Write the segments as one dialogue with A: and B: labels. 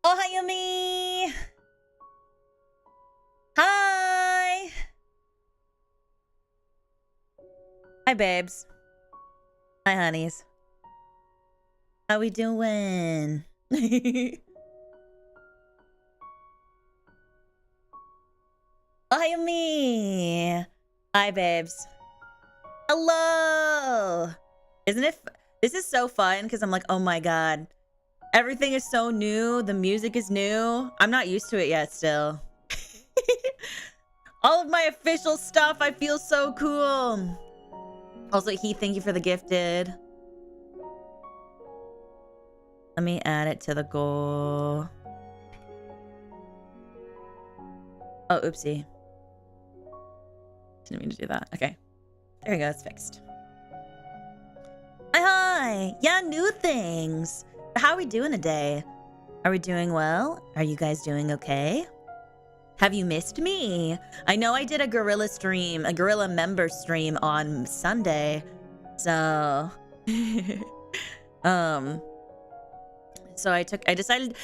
A: Oh, hi, Yumi. Hi. Hi, babes. Hi, honeys. How we doing? Oh, hi, Yumi. Hi, babes. Hello. Isn't it? This is so fun because I'm like, oh my God. Everything is so new. The music is new. I'm not used to it yet still. All of my official stuff. I feel so cool. Also, Heath, thank you for the gifted. Let me add it to the goal. Oh, oopsie. Didn't mean to do that. Okay. There we go. It's fixed. Hi. Yeah, new things. How are we doing today? Are we doing well? Are you guys doing okay? Have you missed me? I know I did a gorilla stream, a gorilla member stream on Sunday. So, so I decided,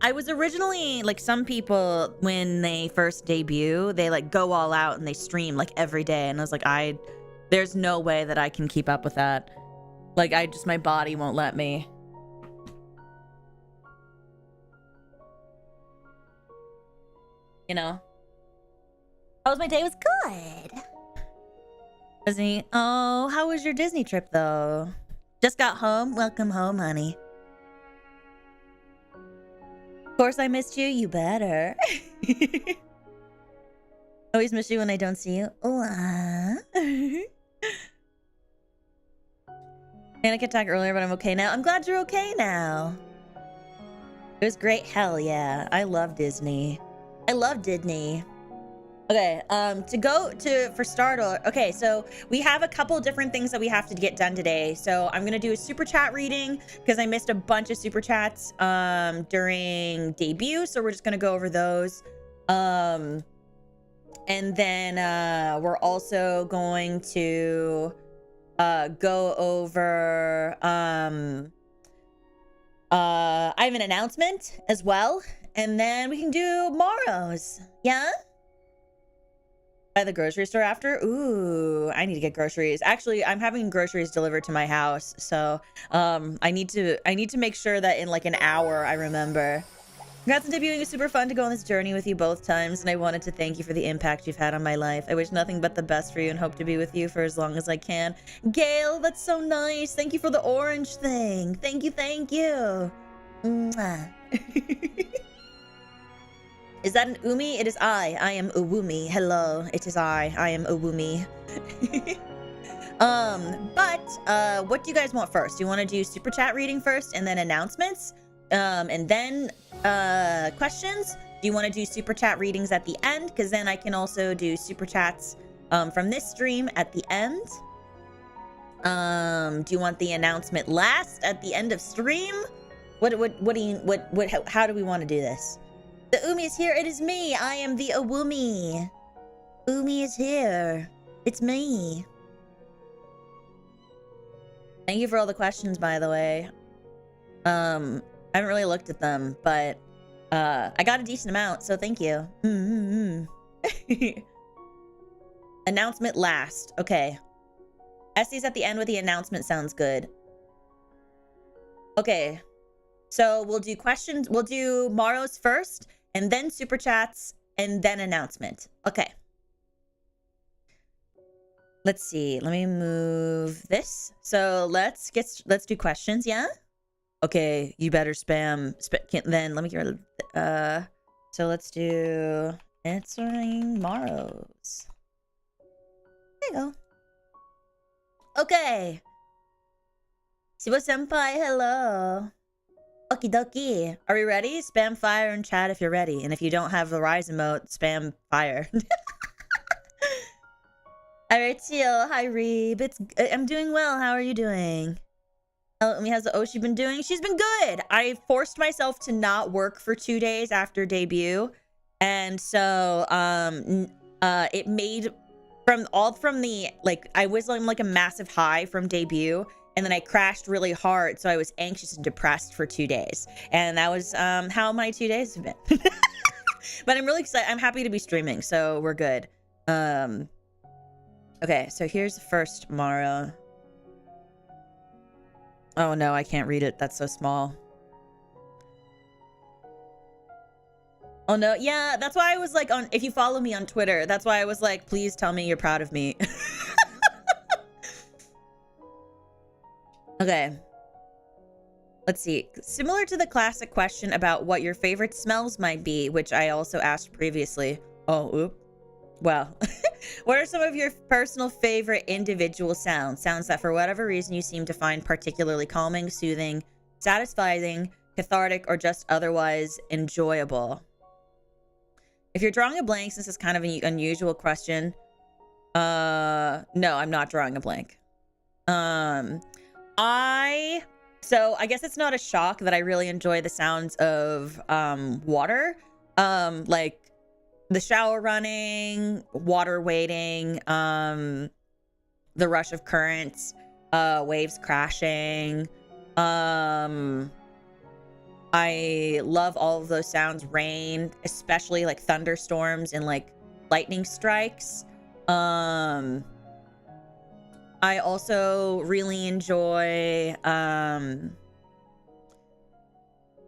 A: I was originally, like, some people, when they first debut, they, like, go all out and they stream, like, every day. And I was like, there's no way that I can keep up with that. Like, my body won't let me. You know? How was my day? It was good. Disney. Oh, how was your Disney trip, though? Just got home? Welcome home, honey. Of course I missed you. You better. Always miss you when I don't see you. Panic attack earlier, but I'm okay now. I'm glad you're okay now. It was great. Hell yeah. I love Disney. I love Disney. Okay, for starter, okay, so we have a couple different things that we have to get done today. So I'm gonna do a super chat reading because I missed a bunch of super chats during debut. So we're just gonna go over those. And then we're also going to go over I have an announcement as well, and then we can do Morrow's. Yeah, by the grocery store after. Ooh, I need to get groceries. Actually, I'm having groceries delivered to my house, so I need to make sure that in like an hour I remember. Congrats on debuting. It's super fun to go on this journey with you both times, and I wanted to thank you for the impact you've had on my life. I wish nothing but the best for you and hope to be with you for as long as I can. Gail, that's so nice. Thank you for the orange thing. Thank you, thank you. Mwah. Is that an Umi? It is I. I am Uwumi. Hello, it is I. I am Uwumi. What do you guys want first? Do you want to do super chat reading first and then announcements? And then questions? Do you want to do super chat readings at the end? Because then I can also do super chats from this stream at the end. Do you want the announcement last at the end of stream? How do we want to do this? The Umi is here. It is me. I am the Awumi. Umi is here. It's me. Thank you for all the questions, by the way. I haven't really looked at them, but I got a decent amount, so thank you. Announcement last. Okay. Essie's at the end with the announcement sounds good. Okay. So we'll do questions. We'll do Morrow's first, and then super chats, and then announcement. Okay. Let's see. Let me move this. So let's do questions. Yeah. Okay. You better spam. Then let me get rid of. So let's do answering Morrow's. There you go. Okay. Shibo senpai, hello. Okie dokie. Are we ready? Spam fire in chat if you're ready. And if you don't have the rise emote, spam fire. Alright, Teal. Hi, Reeb. I'm doing well. How are you doing? How's Oshi been doing? She's been good. I forced myself to not work for 2 days after debut. And so, it made from the, like, I was on like a massive high from debut. And then I crashed really hard, so I was anxious and depressed for 2 days. And that was how my 2 days have been. But I'm really excited. I'm happy to be streaming, so we're good. Okay, so here's the first Morrow. Oh no, I can't read it. That's so small. Oh no, yeah, that's why I was like if you follow me on Twitter, that's why I was like, please tell me you're proud of me. Okay. Let's see. Similar to the classic question about what your favorite smells might be, which I also asked previously. Oh, oop. Well, what are some of your personal favorite individual sounds? Sounds that for whatever reason you seem to find particularly calming, soothing, satisfying, cathartic, or just otherwise enjoyable? If you're drawing a blank, since it's kind of an unusual question, no, I'm not drawing a blank. So I guess it's not a shock that I really enjoy the sounds of water, like the shower running, water waiting, the rush of currents, waves crashing. I love all of those sounds. Rain, especially like thunderstorms and like lightning strikes. I also really enjoy, I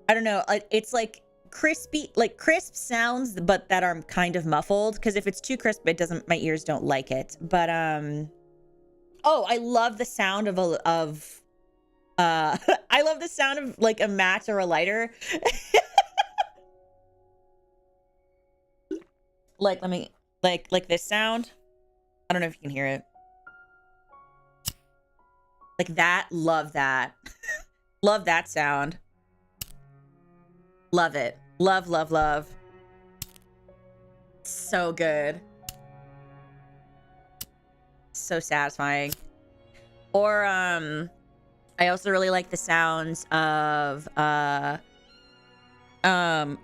A: don't know, it's like crisp sounds, but that are kind of muffled. Because if it's too crisp, my ears don't like it. But, oh, I love the sound of I love the sound of like a match or a lighter. Like, let me, like this sound. I don't know if you can hear it. Like that, love that. Love that sound. Love it. Love, love, love. So good. So satisfying. Or, I also really like the sounds of, I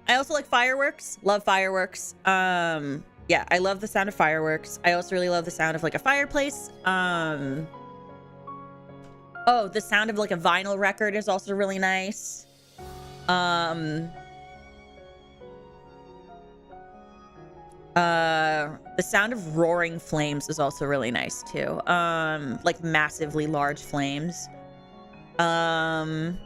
A: also like fireworks. Love fireworks. Yeah, I love the sound of fireworks. I also really love the sound of like a fireplace. Oh, the sound of like a vinyl record is also really nice. The sound of roaring flames is also really nice too. Like massively large flames. Good,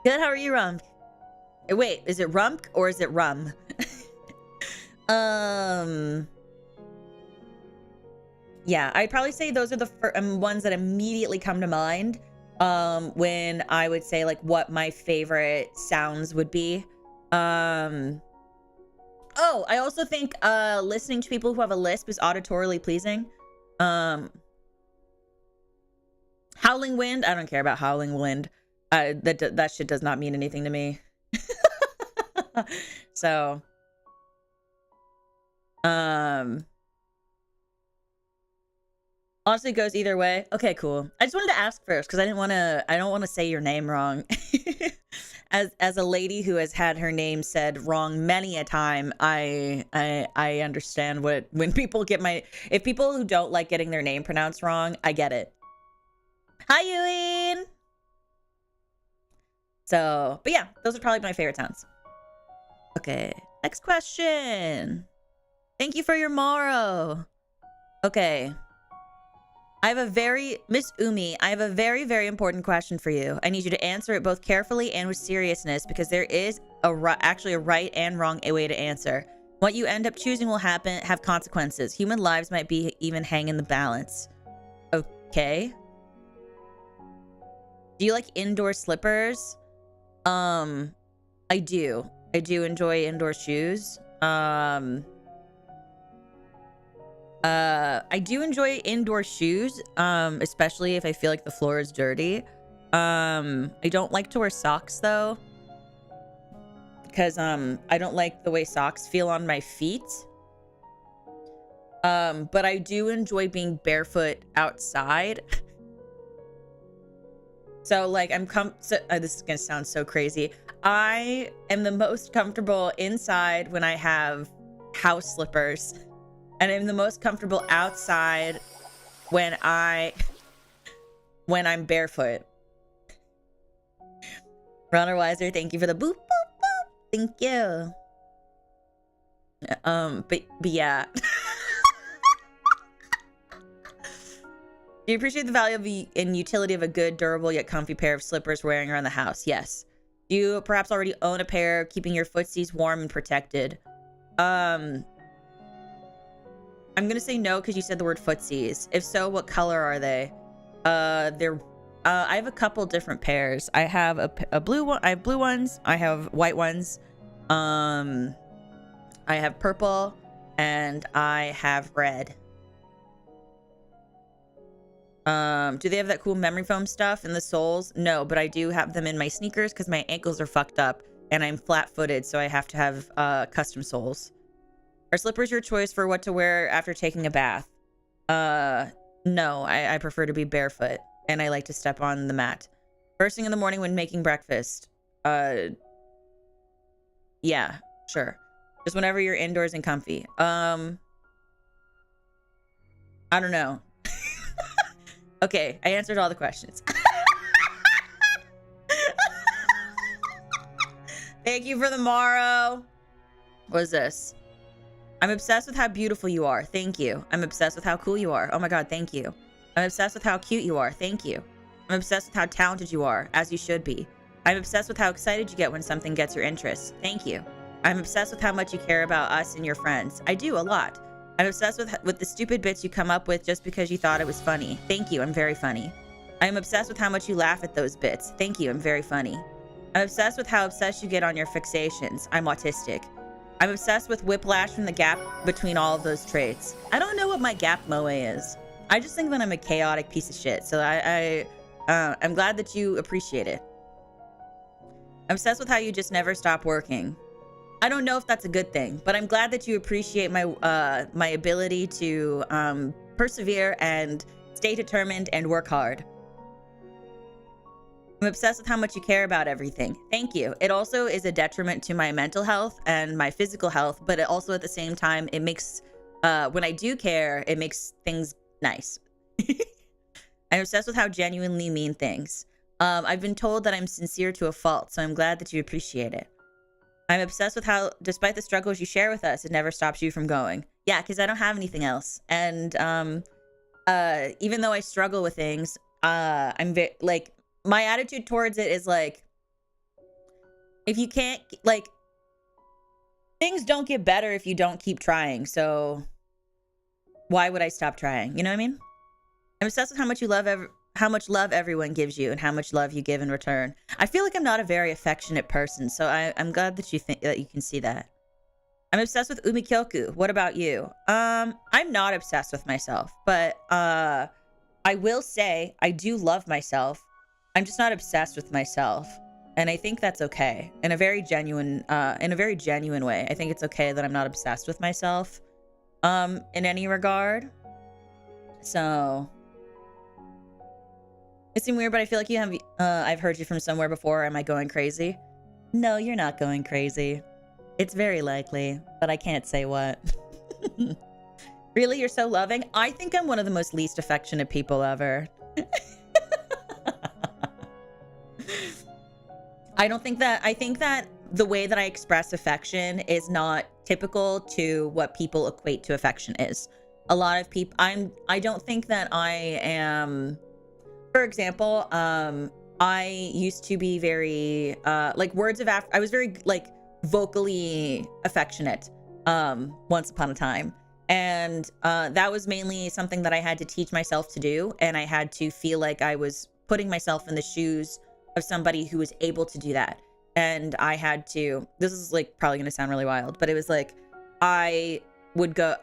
A: how are you, Rump? Wait, is it Rump or is it Rum? Yeah, I'd probably say those are the ones that immediately come to mind when I would say like what my favorite sounds would be. Oh, I also think listening to people who have a lisp is auditorily pleasing. Howling wind, I don't care about howling wind. That shit does not mean anything to me. So honestly, it goes either way. Okay, cool. I just wanted to ask first because I don't want to say your name wrong. As a lady who has had her name said wrong many a time, I understand when people get if people who don't like getting their name pronounced wrong, I get it. Hi, Ewing. So, but yeah, those are probably my favorite sounds. Okay, next question. Thank you for your morrow. Okay. Miss Umi, I have a very, very important question for you. I need you to answer it both carefully and with seriousness because there is actually a right and wrong way to answer. What you end up choosing will have consequences. Human lives might be even hang in the balance. Okay. Do you like indoor slippers? I do. I do enjoy indoor shoes. I do enjoy indoor shoes, especially if I feel like the floor is dirty. I don't like to wear socks though, because I don't like the way socks feel on my feet. But I do enjoy being barefoot outside. So like this is gonna sound so crazy. I am the most comfortable inside when I have house slippers. And I'm the most comfortable outside when I'm barefoot. Runner Wiser, thank you for the boop, boop, boop. Thank you. But yeah. Do you appreciate the value and utility of a good, durable, yet comfy pair of slippers wearing around the house? Yes. Do you perhaps already own a pair, keeping your footsies warm and protected? I'm gonna say no because you said the word footsies. If so, what color are they? I have a couple different pairs. I have a blue one. I have blue ones. I have white ones. I have purple, and I have red. Do they have that cool memory foam stuff in the soles? No, but I do have them in my sneakers because my ankles are fucked up and I'm flat-footed, so I have to have custom soles. Are slippers your choice for what to wear after taking a bath? No, I prefer to be barefoot, and I like to step on the mat. First thing in the morning when making breakfast. Yeah, sure. Just whenever you're indoors and comfy. I don't know. Okay, I answered all the questions. Thank you for the morrow. What is this? I'm obsessed with how beautiful you are. Thank you. I'm obsessed with how cool you are. Oh my god, thank you. I'm obsessed with how cute you are. Thank you. I'm obsessed with how talented you are, as you should be. I'm obsessed with how excited you get when something gets your interest. Thank you. I'm obsessed with how much you care about us and your friends. I do, a lot. I'm obsessed with the stupid bits you come up with just because you thought it was funny. Thank you, I'm very funny. I'm obsessed with how much you laugh at those bits. Thank you, I'm very funny. I'm obsessed with how obsessed you get on your fixations. I'm autistic. I'm obsessed with whiplash from the gap between all of those traits. I don't know what my gap moe is. I just think that I'm a chaotic piece of shit. So I'm glad that you appreciate it. I'm obsessed with how you just never stop working. I don't know if that's a good thing, but I'm glad that you appreciate my my ability to persevere and stay determined and work hard. I'm obsessed with how much you care about everything. Thank you. It also is a detriment to my mental health and my physical health, but it also at the same time, it makes, when I do care, it makes things nice. I'm obsessed with how genuinely mean things. I've been told that I'm sincere to a fault, so I'm glad that you appreciate it. I'm obsessed with how, despite the struggles you share with us, it never stops you from going. Yeah, because I don't have anything else. And even though I struggle with things, I'm like, my attitude towards it is like, if you can't, like, things don't get better if you don't keep trying. So why would I stop trying? You know what I mean? I'm obsessed with how much you love how much love everyone gives you and how much love you give in return. I feel like I'm not a very affectionate person, so I'm glad that you think that you can see that. I'm obsessed with Kyoku. What about you? I'm not obsessed with myself, but I will say I do love myself. I'm just not obsessed with myself, and I think that's okay in a very genuine way. I think it's okay that I'm not obsessed with myself in any regard. So it seemed weird, but I feel like you have I've heard you from somewhere before. Am I going crazy? No, you're not going crazy. It's very likely, but I can't say what. Really, you're so loving? I think I'm one of the most least affectionate people ever. I think that the way that I express affection is not typical to what people equate to affection is. A lot of people, I don't think that I am, for example, I used to be very, like I was very like vocally affectionate, once upon a time. And that was mainly something that I had to teach myself to do. And I had to feel like I was putting myself in the shoes of somebody who was able to do that. And I had to, this is like probably gonna sound really wild, but it was like, I would go,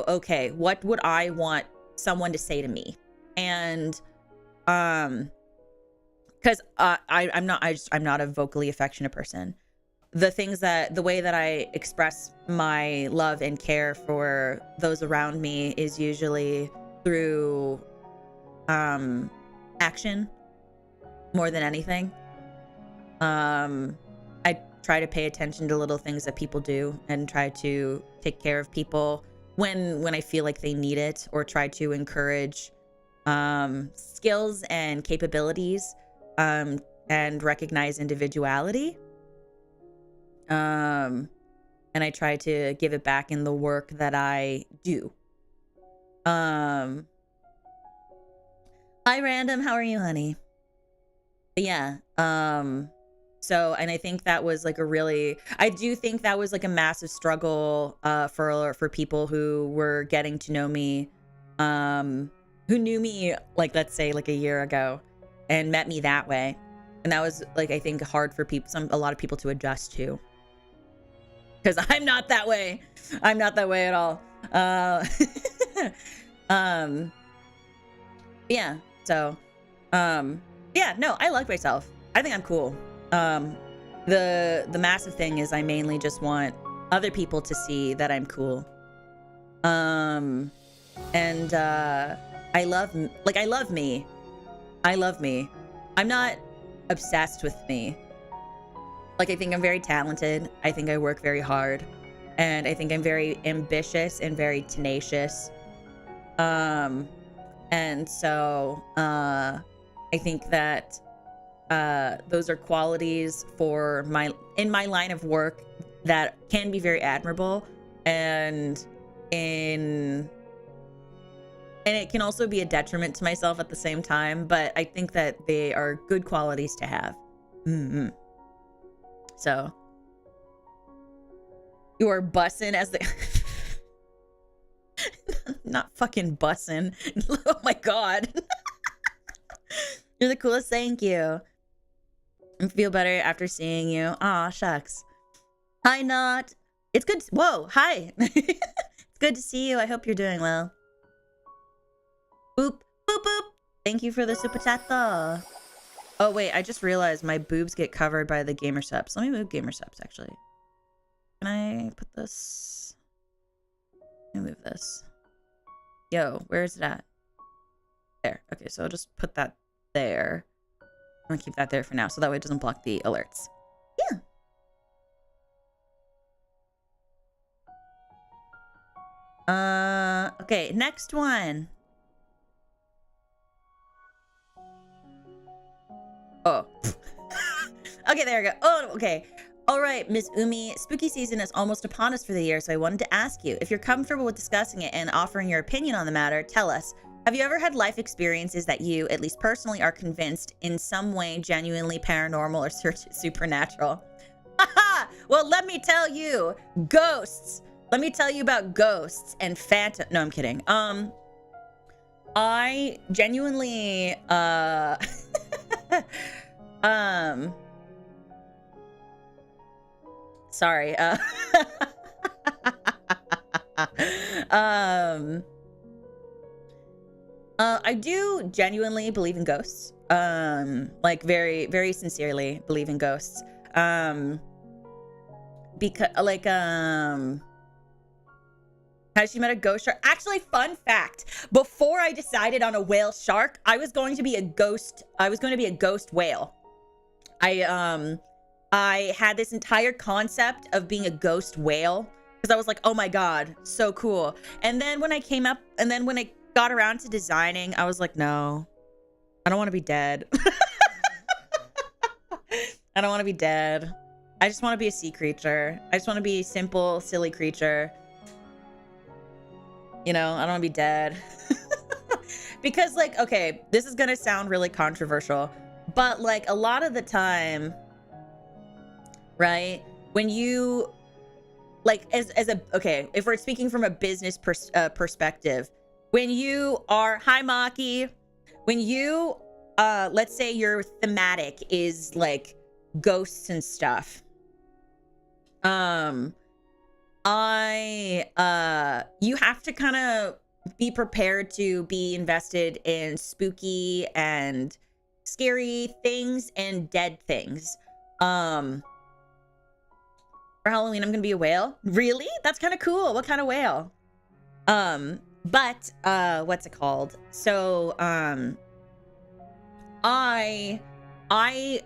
A: okay, what would I want someone to say to me? And, cause I'm not a vocally affectionate person. The way that I express my love and care for those around me is usually through, action more than anything. I try to pay attention to little things that people do and try to take care of people when I feel like they need it, or try to encourage skills and capabilities, and recognize individuality. And I try to give it back in the work that I do. Hi Random, how are you, honey? But yeah, so, and I think that was like I do think that was like a massive struggle for people who were getting to know me, who knew me like, let's say like a year ago and met me that way. And that was like, I think hard for a lot of people to adjust to, because I'm not that way. I'm not that way at all. Yeah, so yeah, no, I like myself. I think I'm cool. The massive thing is I mainly just want other people to see that I'm cool. And I love me. I love me. I'm not obsessed with me. Like, I think I'm very talented. I think I work very hard. And I think I'm very ambitious and very tenacious. And so, I think that those are qualities in my line of work that can be very admirable, and it can also be a detriment to myself at the same time, but I think that they are good qualities to have. Mm-hmm. So you are bussin' as the not fucking bussin'. Oh my god. You're the coolest, thank you. I feel better after seeing you. Aw, shucks. Hi, Not. It's good. Whoa, hi. It's good to see you. I hope you're doing well. Boop, boop, boop. Thank you for the super chat, though. Oh, wait, I just realized my boobs get covered by the gamer subs. Let me move gamer subs, actually. Can I put this? Let me move this. Yo, where is it at? There. Okay, so I'll just put that there. I'm gonna keep that there for now, so that way it doesn't block the alerts. Yeah. Okay, next one. Oh. Okay, there we go. Oh, okay. All right, Miss Umi, spooky season is almost upon us for the year, so I wanted to ask you, if you're comfortable with discussing it and offering your opinion on the matter, tell us. Have you ever had life experiences that you, at least personally, are convinced in some way genuinely paranormal or supernatural? Haha! Well, let me tell you, ghosts. Let me tell you about ghosts and phantom. No, I'm kidding. I genuinely, sorry. I do genuinely believe in ghosts. Like very, very sincerely believe in ghosts. Because like, has she met a ghost shark? Actually, fun fact. Before I decided on a whale shark, I was going to be a ghost. I was going to be a ghost whale. I had this entire concept of being a ghost whale because I was like, oh my God, so cool. And then when I got around to designing, I was like, no, I don't want to be dead. I don't want to be dead. I just want to be a sea creature. I just want to be a simple, silly creature. You know, I don't want to be dead. Because like, okay, this is going to sound really controversial, but like a lot of the time, right? When you like, okay, if we're speaking from a business perspective, when you are, hi Maki, when you, let's say your thematic is like ghosts and stuff. You have to kind of be prepared to be invested in spooky and scary things and dead things. For Halloween, I'm gonna be a whale. Really? That's kind of cool. What kind of whale? But what's it called? So, I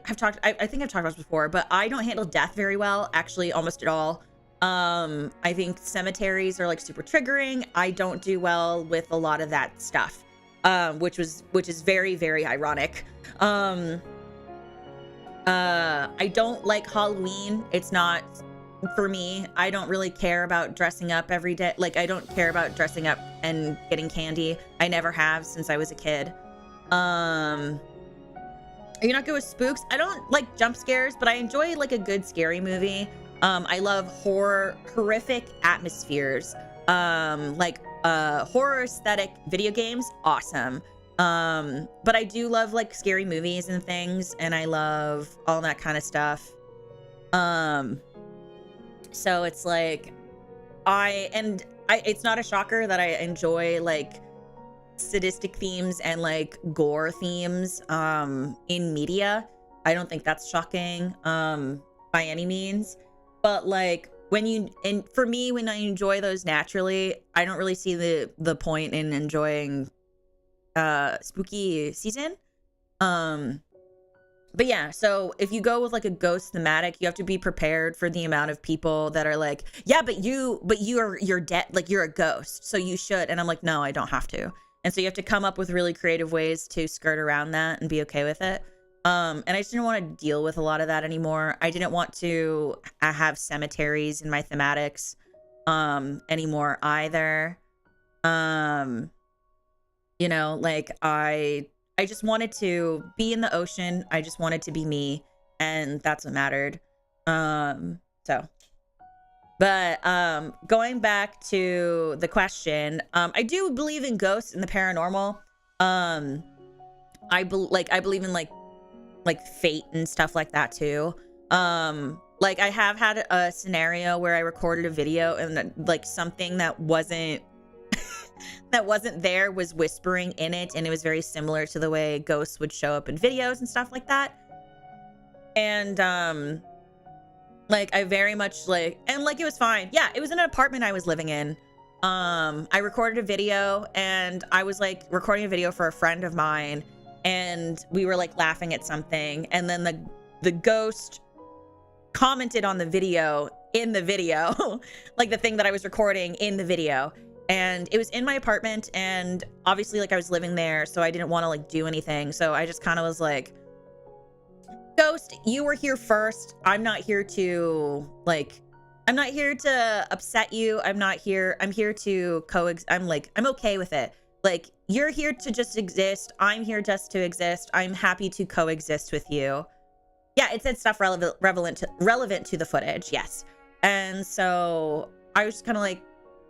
A: have talked, I think I've talked about this before, but I don't handle death very well, actually, almost at all. I think cemeteries are like super triggering. I don't do well with a lot of that stuff, which is very, very ironic. I don't like Halloween. It's not for me. I don't really care about dressing up every day. Like, I don't care about dressing up and getting candy. I never have since I was a kid. Are you not good with spooks? I don't like jump scares, but I enjoy like a good scary movie. I love horrific atmospheres. Horror aesthetic video games, awesome. But I do love like scary movies and things, and I love all that kind of stuff. So it's like, it's not a shocker that I enjoy like sadistic themes and like gore themes in media. I don't think that's shocking by any means. But like for me, when I enjoy those naturally, I don't really see the point in enjoying spooky season. But yeah, so if you go with like a ghost thematic, you have to be prepared for the amount of people that are like, yeah, but you're dead, like you're a ghost, so you should. And I'm like, no, I don't have to. And so you have to come up with really creative ways to skirt around that and be okay with it. And I just didn't want to deal with a lot of that anymore. I didn't want to have cemeteries in my thematics anymore either. You know, like I just wanted to be in the ocean. I just wanted to be me, and that's what mattered. But going back to the question, I do believe in ghosts and the paranormal. I believe in like like fate and stuff like that too. Like I have had a scenario where I recorded a video and like something that wasn't there was whispering in it, and it was very similar to the way ghosts would show up in videos and stuff like that. And like I very much like, and like it was fine. Yeah, it was in an apartment I was living in. I recorded a video, and I was like recording a video for a friend of mine, and we were like laughing at something, and then the ghost commented on the video in the video like the thing that I was recording in the video. And it was in my apartment, and obviously like I was living there, so I didn't want to like do anything. So I just kind of was like, ghost, you were here first. I'm not here to upset you. I'm here to I'm okay with it. Like, you're here to just exist. I'm here just to exist. I'm happy to coexist with you. Yeah, it said stuff relevant to the footage. Yes. And so I was kind of like,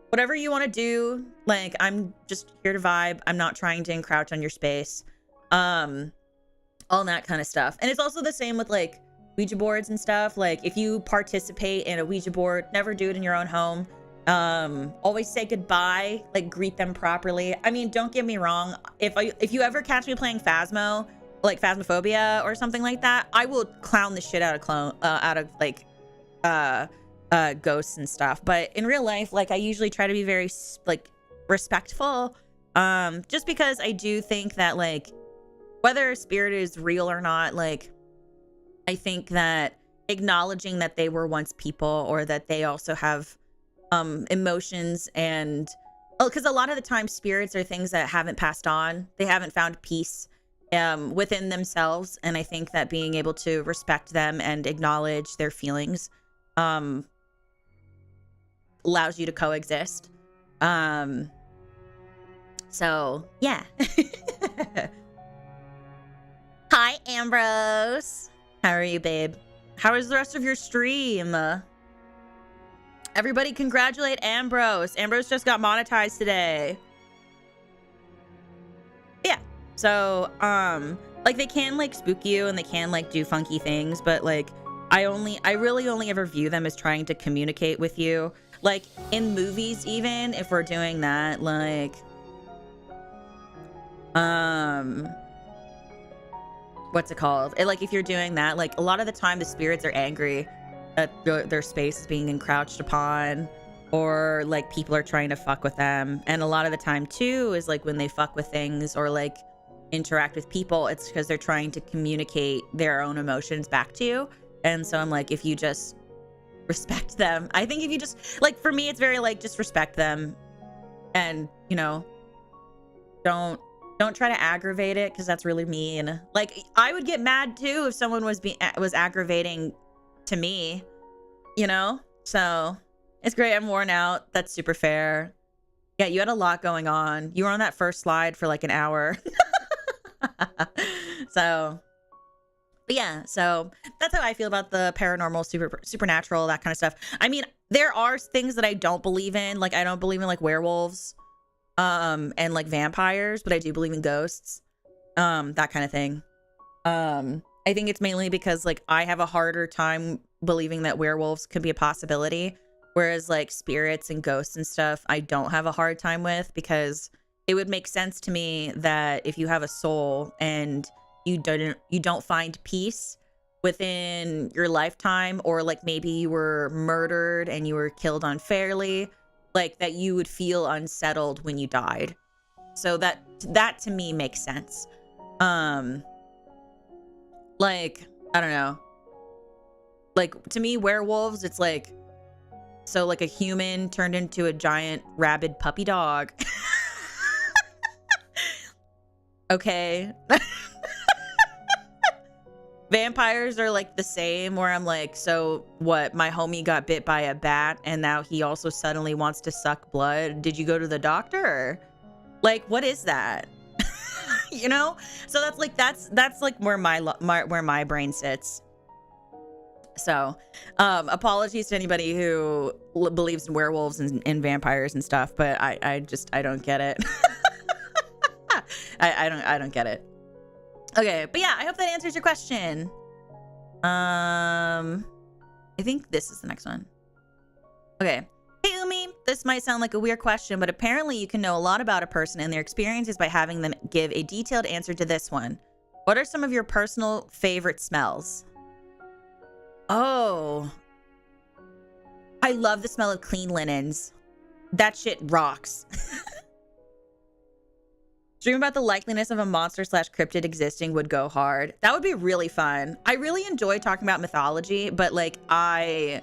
A: whatever you want to do, like, I'm just here to vibe. I'm not trying to encroach on your space. All that kind of stuff. And it's also the same with like Ouija boards and stuff. Like, if you participate in a Ouija board, never do it in your own home. Always say goodbye, like greet them properly. I mean, don't get me wrong. If you ever catch me playing Phasmo, like Phasmophobia or something like that, I will clown the shit out of ghosts and stuff. But in real life, like, I usually try to be very like respectful, just because I do think that like whether a spirit is real or not, like, I think that acknowledging that they were once people, or that they also have emotions, and because a lot of the time spirits are things that haven't passed on. They haven't found peace within themselves, and I think that being able to respect them and acknowledge their feelings allows you to coexist. So yeah. Hi, Ambrose. How are you, babe? How is the rest of your stream? Everybody congratulate Ambrose. Ambrose just got monetized today. Yeah. So, like, they can like spook you and they can like do funky things, but like I really only ever view them as trying to communicate with you. Like in movies, even if we're doing that, like what's it called? Like, if you're doing that, like, a lot of the time the spirits are angry that their space is being encroached upon, or like people are trying to fuck with them. And a lot of the time too is like when they fuck with things or like interact with people, it's because they're trying to communicate their own emotions back to you. And so I'm like, if you just respect them, I think if you just, like, for me, it's very like, just respect them, and, you know, don't try to aggravate it, because that's really mean. Like, I would get mad too if someone was aggravating to me, you know? So it's great. I'm worn out. That's super fair. Yeah, you had a lot going on. You were on that first slide for like an hour. So, but yeah, so that's how I feel about the paranormal, supernatural, that kind of stuff. I mean, there are things that I don't believe in. Like, I don't believe in like werewolves, and like vampires, but I do believe in ghosts, that kind of thing. I think it's mainly because like I have a harder time believing that werewolves could be a possibility, whereas like spirits and ghosts and stuff, I don't have a hard time with, because it would make sense to me that if you have a soul and you don't find peace within your lifetime, or like maybe you were murdered and you were killed unfairly, like that you would feel unsettled when you died. So that to me makes sense. Like, I don't know. Like, to me, werewolves, it's like, so like a human turned into a giant rabid puppy dog. Okay. Vampires are like the same, where I'm like, so what? My homie got bit by a bat and now he also suddenly wants to suck blood. Did you go to the doctor? Like, what is that? You know? So that's like where my brain sits. So, apologies to anybody who believes in werewolves and vampires and stuff, but I don't get it. I don't get it. Okay, but yeah, I hope that answers your question. I think this is the next one. Okay. Hey, Umi, this might sound like a weird question, but apparently you can know a lot about a person and their experiences by having them give a detailed answer to this one. What are some of your personal favorite smells? Oh. I love the smell of clean linens. That shit rocks. Dream about the likeliness of a monster / cryptid existing would go hard. That would be really fun. I really enjoy talking about mythology, but like I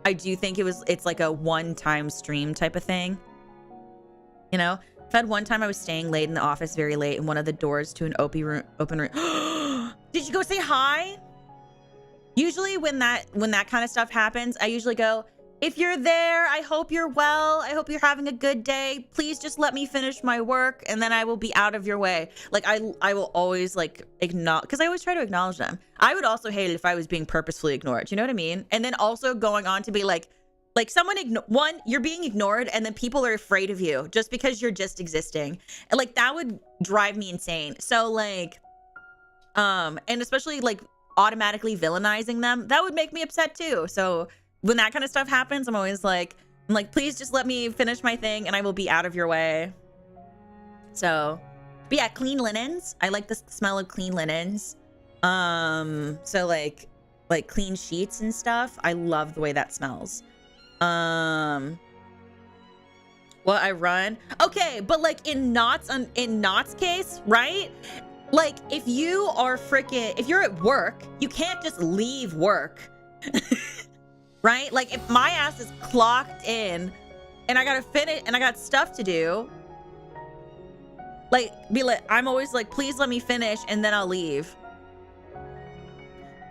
A: do think it's like a one-time stream type of thing. You know? I've had one time I was staying late in the office very late and one of the doors to an open room. Did you go say hi? Usually when that kind of stuff happens, I usually go, if you're there, I hope you're well. I hope you're having a good day. Please just let me finish my work and then I will be out of your way. Like I will always like acknowledge, because I always try to acknowledge them. I would also hate it if I was being purposefully ignored. You know what I mean? And then also going on to be like someone, one, you're being ignored and then people are afraid of you just because you're just existing. And like that would drive me insane. So like, and especially like automatically villainizing them, that would make me upset too. So when that kind of stuff happens, I'm always like, please just let me finish my thing and I will be out of your way. So, but yeah, clean linens. I like the smell of clean linens. So like clean sheets and stuff. I love the way that smells. Well, I run. Okay, but like in Knott's case, right? Like if you are if you're at work, you can't just leave work. Right? Like if my ass is clocked in and I gotta finish and I got stuff to do, I'm always like, please let me finish and then I'll leave.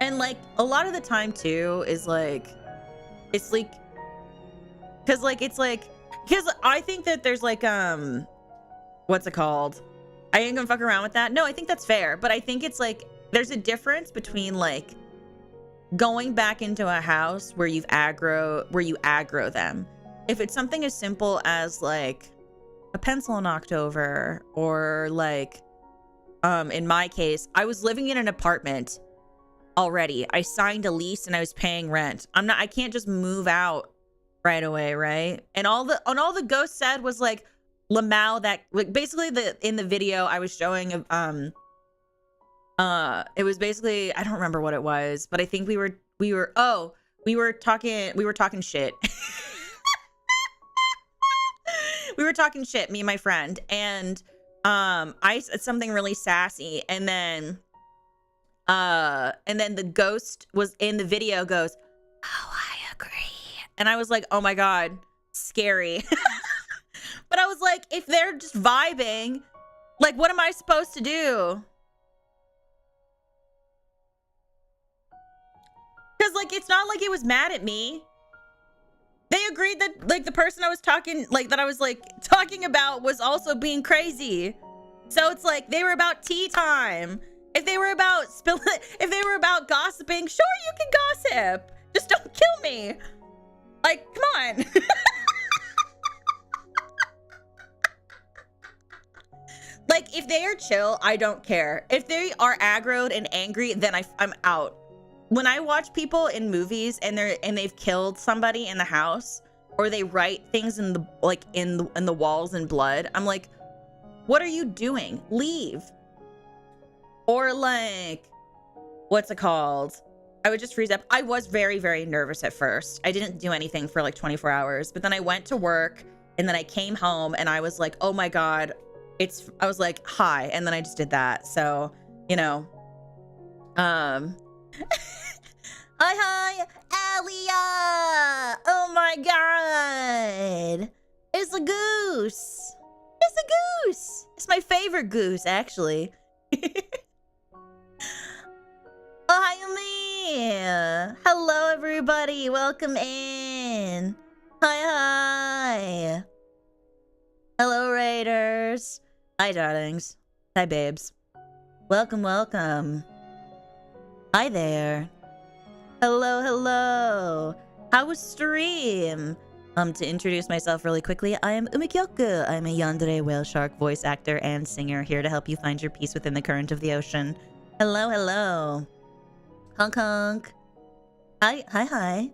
A: And like a lot of the time too is like, it's like, because I think that there's like, what's it called? I ain't gonna fuck around with that. No, I think that's fair. But I think it's like, there's a difference between like, going back into a house where you aggro them. If it's something as simple as like a pencil knocked over, or like in my case, I was living in an apartment already. I signed a lease and I was paying rent. I can't just move out right away, right? And all the ghost said was like Lamau, that like basically in the video I was showing of it was basically, I don't remember what it was, but I think we were talking shit. We were talking shit, me and my friend, and I said something really sassy, and then the ghost was in the video goes, "Oh, I agree." And I was like, "Oh my God, scary." But I was like, if they're just vibing, like what am I supposed to do? Because like it's not like it was mad at me. They agreed that like the person I was talking about was also being crazy. So it's like they were about tea time. If they were about gossiping, sure, you can gossip. Just don't kill me. Like, come on. Like if they are chill, I don't care. If they are aggroed and angry, then I'm out. When I watch people in movies and they've killed somebody in the house, or they write things in the walls in blood, I'm like, what are you doing? Leave. Or like, what's it called? I would just freeze up. I was very, very nervous at first. I didn't do anything for like 24 hours, but then I went to work and then I came home and I was like, oh my God, I was like, hi. And then I just did that. So, you know, hi, Alia! Oh my God! It's a goose! It's a goose! It's my favorite goose, actually. Oh, hi, Alia! Hello, everybody! Welcome in! Hi! Hello, Raiders! Hi, darlings. Hi, babes. Welcome. Hi there. Hello. How was stream? To introduce myself really quickly, I am Kyoku. I'm a yandere whale shark voice actor and singer, here to help you find your peace within the current of the ocean. Hello, hello. Honk honk. Hi, hi, hi.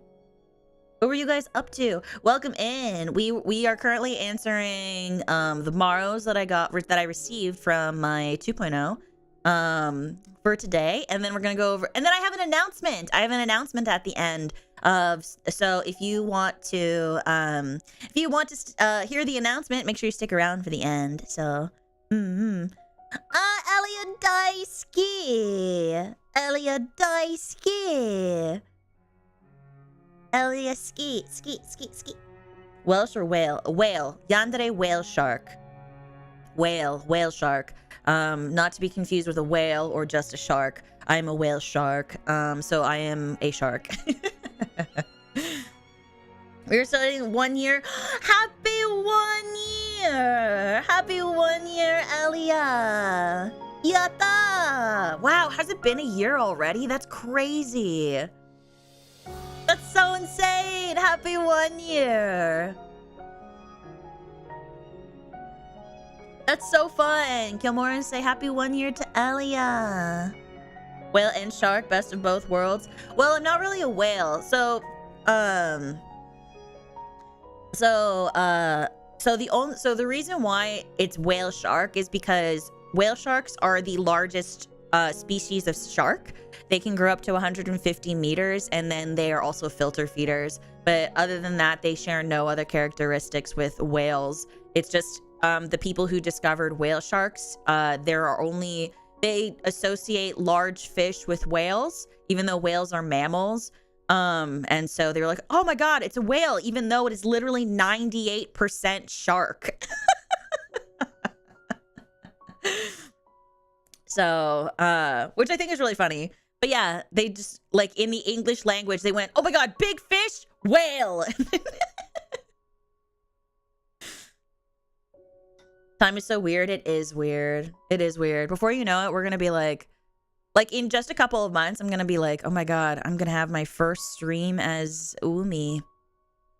A: What were you guys up to? Welcome in. We are currently answering the Maros that I received from my 2.0 for today, and then we're gonna go over, and then I have an announcement. I have an announcement at the end of, so if you want to hear the announcement, make sure you stick around for the end. So Elia Daisuke. Elia Daisuke. Elia ski. Welsh or whale? Whale. Yandere whale shark. Whale shark. Not to be confused with a whale or just a shark. I'm a whale shark. So I am a shark. We're starting 1 year. Happy 1 year! Happy 1 year, Elia! Yatta! Wow, has it been a year already? That's crazy. That's so insane! Happy 1 year! That's so fun! Kilmore, say happy 1 year to Elia. Whale and shark, best of both worlds. Well, I'm not really a whale, so the reason why it's whale shark is because whale sharks are the largest species of shark. They can grow up to 150 meters, and then they are also filter feeders. But other than that, they share no other characteristics with whales. It's just the people who discovered whale sharks, they associate large fish with whales, even though whales are mammals. And so they were like, oh my God, it's a whale, even though it is literally 98% shark. So, which I think is really funny. But yeah, they just, like, in the English language, they went, oh my God, big fish, whale. Time is so weird. It is weird. It is weird. Before you know it, we're going to be like in just a couple of months, I'm going to be like, oh my God, I'm going to have my first stream as Umi in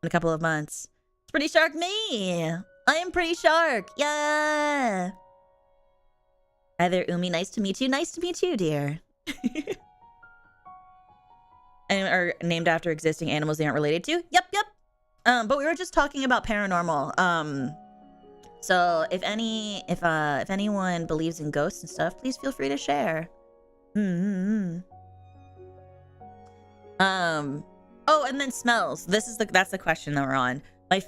A: a couple of months. It's Pretty Shark me. I am Pretty Shark. Yeah. Hi there, Umi. Nice to meet you. Nice to meet you, dear. And are named after existing animals they aren't related to. Yep. But we were just talking about paranormal. So if anyone believes in ghosts and stuff, please feel free to share. Oh, and then smells. That's the question that we're on. My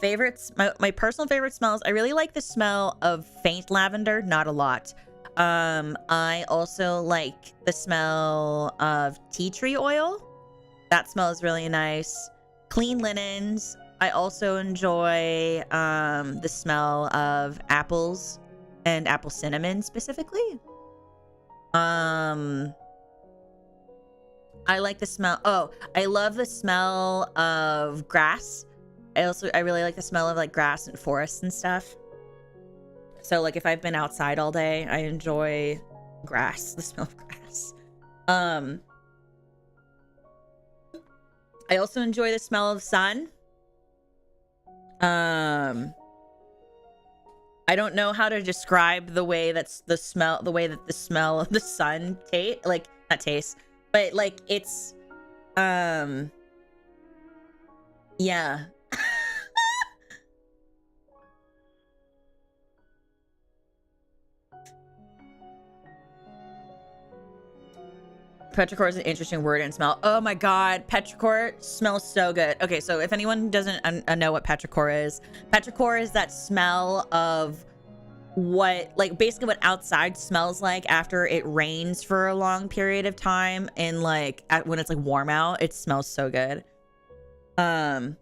A: personal favorite smells. I really like the smell of faint lavender, not a lot. I also like the smell of tea tree oil. That smells really nice. Clean linens. I also enjoy the smell of apples and apple cinnamon specifically. I like the smell. Oh, I love the smell of grass. I really like the smell of like grass and forests and stuff. So like if I've been outside all day, I enjoy grass, the smell of grass. I also enjoy the smell of sun. I don't know how to describe the way that the smell of the sun tastes, but like it's yeah. Petrichor is an interesting word and smell. Oh my God, petrichor smells so good. Okay, so if anyone doesn't know what petrichor is that smell of basically what outside smells like after it rains for a long period of time, and when it's like warm out, it smells so good. But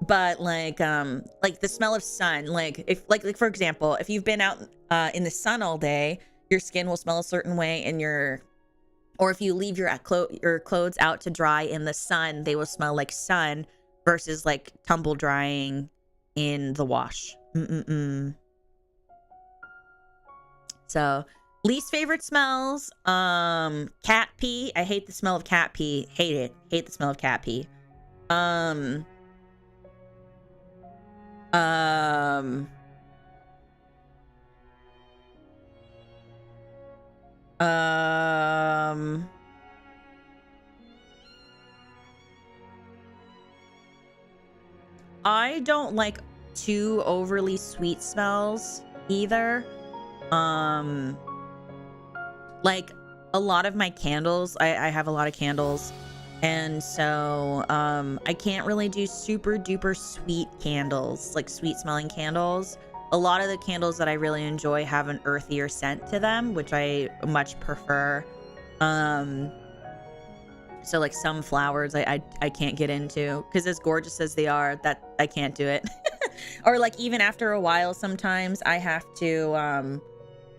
A: the smell of sun, if for example, if you've been out in the sun all day, your skin will smell a certain way, or if you leave your clothes out to dry in the sun, they will smell like sun versus like tumble drying in the wash. So least favorite smells, cat pee. I hate the smell of cat pee. Hate it. Hate the smell of cat pee. Um, um, I don't like too overly sweet smells either. Like a lot of my candles, I have a lot of candles, and so I can't really do super duper sweet candles, like sweet smelling candles. A lot of the candles that I really enjoy have an earthier scent to them, which I much prefer. So like some flowers I can't get into, because as gorgeous as they are, that I can't do it. Or like even after a while, sometimes I have to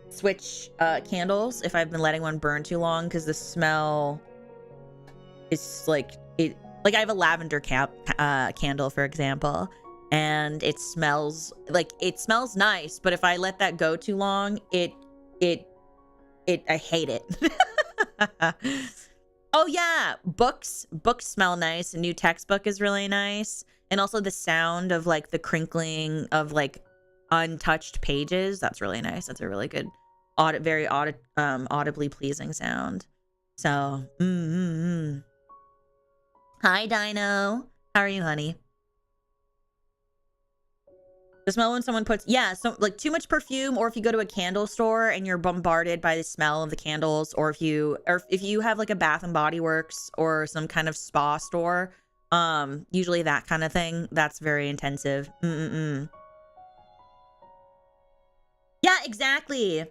A: switch candles if I've been letting one burn too long, because the smell is like it. Like I have a lavender candle, for example, and it smells nice, but if I let that go too long, I hate it. Oh yeah, books smell nice. A new textbook is really nice, and also the sound of like the crinkling of like untouched pages, that's really nice. That's a really good audibly pleasing sound. So Hi Dino, how are you, honey? The smell when someone puts, yeah, so like too much perfume, or if you go to a candle store and you're bombarded by the smell of the candles, or if you have like a Bath and Body Works or some kind of spa store, usually that kind of thing, that's very intensive. Yeah, exactly.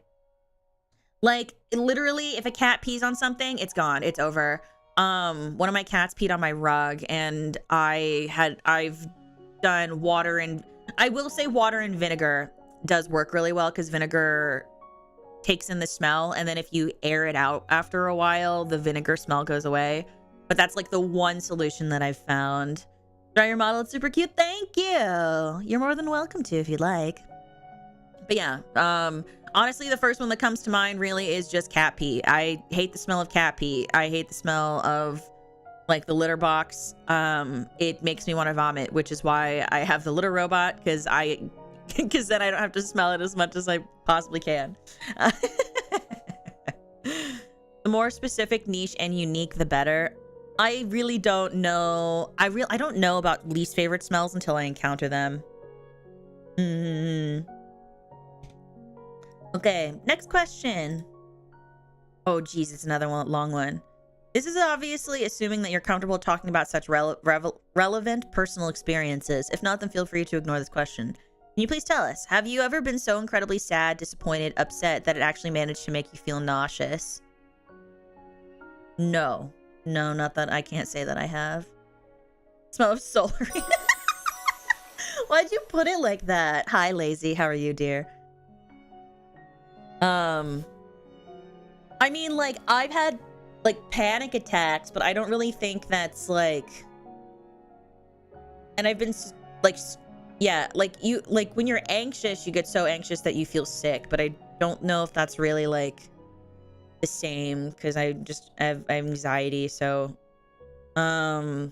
A: Like literally, if a cat pees on something, it's gone, it's over. One of my cats peed on my rug, and I've done water and I will say water and vinegar does work really well, because vinegar takes in the smell, and then if you air it out after a while, the vinegar smell goes away. But that's like the one solution that I've found. Try your model, it's super cute. Thank you. You're more than welcome to if you'd like. But yeah, honestly, the first one that comes to mind really is just cat pee. I hate the smell of cat pee. I hate the smell of like the litter box. It makes me want to vomit, which is why I have the litter robot, because then I don't have to smell it as much as I possibly can. The more specific, niche, and unique, the better. I really don't know. I don't know about least favorite smells until I encounter them. Okay, next question. Oh geez, it's another one, long one. This is obviously assuming that you're comfortable talking about such relevant personal experiences. If not, then feel free to ignore this question. Can you please tell us, have you ever been so incredibly sad, disappointed, upset that it actually managed to make you feel nauseous? No, not that I can't say that I have. Smell of solar. Why'd you put it like that? Hi, Lazy. How are you, dear? I mean, like, I've had like panic attacks, but I don't really think that's like, and I've been like, yeah, like you, like when you're anxious, you get so anxious that you feel sick, but I don't know if that's really like the same, because I just have anxiety. So but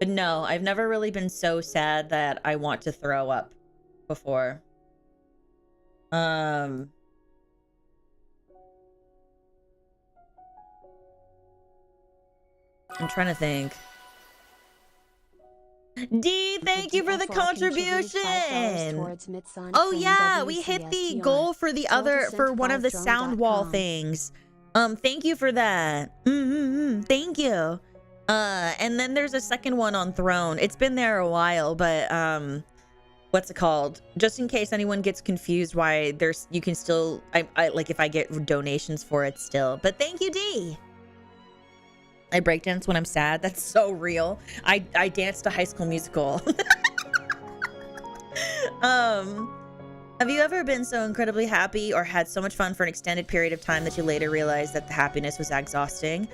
A: no, I've never really been so sad that I want to throw up before. I'm trying to think. D, thank you for the contribution. Oh yeah, we hit the goal for the other, for one of the sound wall things. Thank you for that. Thank you. And then there's a second one on Throne. It's been there a while, but what's it called? Just in case anyone gets confused why there's, you can still, I like if I get donations for it still. But thank you, D. I breakdance when I'm sad. That's so real. I danced to High School Musical. Have you ever been so incredibly happy or had so much fun for an extended period of time that you later realized that the happiness was exhausting?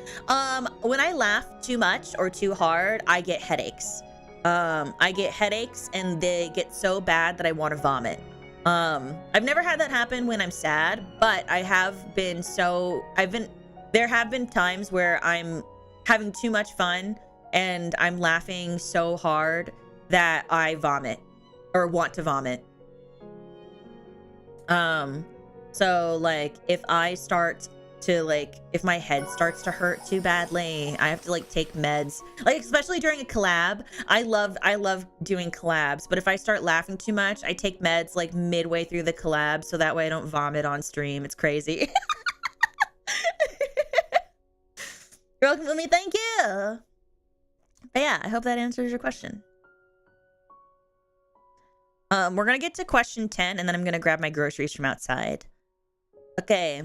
A: When I laugh too much or too hard, I get headaches. I get headaches, and they get so bad that I want to vomit. I've never had that happen when I'm sad, but there have been times where I'm having too much fun and I'm laughing so hard that I vomit or want to vomit. So like if I start to like, if my head starts to hurt too badly, I have to like take meds, like especially during a collab. I love doing collabs, but if I start laughing too much, I take meds like midway through the collab so that way I don't vomit on stream. It's crazy. You're welcome with me. Thank you. But yeah, I hope that answers your question. We're gonna get to question 10 and then I'm gonna grab my groceries from outside. Okay.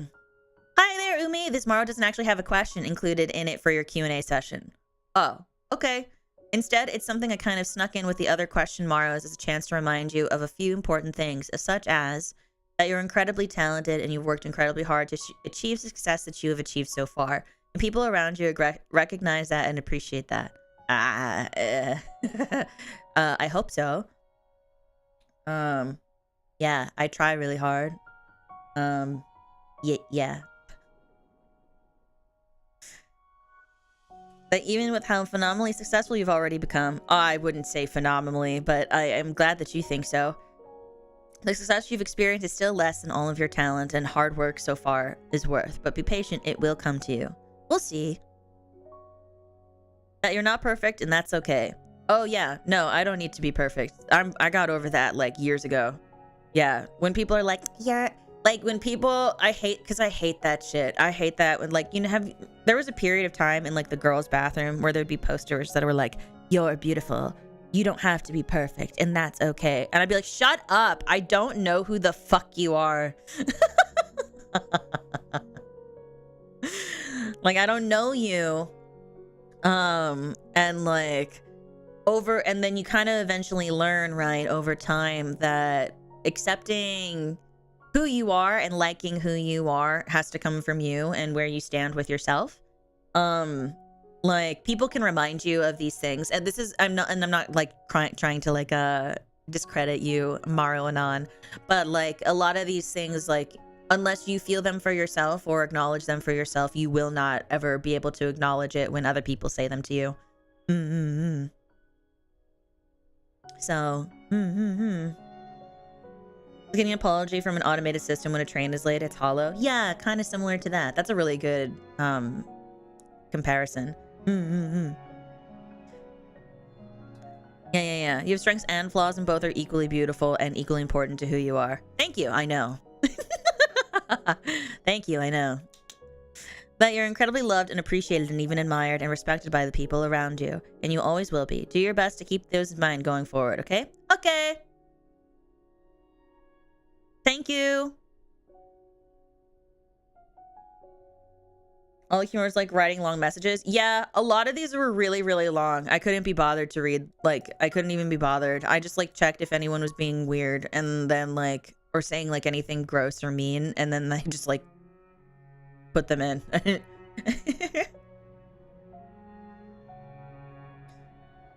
A: Hi there, Umi. This Maro doesn't actually have a question included in it for your Q&A session. Oh, okay. Instead, it's something I kind of snuck in with the other question Maros as a chance to remind you of a few important things, such as that you're incredibly talented and you've worked incredibly hard to achieve success that you have achieved so far. And people around you recognize that and appreciate that. I hope so. Yeah, I try really hard. Yeah. But even with how phenomenally successful you've already become, I wouldn't say phenomenally, but I am glad that you think so. The success you've experienced is still less than all of your talent and hard work so far is worth, but be patient, it will come to you. We'll see. That you're not perfect, and that's okay. Oh yeah, no, I don't need to be perfect. I got over that like years ago. Yeah, when people are like, you're like, when people, I hate that shit. I hate that when like, you know, there was a period of time in like the girls' bathroom where there'd be posters that were like, you're beautiful, you don't have to be perfect, and that's okay. And I'd be like, shut up, I don't know who the fuck you are. Like, I don't know you. And like and then you kind of eventually learn, right, over time that accepting who you are and liking who you are has to come from you and where you stand with yourself. Like people can remind you of these things, and this is I'm not like trying to like discredit you, Mario Anon, but like a lot of these things, like unless you feel them for yourself or acknowledge them for yourself, you will not ever be able to acknowledge it when other people say them to you. So, getting an apology from an automated system when a train is late, it's hollow. Yeah, kind of similar to that. That's a really good comparison. Yeah. You have strengths and flaws, and both are equally beautiful and equally important to who you are. Thank you, I know. Thank you, I know. That you're incredibly loved and appreciated and even admired and respected by the people around you. And you always will be. Do your best to keep those in mind going forward, okay? Okay! Thank you! All the humor is like writing long messages. Yeah, a lot of these were really, really long. I couldn't be bothered to read. Like, I couldn't even be bothered. I just like checked if anyone was being weird and then like, or saying like anything gross or mean, and then I just like put them in.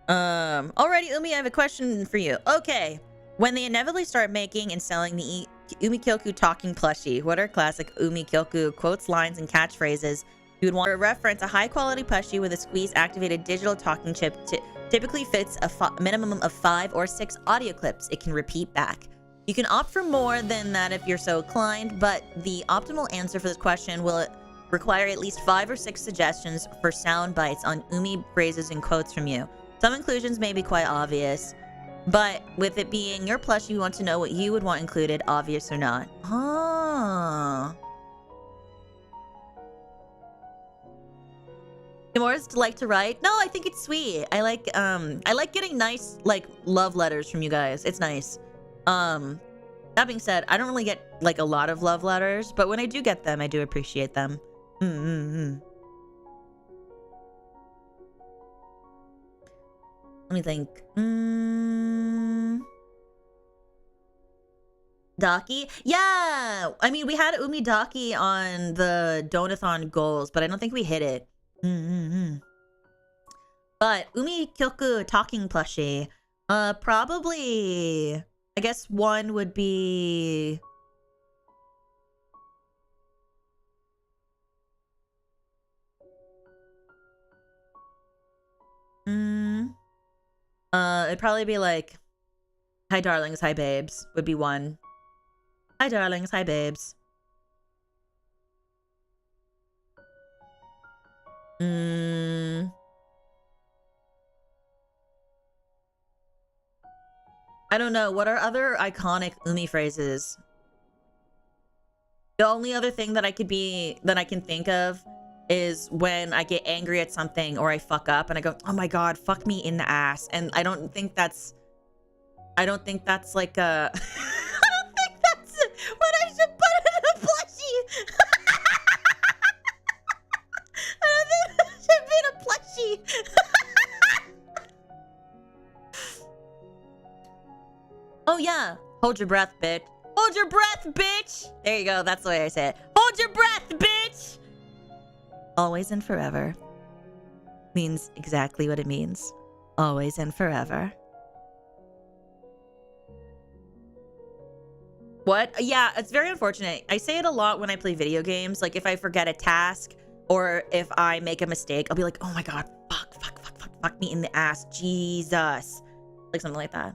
A: Alrighty, Umi, I have a question for you. Okay, when they inevitably start making and selling the Umi Kyoku talking plushie, what are classic Umi Kyoku quotes, lines, and catchphrases you would want to reference? A high-quality plushie with a squeeze-activated digital talking chip typically fits a minimum of 5 or 6 audio clips it can repeat back. You can opt for more than that if you're so inclined, but the optimal answer for this question will require at least 5 or 6 suggestions for sound bites on Umi phrases and quotes from you. Some inclusions may be quite obvious, but with it being your plushie, you want to know what you would want included, obvious or not. Ah. More to like to write? No, I think it's sweet. I like getting nice like love letters from you guys. It's nice. That being said, I don't really get like a lot of love letters, but when I do get them, I do appreciate them. Let me think. Daki? Yeah! I mean, we had Umi Daki on the Donathon goals, but I don't think we hit it. But Umi Kyoku talking plushie, probably, I guess one would be... It'd probably be like, hi darlings, hi babes would be one. Hi darlings, hi babes. I don't know. What are other iconic Umi phrases? The only other thing that I can think of is when I get angry at something or I fuck up and I go, oh my God, fuck me in the ass. And I don't think that's like a, I don't think that's what I should put in a plushie. I don't think that should be in a plushie. Oh yeah, hold your breath, bitch. Hold your breath, bitch. There you go. That's the way I say it. Hold your breath, bitch. Always and forever means exactly what it means. Always and forever. What? Yeah, it's very unfortunate. I say it a lot when I play video games. Like if I forget a task or if I make a mistake, I'll be like, oh my God, fuck me in the ass. Jesus. Like something like that.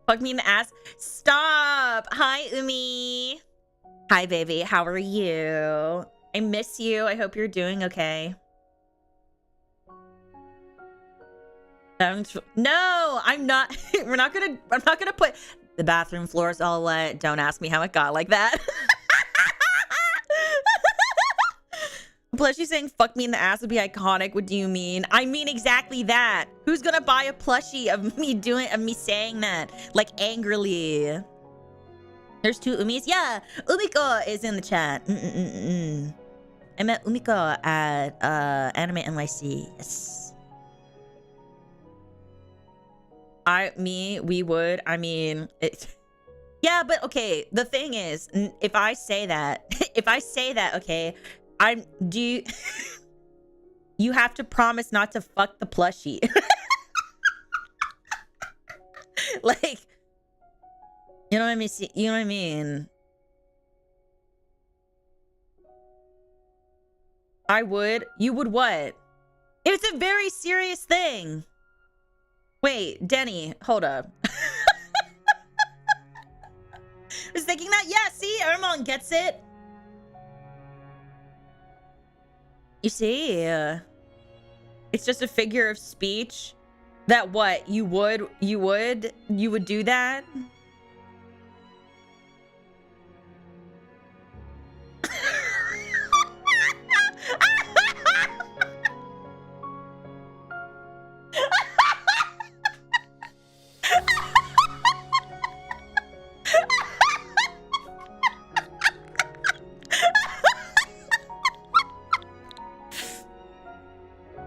A: Fuck me in the ass. Stop. Hi, Umi. Hi, baby. How are you? I miss you. I hope you're doing okay. No, I'm not. I'm not gonna put the bathroom floor is all wet. Don't ask me how it got like that. Plus, she's saying fuck me in the ass would be iconic. What do you mean? I mean exactly that. Who's gonna buy a plushie of me saying that? Like angrily. There's two Umis? Yeah, Umiko is in the chat. I met Umiko at Anime NYC. Yes. We would. I mean, it. Yeah, but okay. The thing is, if I say that, okay, you have to promise not to fuck the plushie. Like, you know what I mean? You know what I mean? I would. You would what? It's a very serious thing. Wait, Denny, hold up. I was thinking that. Yeah, see, Ermon gets it. You see, it's just a figure of speech. That what? You would do that?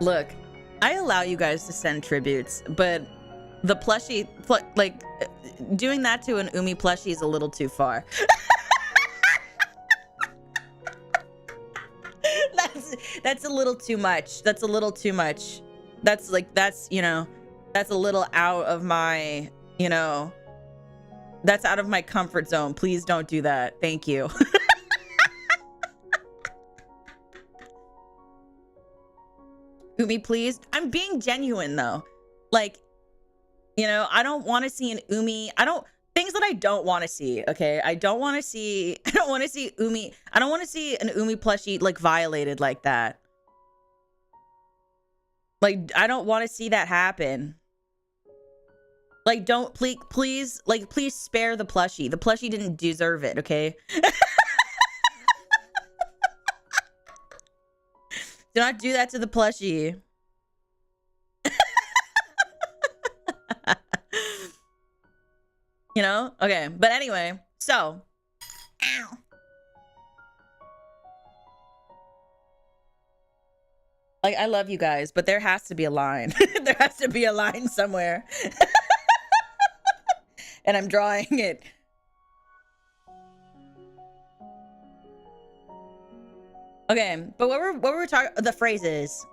A: Look, I allow you guys to send tributes, but the plushie, like, doing that to an Umi plushie is a little too far. That's a little too much. That's a little too much. That's like, you know, that's a little out of my, you know, that's out of my comfort zone. Please don't do that. Thank you. Umi, please. I'm being genuine though. Like, you know, I don't want to see an Umi. Things that I don't want to see. Okay. I don't want to see Umi. I don't want to see an Umi plushie like violated like that. Like, I don't want to see that happen. Like, don't, please, like, please spare the plushie. The plushie didn't deserve it. Okay. Do not do that to the plushie. You know? Okay. But anyway, so. Ow. Like, I love you guys, but there has to be a line. There has to be a line somewhere. And I'm drawing it. Okay, but what were we talking? The phrases.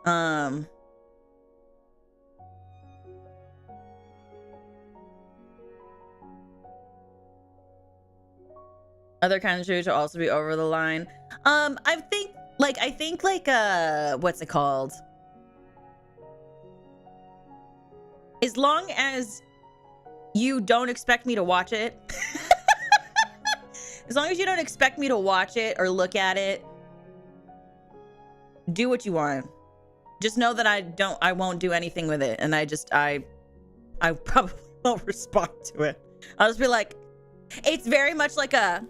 A: Other kinds of shoes will also be over the line. I think like what's it called? As long as you don't expect me to watch it. As long as you don't expect me to watch it or look at it, do what you want. Just know that I won't do anything with it. And I probably won't respond to it. I'll just be like, it's very much like a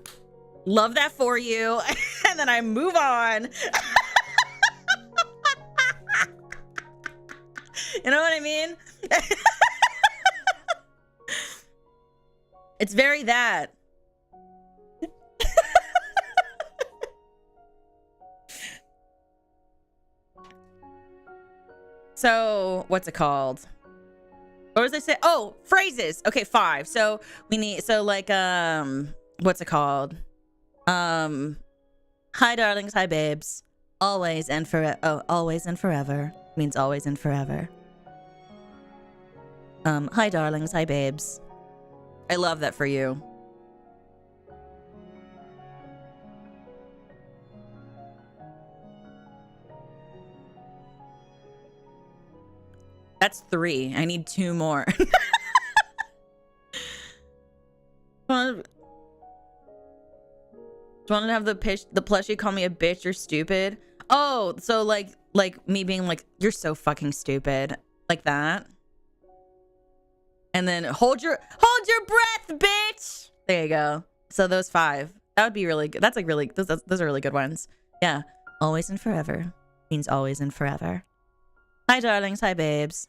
A: love that for you. And then I move on. You know what I mean? It's very that. So, what's it called? What was I say? Oh, phrases. Okay, 5. So we need, so like, what's it called? Hi darlings, hi babes. Always and forever. Oh, always and forever means always and forever. Hi darlings, hi babes. I love that for you. That's 3. I need 2 more. Do you want to have the plushie call me a bitch or stupid? Oh, so like me being like, you're so fucking stupid. Like that. And then hold your breath, bitch. There you go. So those 5. That would be really good. That's like really, those are really good ones. Yeah. Always and forever means always and forever. Hi darlings, hi babes.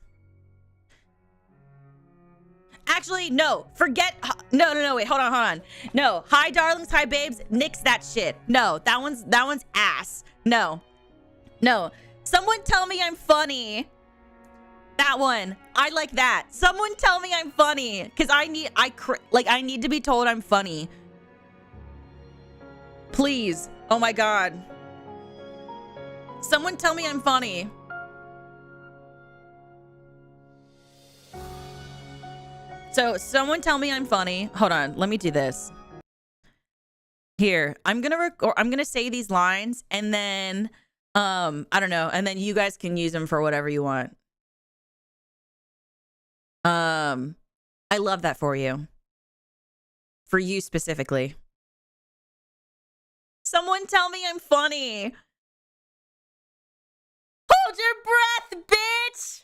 A: Actually, no, forget, no, wait, hold on. No, hi darlings, hi babes, nix that shit. No, that one's ass. No, someone tell me I'm funny. That one, I like that. Someone tell me I'm funny, because I need to be told I'm funny. Please, oh my God. Someone tell me I'm funny. So someone tell me I'm funny. Hold on, let me do this. Here, I'm gonna say these lines and then I don't know, and then you guys can use them for whatever you want. I love that for you. For you specifically. Someone tell me I'm funny. Hold your breath, bitch.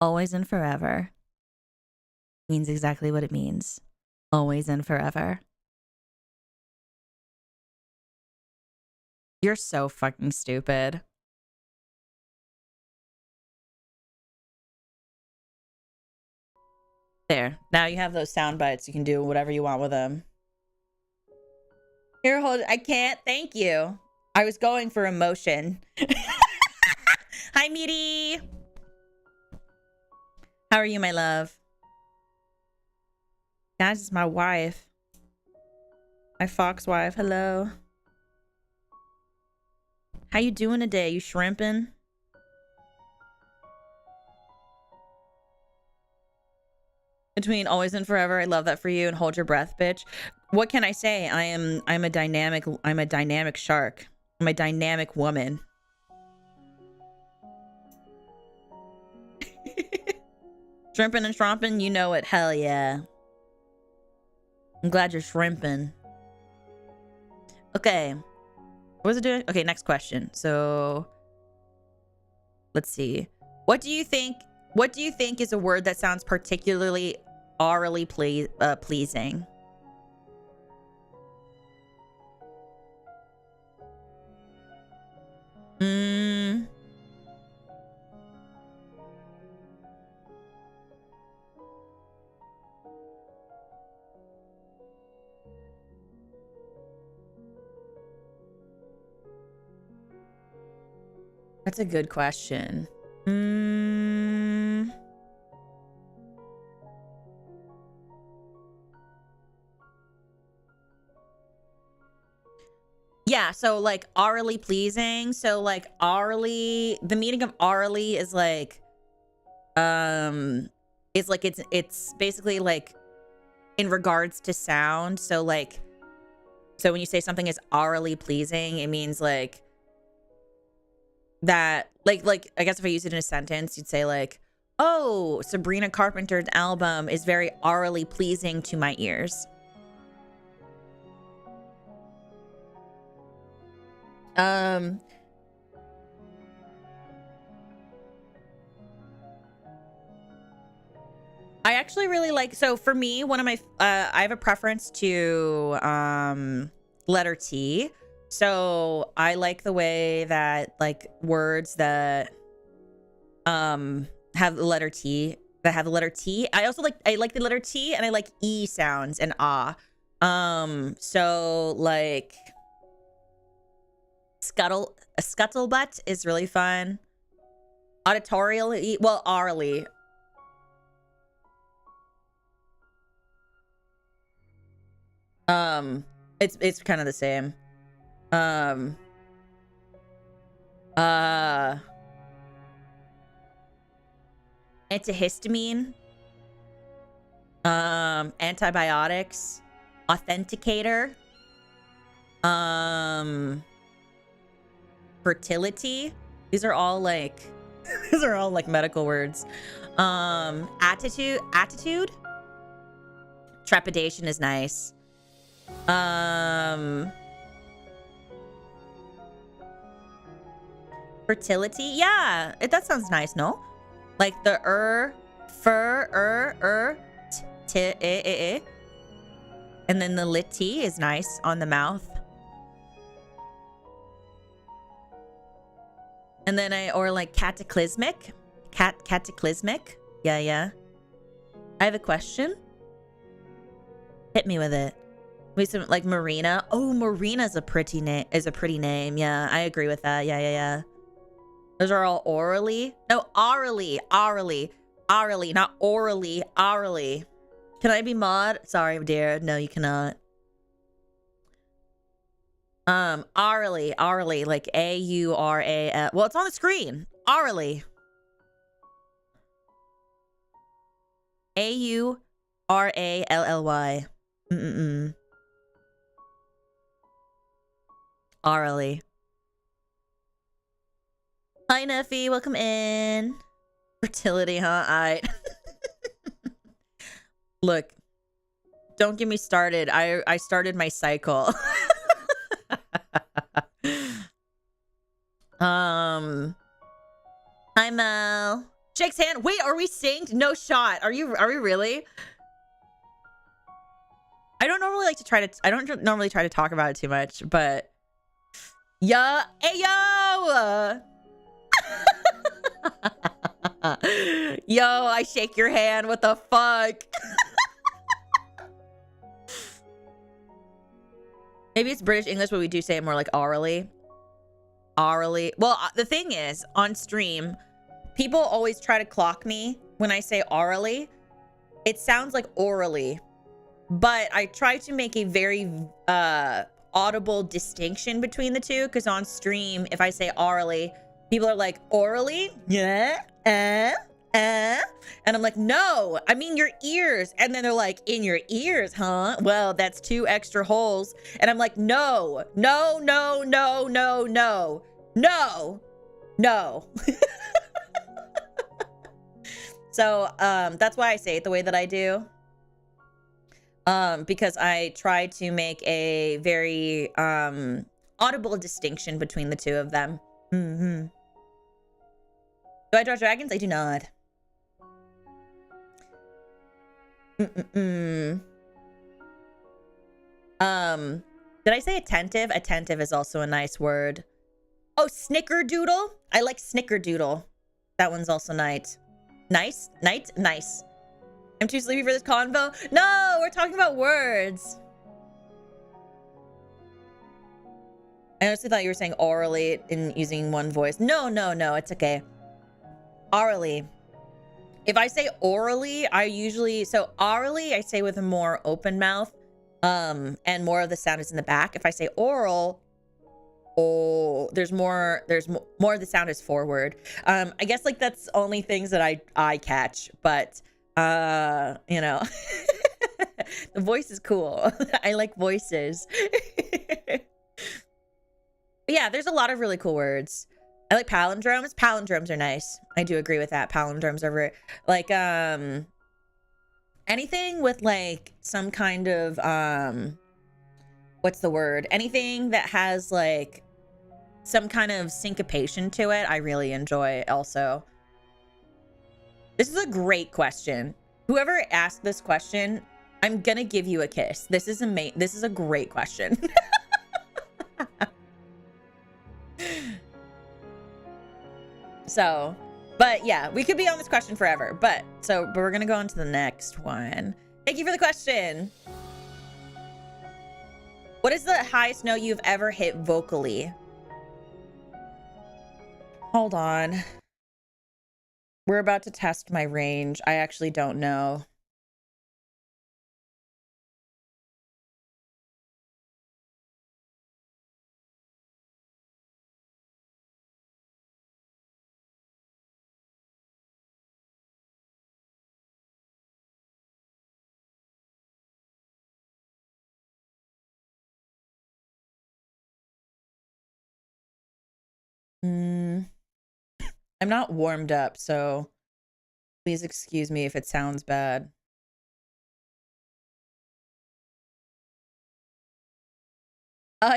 A: Always and forever means exactly what it means. Always and forever. You're so fucking stupid. There. Now you have those sound bites. You can do whatever you want with them. Here, hold. I can't. Thank you. I was going for emotion. Hi, Meaty. How are you, my love? Guys, it's my wife. My fox wife. Hello. How you doing today? You shrimping? Between always and forever, I love that for you, and hold your breath, bitch. What can I say? I'm a dynamic shark. I'm a dynamic woman. Shrimping and shromping, you know it. Hell yeah. I'm glad you're shrimping. Okay. What was it doing? Okay, next question. So let's see. What do you think is a word that sounds particularly orally pleasing? That's a good question. Yeah, so like orally pleasing. So like orally, the meaning of orally is like it's basically like in regards to sound. So like So when you say something is orally pleasing, it means like that, like I guess if I use it in a sentence, you'd say like, oh, Sabrina Carpenter's album is very orally pleasing to my ears. I actually really like, so for me, one of my, I have a preference to letter T. So I like the way that like words that have the letter T, I also like, I like the letter T, and I like E sounds and ah. So like scuttlebutt is really fun. Auditorially, well, orally. It's kind of the same. Antihistamine, antibiotics, authenticator, fertility. These are all like these are all like medical words. Attitude, trepidation is nice. Fertility, yeah, that sounds nice, no? Like the and then the lit T is nice on the mouth. And then or like cataclysmic. Cataclysmic. Yeah. I have a question. Hit me with it. We some like Marina. Oh, Marina's a pretty name. Yeah, I agree with that. Yeah. Those are all orally. No, orally, not orally. Can I be mod? Sorry, dear. No, you cannot. Orally, like A-U-R-A-L. Well, it's on the screen. Orally. A-U-R-A-L-L-Y. Orally. Hi, Neffy. Welcome in. Fertility, huh? Look, don't get me started. I started my cycle. Hi, Mel. Jake's hand. Wait, are we synced? No shot. Are we really? I don't normally try to talk about it too much, but yeah. Hey, yo. Yo, I shake your hand. What the fuck? Maybe it's British English, but we do say it more like orally. Well, the thing is, on stream, people always try to clock me when I say orally. It sounds like orally, but I try to make a very audible distinction between the two, because on stream, if I say orally, people are like, orally? Yeah? And I'm like, no, I mean your ears. And then they're like, in your ears, huh? Well, that's 2 extra holes. And I'm like, no. So that's why I say it the way that I do. Because I try to make a very audible distinction between the two of them. Do I draw dragons? I do not. Did I say attentive? Attentive is also a nice word. Oh, snickerdoodle. I like snickerdoodle. That one's also nice. Nice. I'm too sleepy for this convo. No, we're talking about words. I honestly thought you were saying orally and using one voice. No, it's okay. Orally. If I say orally, orally I say with a more open mouth, and more of the sound is in the back. If I say oral, there's more of the sound is forward. I guess like that's only things that I catch, but you know. The voice is cool. I like voices. But yeah, there's a lot of really cool words. I like palindromes. Palindromes are nice. I do agree with that. Palindromes are very, like, anything with like some kind of, what's the word? Anything that has like some kind of syncopation to it, I really enjoy also. This is a great question. Whoever asked this question, I'm gonna give you a kiss. This is a great question. So, but yeah, we could be on this question forever. But we're gonna go on to the next one. Thank you for the question. What is the highest note you've ever hit vocally? Hold on. We're about to test my range. I actually don't know. I'm not warmed up, so please excuse me if it sounds bad.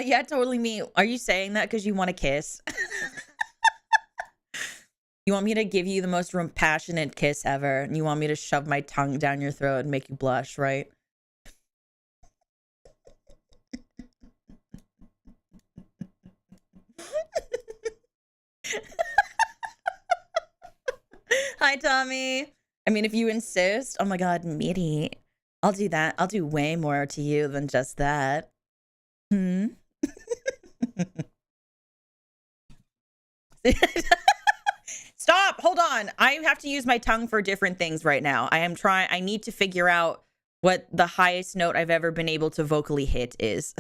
A: Yeah, totally me. Are you saying that because you want to kiss? You want me to give you the most passionate kiss ever, and you want me to shove my tongue down your throat and make you blush, right? Hi, Tommy. I mean, if you insist. Oh my God, Mitty. I'll do that. I'll do way more to you than just that. Stop. Hold on. I have to use my tongue for different things right now. I need to figure out what the highest note I've ever been able to vocally hit is.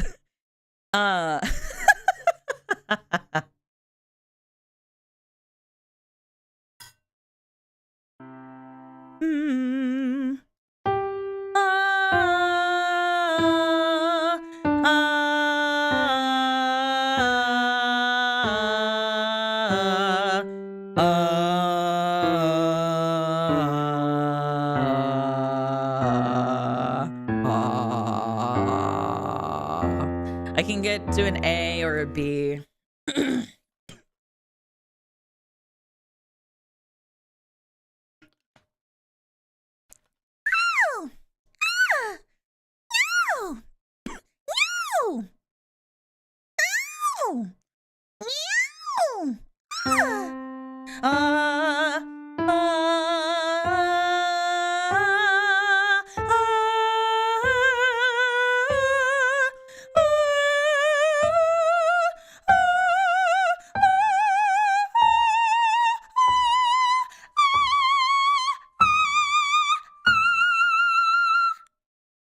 A: I can get to an A or a B.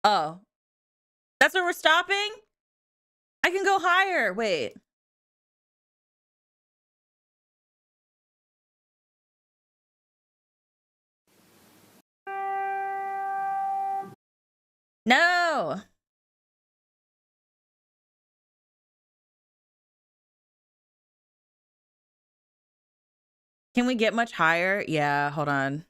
A: Oh, that's where we're stopping? I can go higher. Wait. No. Can we get much higher? Yeah, hold on.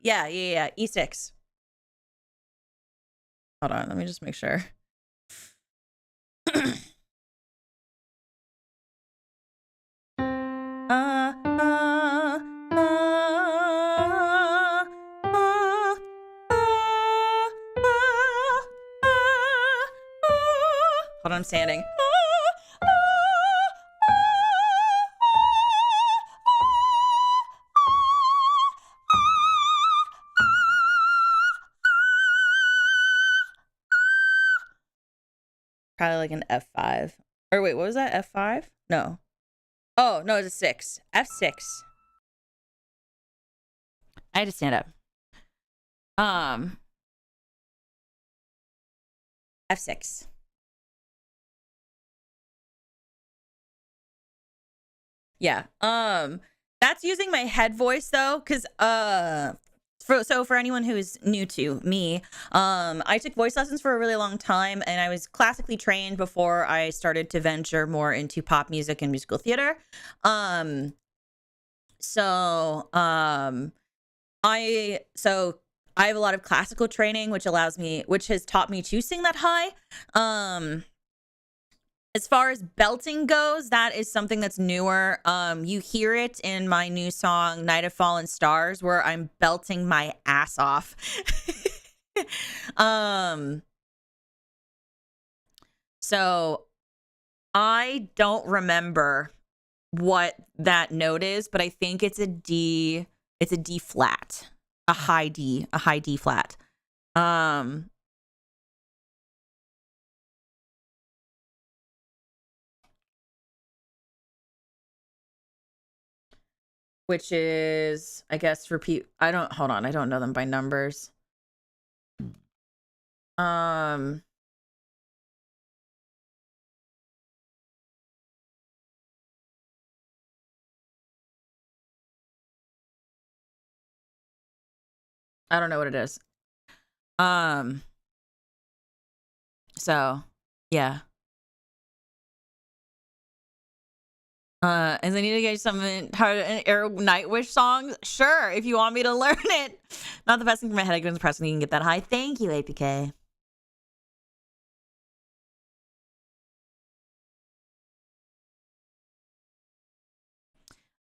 A: Yeah. E6. Hold on, let me just make sure. Hold on, I'm standing. like an F5. Or wait, what was that? F5? No. Oh, no, it's a 6. F6. I had to stand up. F6. Yeah. That's using my head voice though, because for anyone who's new to me, I took voice lessons for a really long time, and I was classically trained before I started to venture more into pop music and musical theater. So I have a lot of classical training, which has taught me to sing that high. As far as belting goes, that is something that's newer. You hear it in my new song, Night of Fallen Stars, where I'm belting my ass off. So I don't remember what that note is, but I think it's a D flat, a high D flat. Which is, I guess, repeat. Hold on. I don't know them by numbers. I don't know what it is. So yeah. And I need to get you something, an Air Nightwish song. Sure, if you want me to learn it. Not the best thing for my head. I can impress me. You can get that high. Thank you, APK.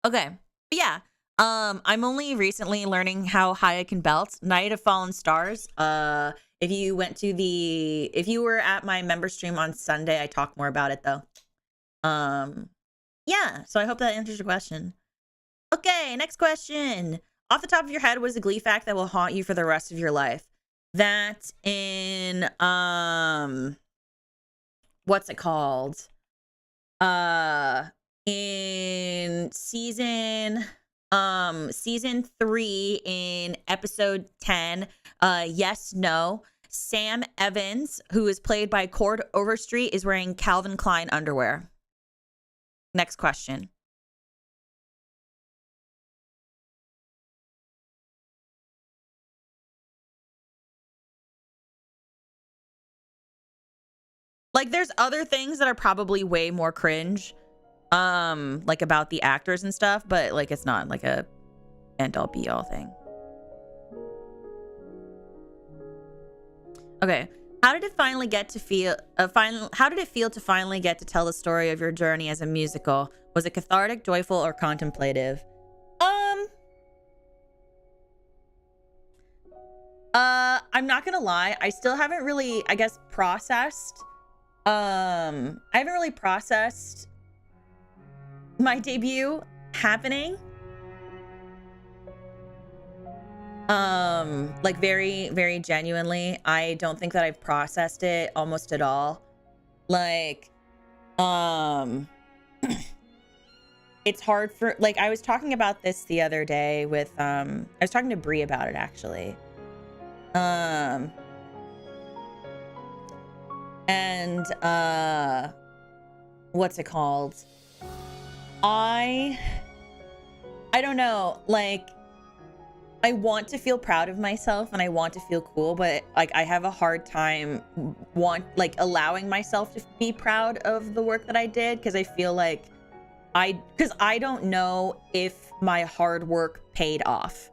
A: Okay, but yeah. I'm only recently learning how high I can belt. Night of Fallen Stars. If you were at my member stream on Sunday, I talked more about it though. Yeah, so I hope that answers your question. Okay, next question. Off the top of your head, what is a Glee fact that will haunt you for the rest of your life? That in what's it called? In season 3 in episode 10, Yes No, Sam Evans, who is played by Cord Overstreet, is wearing Calvin Klein underwear. Next question. Like, there's other things that are probably way more cringe, like about the actors and stuff, but like it's not like a end all be all thing. Okay. How did it finally get to feel how did it feel to finally get to tell the story of your journey as a musical? Was it cathartic, joyful, or contemplative? I'm not gonna lie, I still haven't really, I guess, processed. I haven't really processed my debut happening. Like very, very genuinely, I don't think that I've processed it almost at all. Like, it's hard for, like, I was talking about this the other day with, I was talking to Brie about it actually. And, what's it called? I don't know, like, I want to feel proud of myself and I want to feel cool, but like I have a hard time allowing myself to be proud of the work that I did, because I feel like because I don't know if my hard work paid off.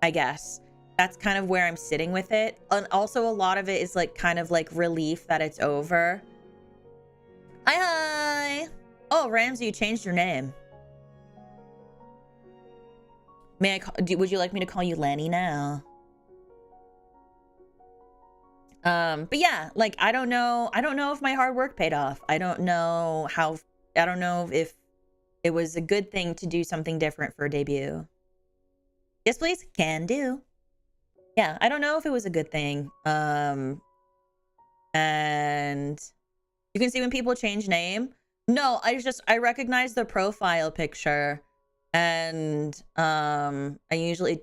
A: I guess that's kind of where I'm sitting with it. And also a lot of it is like kind of like relief that it's over. Hi. Oh, Ramsey, you changed your name. Would you like me to call you Lenny now? But yeah, like I don't know if my hard work paid off. I don't know if it was a good thing to do something different for a debut. Yes, please. Can do. Yeah, I don't know if it was a good thing. And You can see when people change name. No, I recognize the profile picture, and I usually,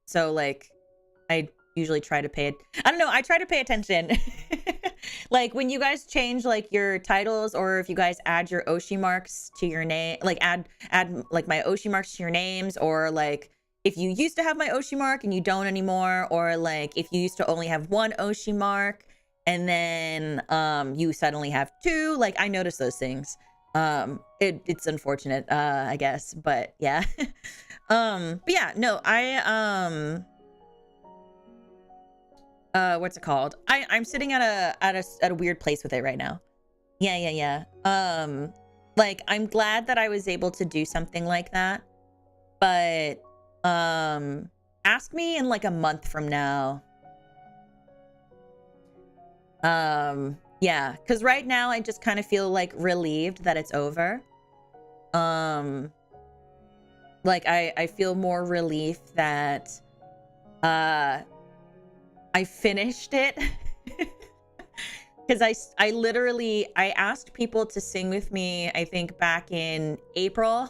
A: so like I usually try to pay, I don't know, I try to pay attention. Like when you guys change like your titles, or if you guys add your Oshi marks to your name, like add like my Oshi marks to your names, or like if you used to have my Oshi mark and you don't anymore, or like if you used to only have one Oshi mark and then you suddenly have two, like I notice those things. It's unfortunate, I guess, but yeah. But yeah, no, what's it called? I'm sitting at a weird place with it right now. Yeah. Like I'm glad that I was able to do something like that, but ask me in like a month from now. Yeah, because right now I just kind of feel like relieved that it's over. Like I feel more relief that I finished it. Because I literally asked people to sing with me, I think back in April,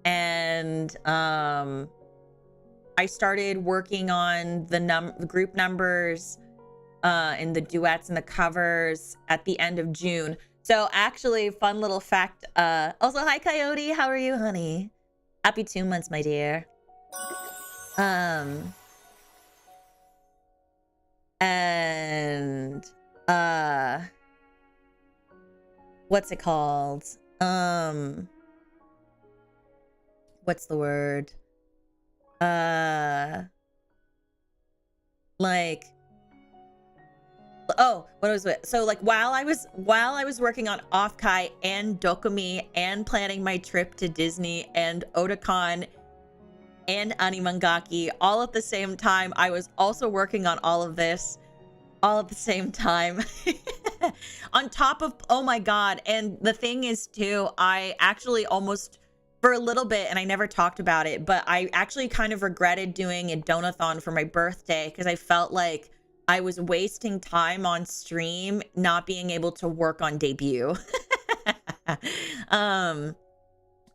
A: and I started working on the group numbers and the duets and the covers at the end of June. So actually, fun little fact, also, hi Coyote, how are you, honey? Happy 2 months, my dear. And what's it called? What's the word? Like, oh, what was it? So like while I was working on Offkai and Dokumi and planning my trip to Disney and Otakon and Animangaki all at the same time, I was also working on all of this all at the same time. On top of, oh my god, and the thing is too, I actually almost, for a little bit, and I never talked about it, but I actually kind of regretted doing a donathon for my birthday because I felt like I was wasting time on stream not being able to work on debut.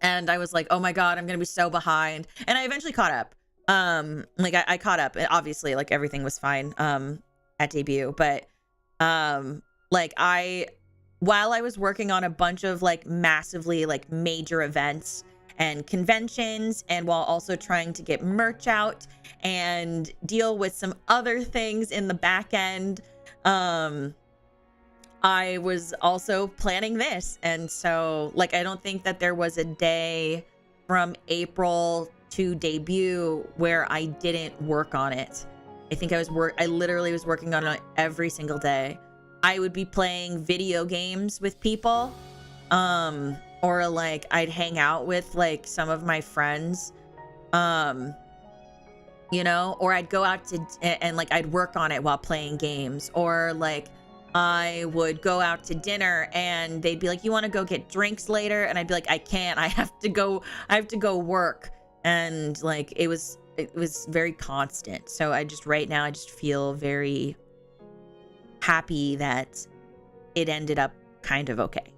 A: And I was like, oh my god, I'm gonna be so behind. And I eventually caught up. Like I caught up. Obviously, like everything was fine at debut, but like while I was working on a bunch of like massively like major events and conventions, and while also trying to get merch out and deal with some other things in the back end, I was also planning this. And so like I don't think that there was a day from April to debut where I didn't work on it. I think I literally was working on it every single day. I would be playing video games with people, or like I'd hang out with like some of my friends, you know, or I'd go out to and like I'd work on it while playing games, or like I would go out to dinner and they'd be like, you want to go get drinks later? And I'd be like, I can't, I have to go work. And like it was very constant. So right now I just feel very happy that it ended up kind of okay.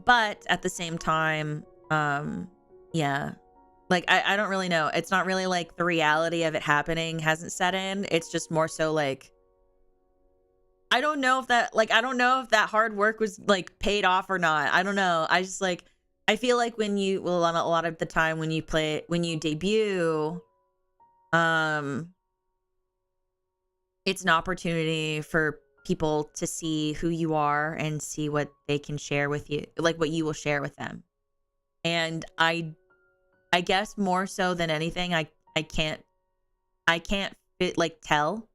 A: But at the same time, yeah, like I don't really know. It's not really like the reality of it happening hasn't set in. It's just more so like I don't know if that hard work was like paid off or not. I don't know. I just like I feel like when you a lot of the time when you debut, it's an opportunity for people to see who you are and see what they can share with you, like what you will share with them. And I guess more so than anything, I can't tell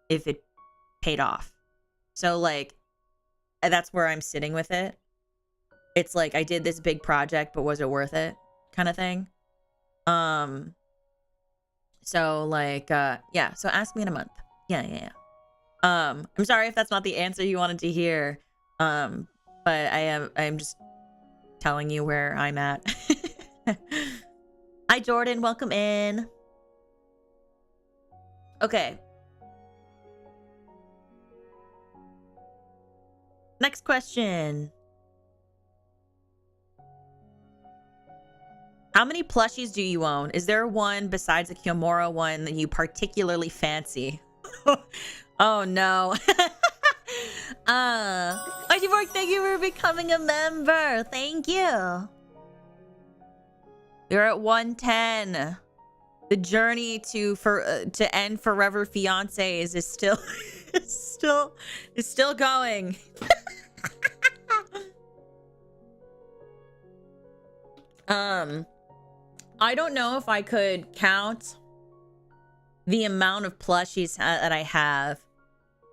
A: if it paid off. So like that's where I'm sitting with it. It's like I did this big project, but was it worth it? Kind of thing. So like yeah, so ask me in a month. Yeah. I'm sorry if that's not the answer you wanted to hear. But I'm just telling you where I'm at. Hi Jordan, welcome in. Okay. Next question. How many plushies do you own? Is there one besides the Kyomora one that you particularly fancy? Oh no. Mighty Borg, thank you for becoming a member. Thank you. You're at 110. The journey to end forever fiancés is still still going. I don't know if I could count the amount of plushies that I have.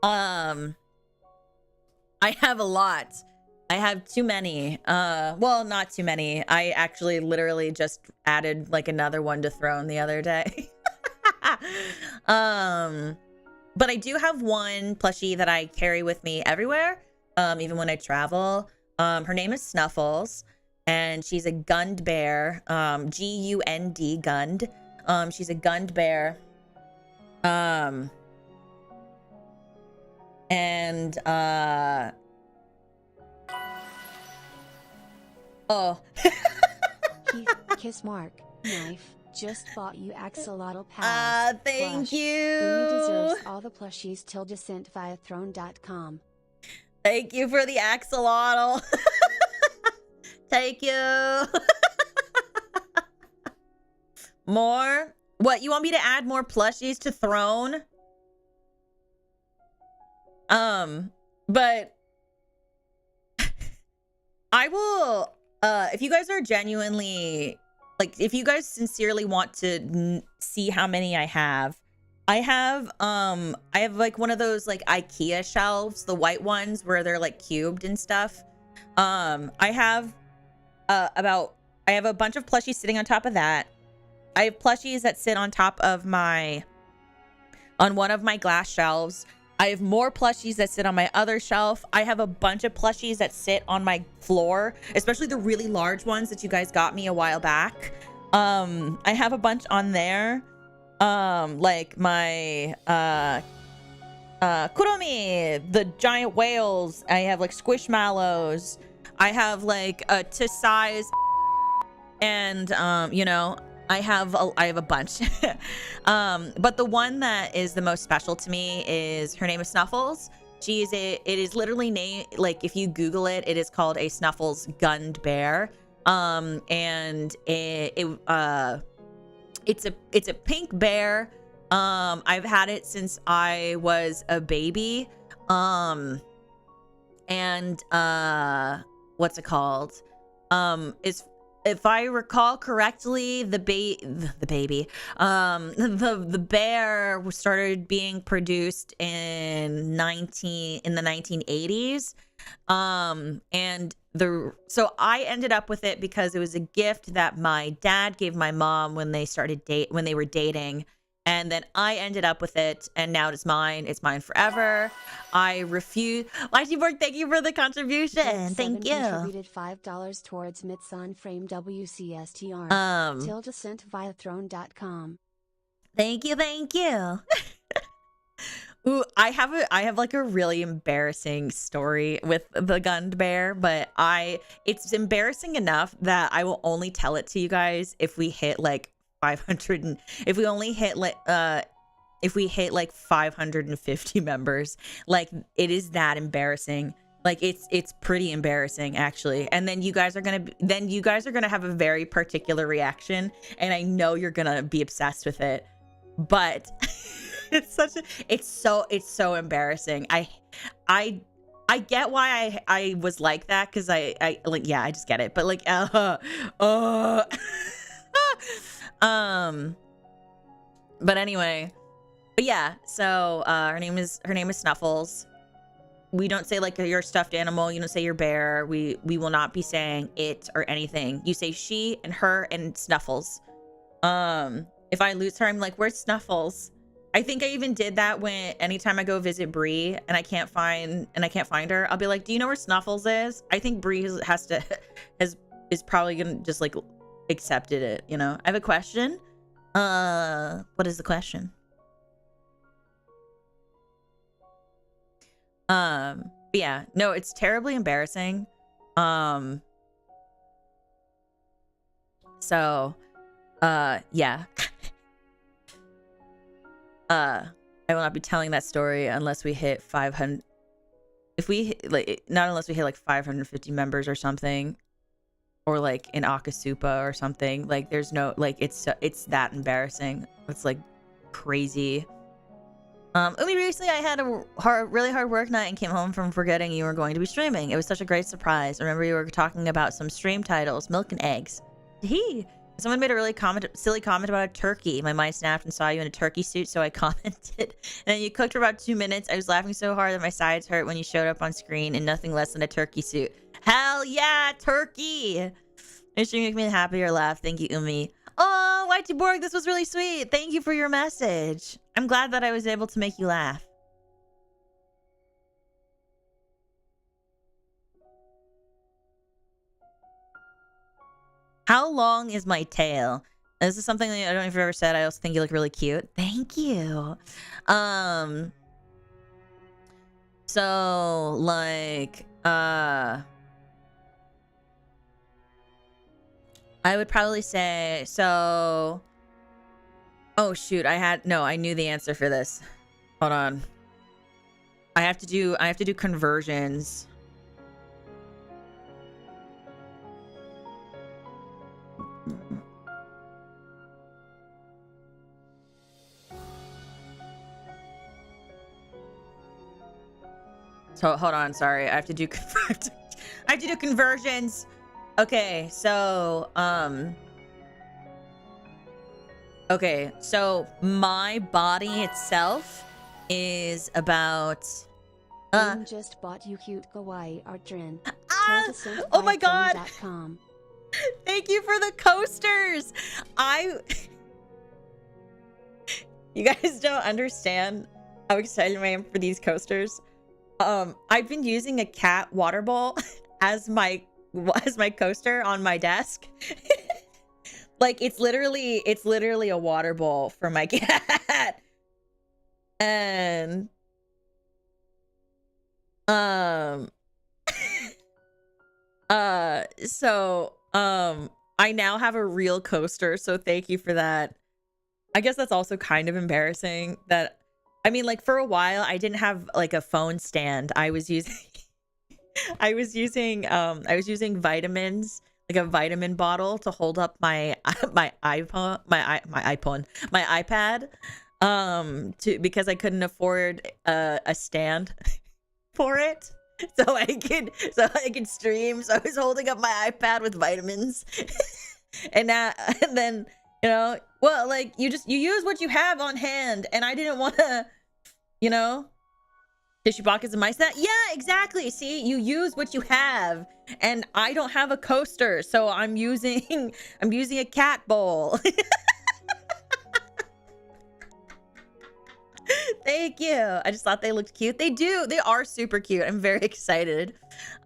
A: I have a lot. I have too many. Well, not too many. I actually literally just added like another one to Throne the other day. But I do have one plushie that I carry with me everywhere, even when I travel. Her name is Snuffles, and she's a Gund bear. G-U-N-D, Gund. She's a Gund bear. Oh.
B: Kiss mark. Knife. Just bought you axolotl pals.
A: Thank
B: Plush.
A: you.
B: Boomy deserves all the plushies till descent via throne.com.
A: Thank you for the axolotl. Thank you. More? What, you want me to add more plushies to Throne? But I will, if you guys are genuinely, like, if you guys sincerely want to see how many I have like one of those like IKEA shelves, the white ones where they're like cubed and stuff. I have a bunch of plushies sitting on top of that. I have plushies that sit on top of on one of my glass shelves. I have more plushies that sit on my other shelf. I have a bunch of plushies that sit on my floor, especially the really large ones that you guys got me a while back. I have a bunch on there. Like my Kuromi, the giant whales. I have like squishmallows. I have like a to size, and you know, I have a bunch. But the one that is the most special to me is, her name is Snuffles. It is literally named, like, if you Google it, it is called a Snuffles Gund bear. And it's a pink bear. I've had it since I was a baby. And what's it called? If I recall correctly, the bear started being produced in the 1980s. So I ended up with it because it was a gift that my dad gave my mom when they were dating. And then I ended up with it, and now it's mine. It's mine forever. I refuse. Lightyborg, thank you for the contribution. Thank you.
B: Contributed $5 towards Mitsun Frame WCSTR. Till descent via throne.com.
A: Thank you. Ooh, I have like a really embarrassing story with the Gund bear, but it's embarrassing enough that I will only tell it to you guys if we hit like 500, and if we hit like 550 members. Like, it is that embarrassing. Like, it's pretty embarrassing, actually. And then you guys are gonna have a very particular reaction, and I know you're gonna be obsessed with it. But it's so embarrassing. I get why I was like that, because I like, yeah, I just get it. But like, but anyway, but yeah, so her name is Snuffles. We don't say like your stuffed animal, you don't say your bear. We will not be saying it or anything. You say she and her and Snuffles. If I lose her, I'm like, where's Snuffles? I think I even did that when anytime I go visit Bree and I can't find her, I'll be like, do you know where Snuffles is? I think Bree is probably gonna just like accepted it, you know. I have a question. What is the question? But yeah, no, it's terribly embarrassing. So, yeah. I will not be telling that story unless we hit 500. If we not unless we hit like 550 members or something, or like in Akasupa or something. Like, there's no, like, it's that embarrassing. It's like crazy. Only recently I had a really hard work night and came home from forgetting you were going to be streaming. It was such a great surprise. I remember you were talking about some stream titles, milk and eggs. Someone made a really silly comment about a turkey. My mind snapped and saw you in a turkey suit, so I commented. And then you cooked for about 2 minutes. I was laughing so hard that my sides hurt when you showed up on screen in nothing less than a turkey suit. Hell yeah, turkey! Your stream make me happy or laugh. Thank you, Umi. Oh, Whitey Borg, this was really sweet. Thank you for your message. I'm glad that I was able to make you laugh. How long is my tail? This is something that I don't know if you've ever said. I also think you look really cute. Thank you. So like I would probably say, so oh shoot, I knew the answer for this. Hold on. I have to do conversions. So hold on, sorry. I have to do conversions. Okay, so okay, so my body itself is about
B: just bought you cute kawaii art Drin.
A: Oh my god. Thank you for the coasters. You guys don't understand how excited I am for these coasters. I've been using a cat water bowl as my coaster on my desk. Like, it's literally a water bowl for my cat. And I now have a real coaster, so thank you for that. I guess that's also kind of embarrassing that, I mean, like, for a while I didn't have like a phone stand. I was using vitamins, like a vitamin bottle to hold up my iPad because I couldn't afford a stand for it. So I could stream. So I was holding up my iPad with vitamins. and then, you know, well, like, you use what you have on hand, and I didn't want to, you know, tissue pockets and mice that. Yeah, exactly. See, you use what you have, and I don't have a coaster, so I'm using a cat bowl. Thank you. I just thought they looked cute. They do. They are super cute. I'm very excited.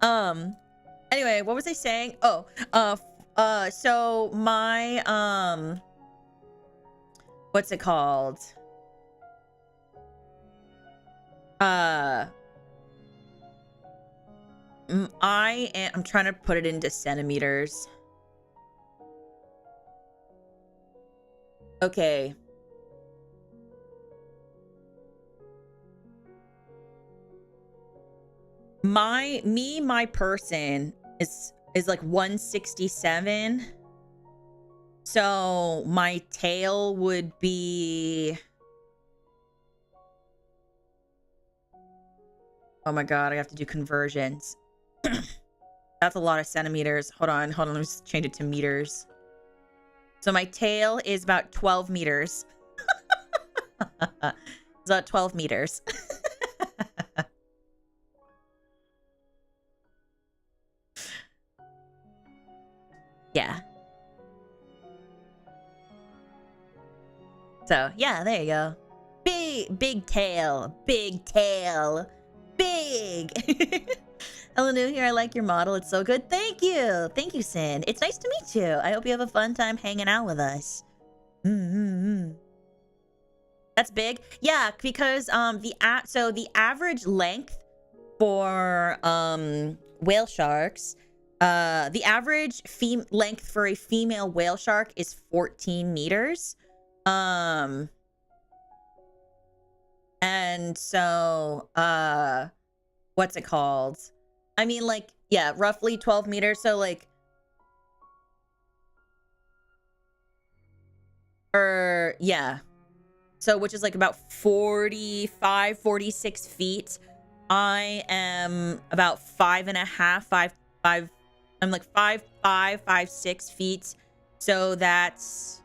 A: Anyway, what was I saying? Oh, so my what's it called? I'm trying to put it into centimeters. Okay. My person is like 167. So my tail would be, oh my god, I have to do conversions. That's a lot of centimeters. Hold on, let me just change it to meters. So my tail is about 12 meters. It's about 12 meters. Yeah. So, yeah, there you go. Big tail. Big. Hello, new here. I like your model. It's so good. Thank you. Thank you, Sin. It's nice to meet you. I hope you have a fun time hanging out with us. That's big. Yeah, because the average length for whale sharks, the average length for a female whale shark is 14 meters. And so what's it called? I mean, like, yeah, roughly 12 meters. So like, yeah. So which is like about 45, 46 feet. I am about 5.5, I'm like 5'5", 6 feet. So that's,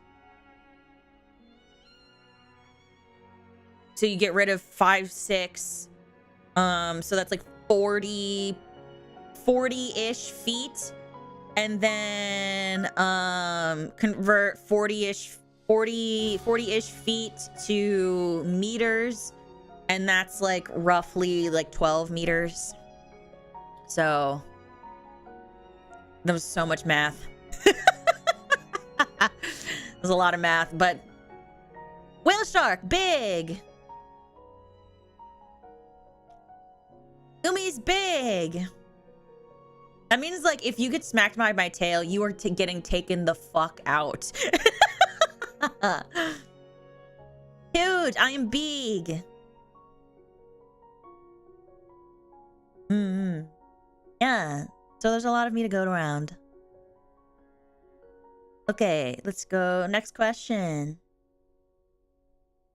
A: so you get rid of 5, 6. So that's like 40-ish feet. And then convert 40-ish feet to meters, and that's like roughly like 12 meters. So that was so much math. It was a lot of math, but whale shark, big. Umi's big. That means, like, if you get smacked by my tail, you are getting taken the fuck out. Huge. I am big. Yeah. So there's a lot of me to go around. Okay, let's go. Next question.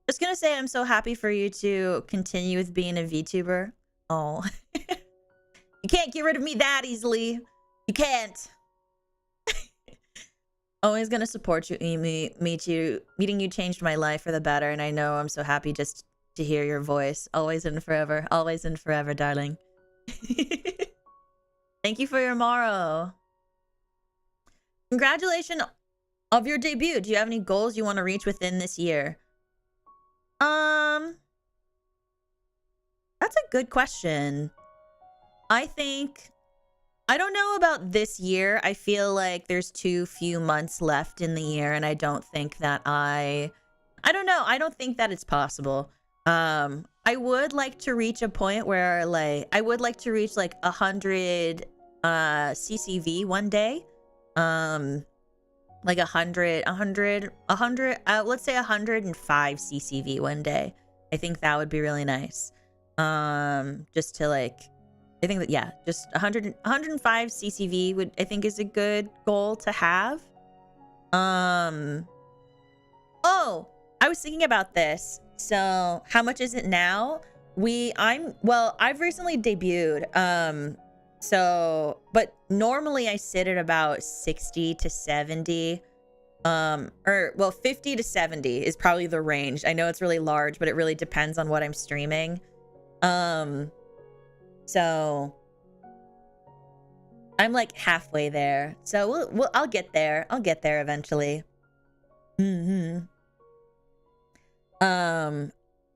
A: Just gonna say I'm so happy for you to continue with being a VTuber. Oh. You can't get rid of me that easily. You can't. Always gonna support you, meet you. Meeting you changed my life for the better, and I know I'm so happy just to hear your voice. Always and forever. Always and forever, darling. Thank you for your Morrow. Congratulations of your debut. Do you have any goals you want to reach within this year? That's a good question. I don't know about this year. I feel like there's too few months left in the year, and I don't think that I don't know. I don't think that it's possible. I would like to reach a point where, like, I would like to reach like 100 CCV one day. Like 100, let's say 105 CCV one day. I think that would be really nice. Just to, like, I think that, yeah, just 105 CCV would, I think, is a good goal to have. Oh, I was thinking about this. So how much is it now? I've recently debuted. But normally I sit at about 60 to 70. 50 to 70 is probably the range. I know it's really large, but it really depends on what I'm streaming. So I'm like halfway there. So I'll get there. I'll get there eventually.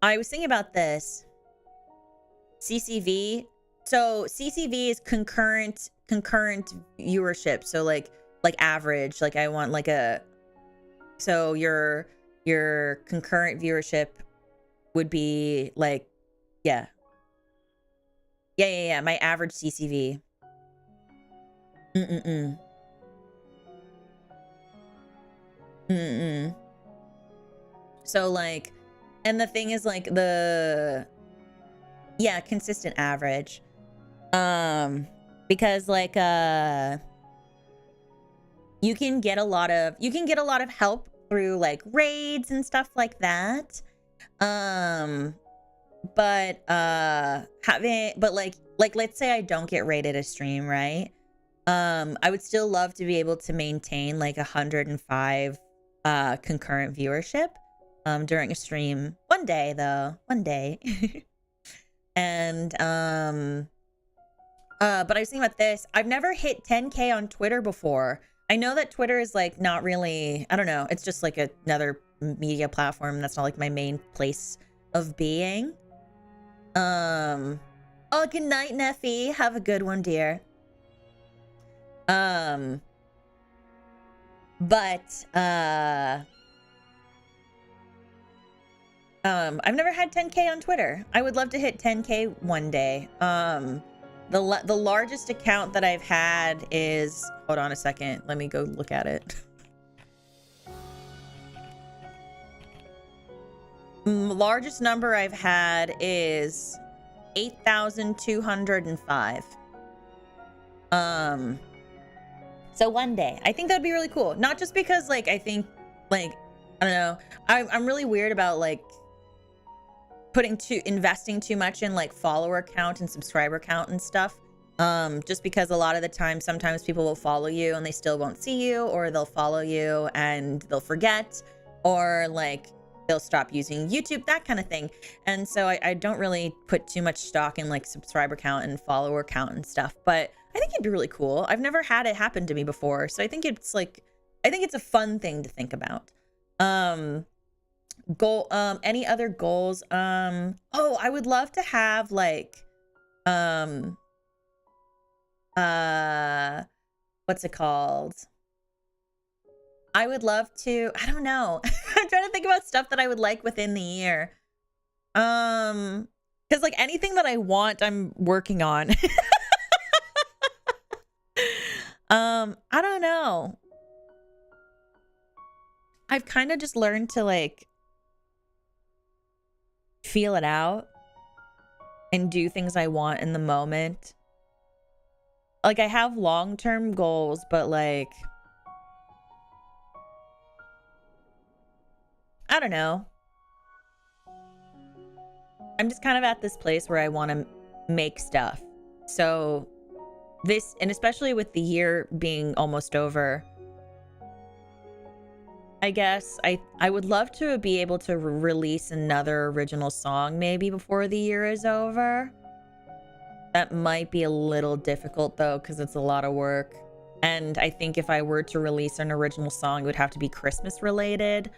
A: I was thinking about this. CCV. So CCV is concurrent viewership. So like average. Like I want like so your concurrent viewership would be like, yeah. Yeah. My average CCV. So like, and the thing is like consistent average. Because like you can get a lot of help through like raids and stuff like that. But let's say I don't get raided a stream, right? I would still love to be able to maintain like 105 concurrent viewership during a stream one day. And but I was thinking about this. I've never hit 10K on Twitter before. I know that Twitter is like not really, I don't know, it's just like another media platform. That's not like my main place of being. Oh, good night, Neffy. Have a good one, dear. I've never had 10K on Twitter. I would love to hit 10K one day. The largest account that I've had is, hold on a second, let me go look at it. Largest number I've had is 8,205. So one day, I think that'd be really cool. Not just because, like, I think, like, I don't know, I'm really weird about, like, investing too much in, like, follower count and subscriber count and stuff. Just because a lot of the time, sometimes people will follow you and they still won't see you, or they'll follow you and they'll forget, or like they'll stop using YouTube, that kind of thing. And so I don't really put too much stock in like subscriber count and follower count and stuff, but I think it'd be really cool. I've never had it happen to me before, so I think it's like, I think it's a fun thing to think about. Any other goals? Oh, I would love to have like what's it called? I would love to, I don't know. I'm trying to think about stuff that I would like within the year. Because like anything that I want, I'm working on. I don't know. I've kind of just learned to like feel it out and do things I want in the moment. Like I have long-term goals, but like, I don't know. I'm just kind of at this place where I want to make stuff. So this, and especially with the year being almost over, I guess I would love to be able to release another original song maybe before the year is over. That might be a little difficult though, because it's a lot of work. And I think if I were to release an original song, it would have to be Christmas related,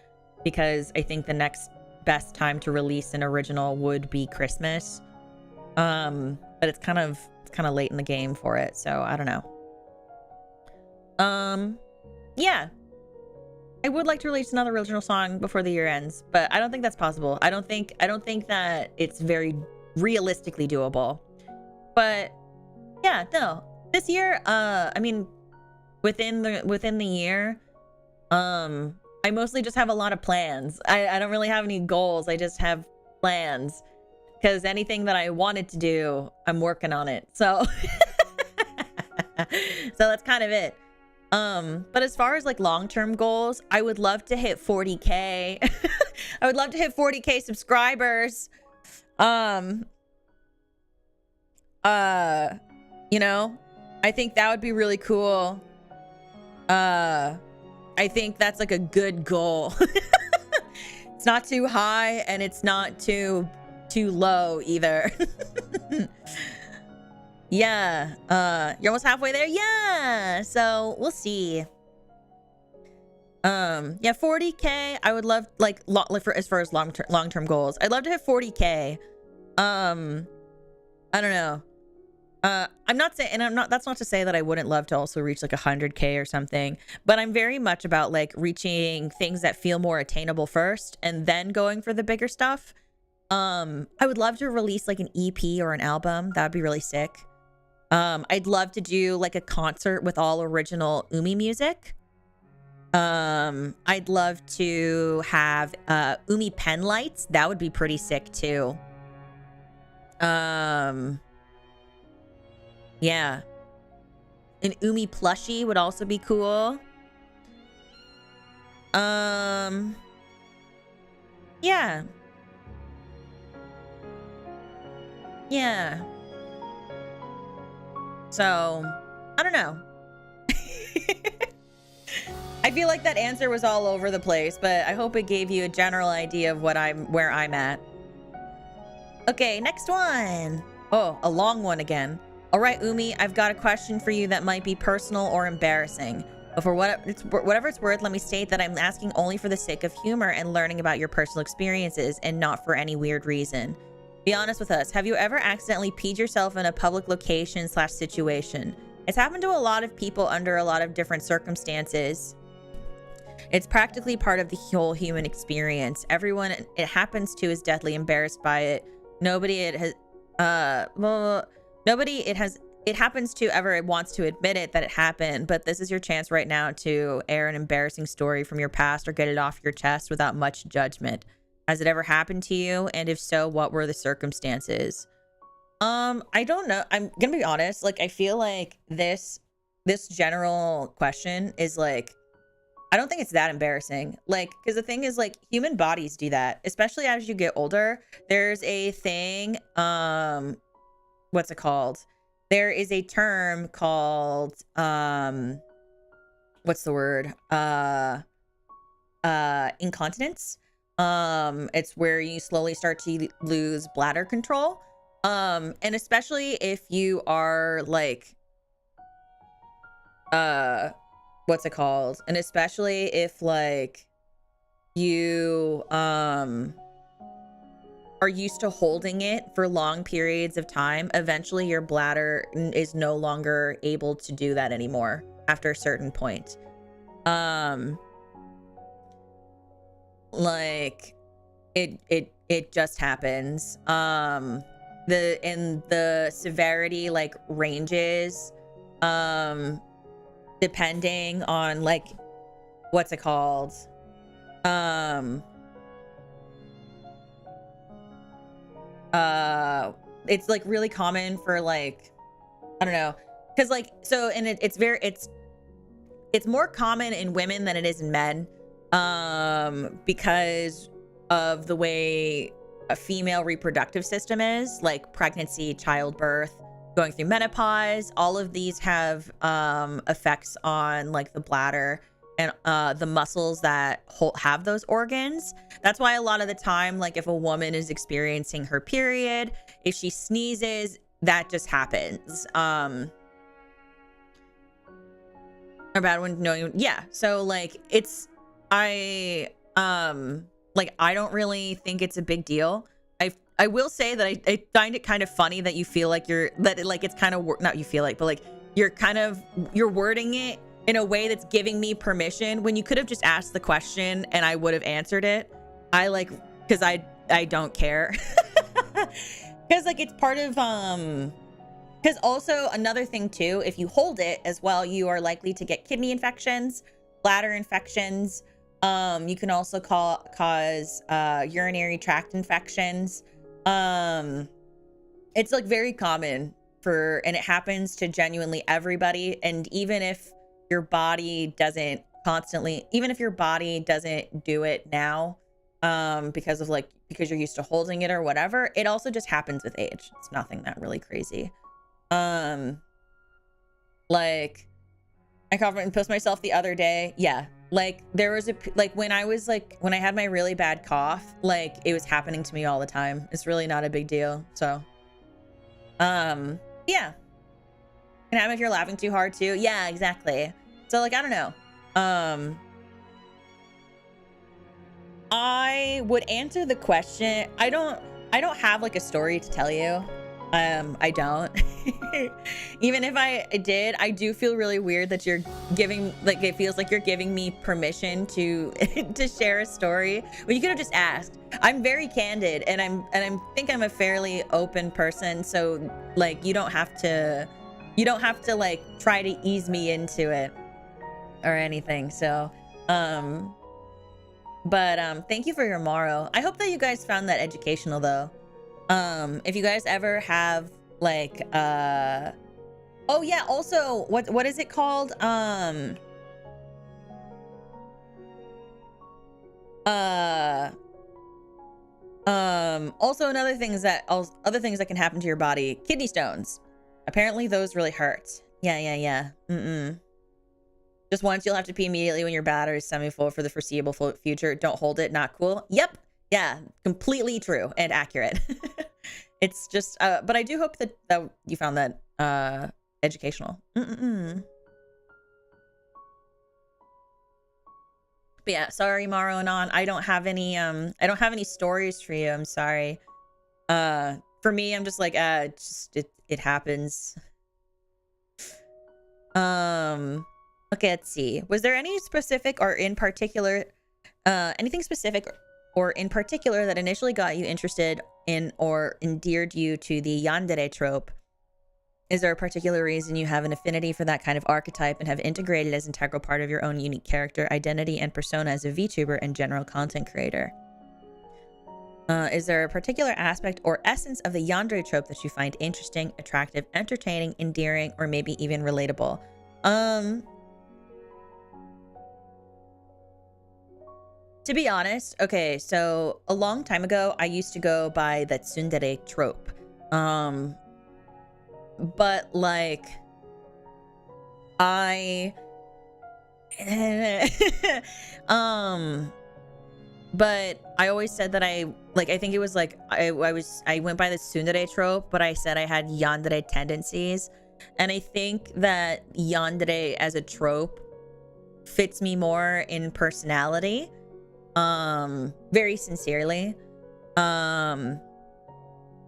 A: because I think the next best time to release an original would be Christmas. But it's kind of late in the game for it, so I don't know. Yeah. I would like to release another original song before the year ends, but I don't think that's possible. I don't think that it's very realistically doable. But yeah, no. This year, I mean, within the year, I mostly just have a lot of plans. I don't really have any goals. I just have plans, because anything that I wanted to do, I'm working on it. So so that's kind of it. But as far as like long-term goals, I would love to hit 40K. I would love to hit 40K subscribers. You know, I think that would be really cool. I think that's like a good goal. It's not too high and it's not too low either. Yeah. You're almost halfway there. Yeah. So we'll see. Yeah, 40K. I would love like as far as long-term goals, I'd love to hit 40K. I don't know. I'm not saying, and that's not to say that I wouldn't love to also reach like 100K or something, but I'm very much about like reaching things that feel more attainable first and then going for the bigger stuff. I would love to release like an EP or an album. That would be really sick. I'd love to do like a concert with all original Umi music. I'd love to have Umi pen lights. That would be pretty sick too. Yeah. An Umi plushie would also be cool. Yeah. Yeah. So, I don't know. I feel like that answer was all over the place, but I hope it gave you a general idea of where I'm at. Okay, next one. Oh, a long one again. All right, Umi, I've got a question for you that might be personal or embarrassing. But for whatever it's worth, let me state that I'm asking only for the sake of humor and learning about your personal experiences and not for any weird reason. Be honest with us. Have you ever accidentally peed yourself in a public location / situation? It's happened to a lot of people under a lot of different circumstances. It's practically part of the whole human experience. Everyone it happens to is deathly embarrassed by it. Nobody it happens to ever wants to admit it that it happened, but this is your chance right now to air an embarrassing story from your past or get it off your chest without much judgment. Has it ever happened to you? And if so, what were the circumstances? I don't know. I'm gonna be honest. Like, I feel like this general question is like, I don't think it's that embarrassing. Like, because the thing is, like, human bodies do that, especially as you get older. There's a thing, what's it called? There is a term called, what's the word? Incontinence. It's where you slowly start to lose bladder control. And especially if you are like, what's it called? And especially if like you, are used to holding it for long periods of time, eventually your bladder is no longer able to do that anymore after a certain point. Like it just happens. The severity like ranges, depending on like, what's it called? It's like really common for like, I don't know, because like, so, and it's more common in women than it is in men, because of the way a female reproductive system is, like pregnancy, childbirth, going through menopause. All of these have effects on like the bladder and the muscles that have those organs. That's why a lot of the time, like if a woman is experiencing her period, if she sneezes, that just happens. Or bad one knowing, yeah. So like I don't really think it's a big deal. I will say that I find it kind of funny that you feel like it's kind of, not you feel like, but like you're wording it in a way that's giving me permission when you could have just asked the question and I would have answered it. Because I don't care. Because like it's part of, because also another thing too, if you hold it as well, you are likely to get kidney infections, bladder infections. You can also cause urinary tract infections. It's like very common and it happens to genuinely everybody. And even if your body doesn't do it now, because you're used to holding it or whatever, it also just happens with age. It's nothing that really crazy. Like I coughed and pissed myself the other day. Yeah. Like there was when I had my really bad cough, like it was happening to me all the time. It's really not a big deal. So, yeah. Can happen if you're laughing too hard too. Yeah, exactly. So like, I don't know. I would answer the question. I don't have like a story to tell you. I don't. Even if I did, I do feel really weird that you're giving, like, it feels like you're giving me permission to to share a story. Well, you could have just asked. I'm very candid, and I think I'm a fairly open person, so like you don't have to like try to ease me into it or anything. So but thank you for your Morrow. I hope that you guys found that educational though. If you guys ever have like oh yeah, also what is it called? Also other things that can happen to your body, kidney stones. Apparently those really hurt. Yeah. Just once, you'll have to pee immediately when your bladder is semi-full for the foreseeable future. Don't hold it, not cool. Yep. Yeah, completely true and accurate. It's just but I do hope that you found that educational. But yeah, sorry, Maro and On. I don't have any stories for you. I'm sorry. For me, I'm just like it happens. Okay, let's see. Was there any specific or in particular, anything specific or in particular that initially got you interested in or endeared you to the yandere trope? Is there a particular reason you have an affinity for that kind of archetype and have integrated as integral part of your own unique character, identity, and persona as a VTuber and general content creator? Is there a particular aspect or essence of the yandere trope that you find interesting, attractive, entertaining, endearing, or maybe even relatable? To be honest, okay, so a long time ago, I used to go by that tsundere trope. But like, but I always said that I think it was like, I went by the tsundere trope, but I said I had yandere tendencies. And I think that yandere as a trope fits me more in personality. Very sincerely.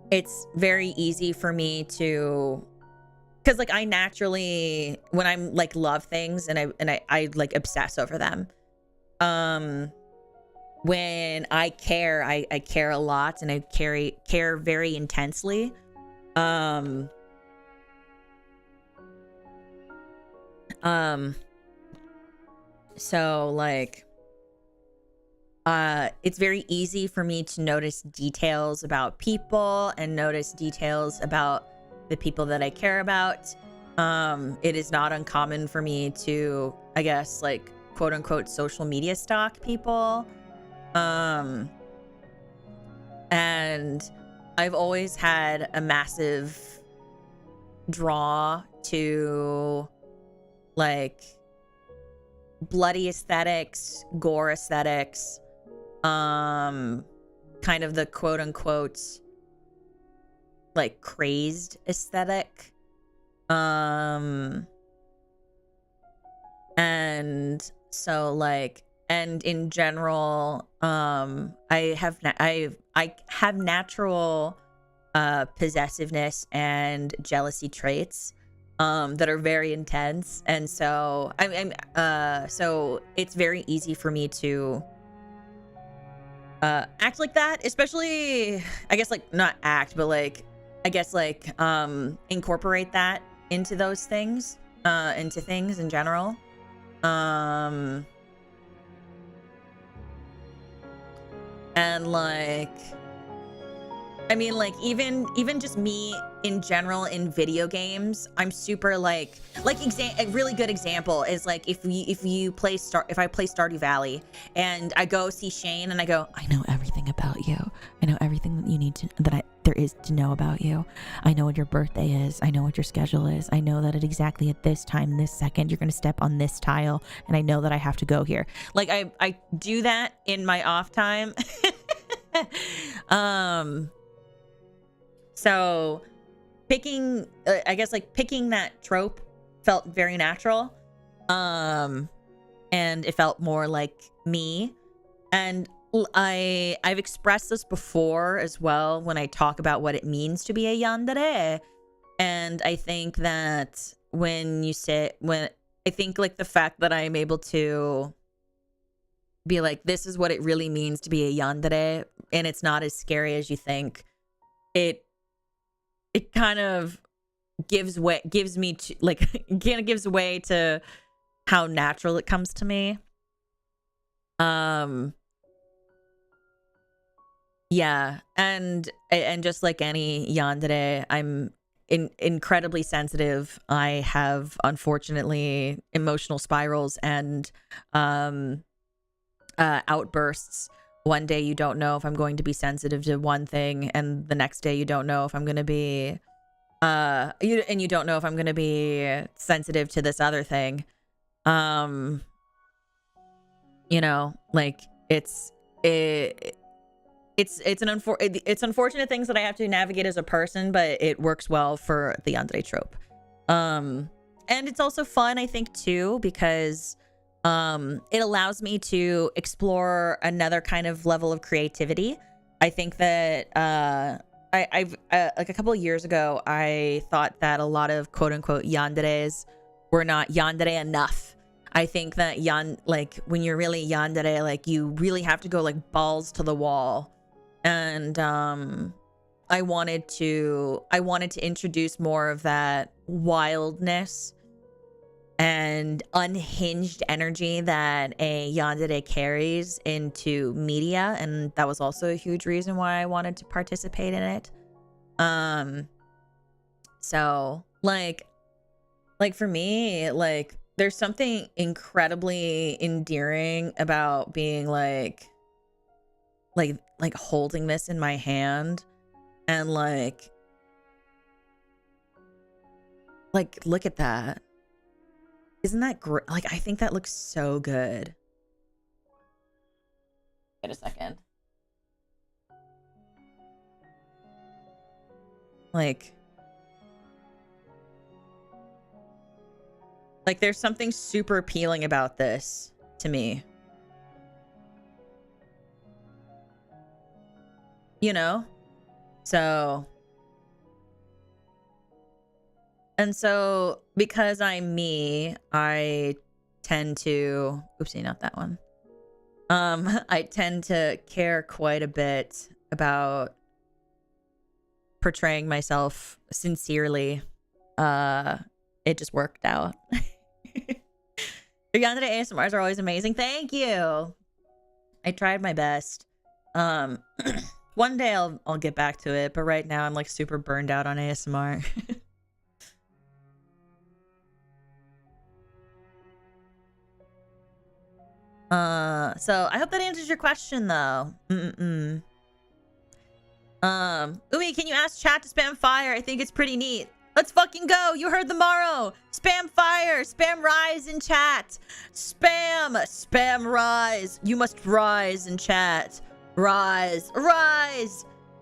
A: It's very easy for me to, because like I naturally, when I'm like love things and I like obsess over them. When I care, I care a lot and I care very intensely. So like, it's very easy for me to notice details about people and notice details about the people that I care about. It is not uncommon for me to, I guess, like, quote unquote, social media stalk people. And I've always had a massive draw to, like, bloody aesthetics, gore aesthetics, kind of the quote unquote like crazed aesthetic, and so like, and in general, I have natural possessiveness and jealousy traits that are very intense, and so so it's very easy for me to act like that, especially, I guess, like, not act, but like, I guess, like, incorporate that into those things, into things in general. And like, I mean, like, even just me in general in video games, I'm super like a really good example is like, if I play Stardew Valley and I go see Shane and I go, I know everything about you. I know everything that you need to, there is to know about you. I know what your birthday is. I know what your schedule is. I know that at exactly at this time, this second, you're going to step on this tile, and I know that I have to go here. Like, I do that in my off time. So picking, I guess, like, picking that trope felt very natural. And it felt more like me. And I've expressed this before as well when I talk about what it means to be a yandere. And I think that I think like the fact that I'm able to be like, this is what it really means to be a yandere, and it's not as scary as you think. It kind of gives way to how natural it comes to me. Yeah, and just like any yandere, I'm incredibly sensitive. I have, unfortunately, emotional spirals and outbursts. One day you don't know if I'm going to be sensitive to one thing, and the next day you don't know if I'm going to be you don't know if I'm going to be sensitive to this other thing. You know, like, it's unfortunate things that I have to navigate as a person, but it works well for the yandere trope. And it's also fun, I think, too, because it allows me to explore another kind of level of creativity. I think that I've like a couple of years ago, I thought that a lot of quote unquote yanderes were not yandere enough. I think that like when you're really yandere, like you really have to go like balls to the wall. And I wanted to introduce more of that wildness and unhinged energy that a yandere carries into media, and that was also a huge reason why I wanted to participate in it. So like for me, like there's something incredibly endearing about being like holding this in my hand and like look at that. Isn't that great? Like, I think that looks so good. Wait a second. Like there's something super appealing about this to me. You know? So... And so, because I'm me, I tend to... Oopsie, not that one. I tend to care quite a bit about portraying myself sincerely. It just worked out. Your yandere ASMRs are always amazing. Thank you. I tried my best. One day I'll get back to it, but right now I'm like super burned out on ASMR. So I hope that answers your question though. Umi, can you ask chat to spam fire? I think it's pretty neat. Let's fucking go. You heard the motto. Spam fire, spam rise in chat. Spam rise. You must rise in chat. Rise.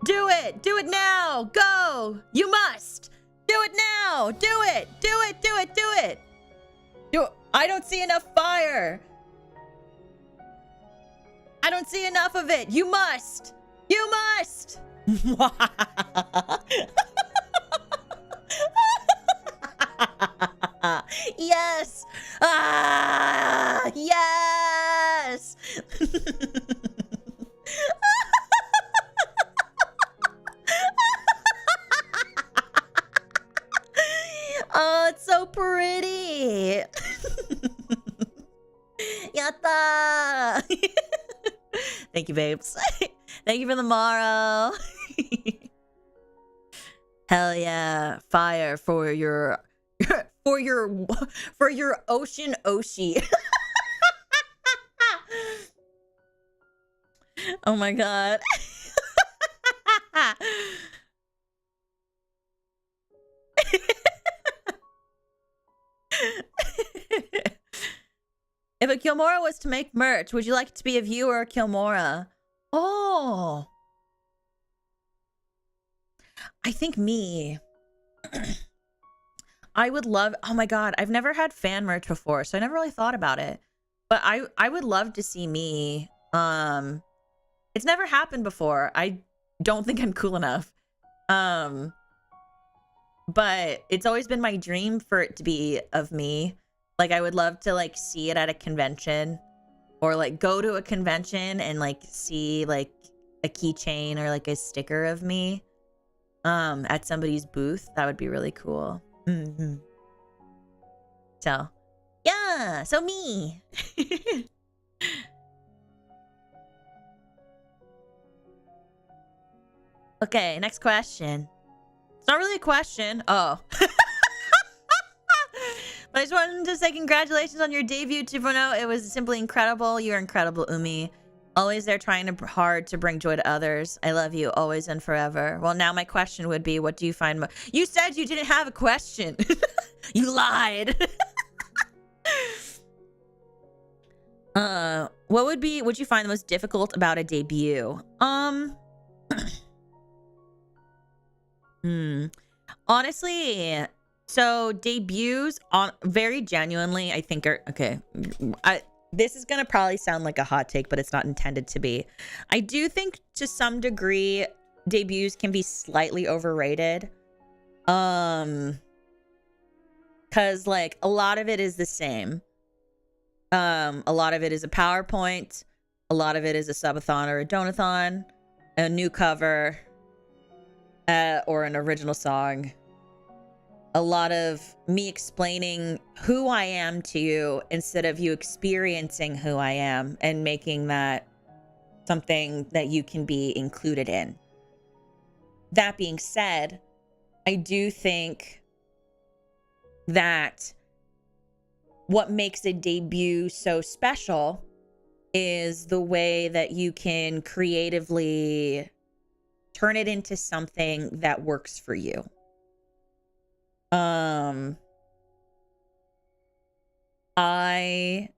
A: Do it now. Go. You must do it now. Do it. I don't see enough fire. I don't see enough of it. You must. Yes. Yes. Oh, it's so pretty. Yatta. Thank you, babes. Thank you for the morrow. Hell yeah. Fire for your ocean Oshi. Oh my god. If a Kilmora was to make merch, would you like it to be a view or a Kilmora? Oh. I think me. I would love... Oh my god, I've never had fan merch before, so I never really thought about it. But I would love to see me. It's never happened before. I don't think I'm cool enough. But it's always been my dream for it to be of me. Like, I would love to, like, see it at a convention. Or, like, go to a convention and, like, see, like, a keychain or, like, a sticker of me. At somebody's booth. That would be really cool. Mm-hmm. So, yeah. So, me. Okay, next question. It's not really a question. Oh. But I just wanted to say congratulations on your debut, 2.0. It was simply incredible. You're incredible, Umi. Always there trying hard to bring joy to others. I love you always and forever. Well, now my question would be, what do you find You said you didn't have a question. You lied. What would you find the most difficult about a debut? Honestly, so debuts on very genuinely, I think are okay. This is gonna probably sound like a hot take, but it's not intended to be. I do think to some degree debuts can be slightly overrated. Cause like a lot of it is the same. A lot of it is a PowerPoint. A lot of it is a subathon or a donathon, a new cover, or an original song. A lot of me explaining who I am to you instead of you experiencing who I am and making that something that you can be included in. That being said, I do think that what makes a debut so special is the way that you can creatively turn it into something that works for you. I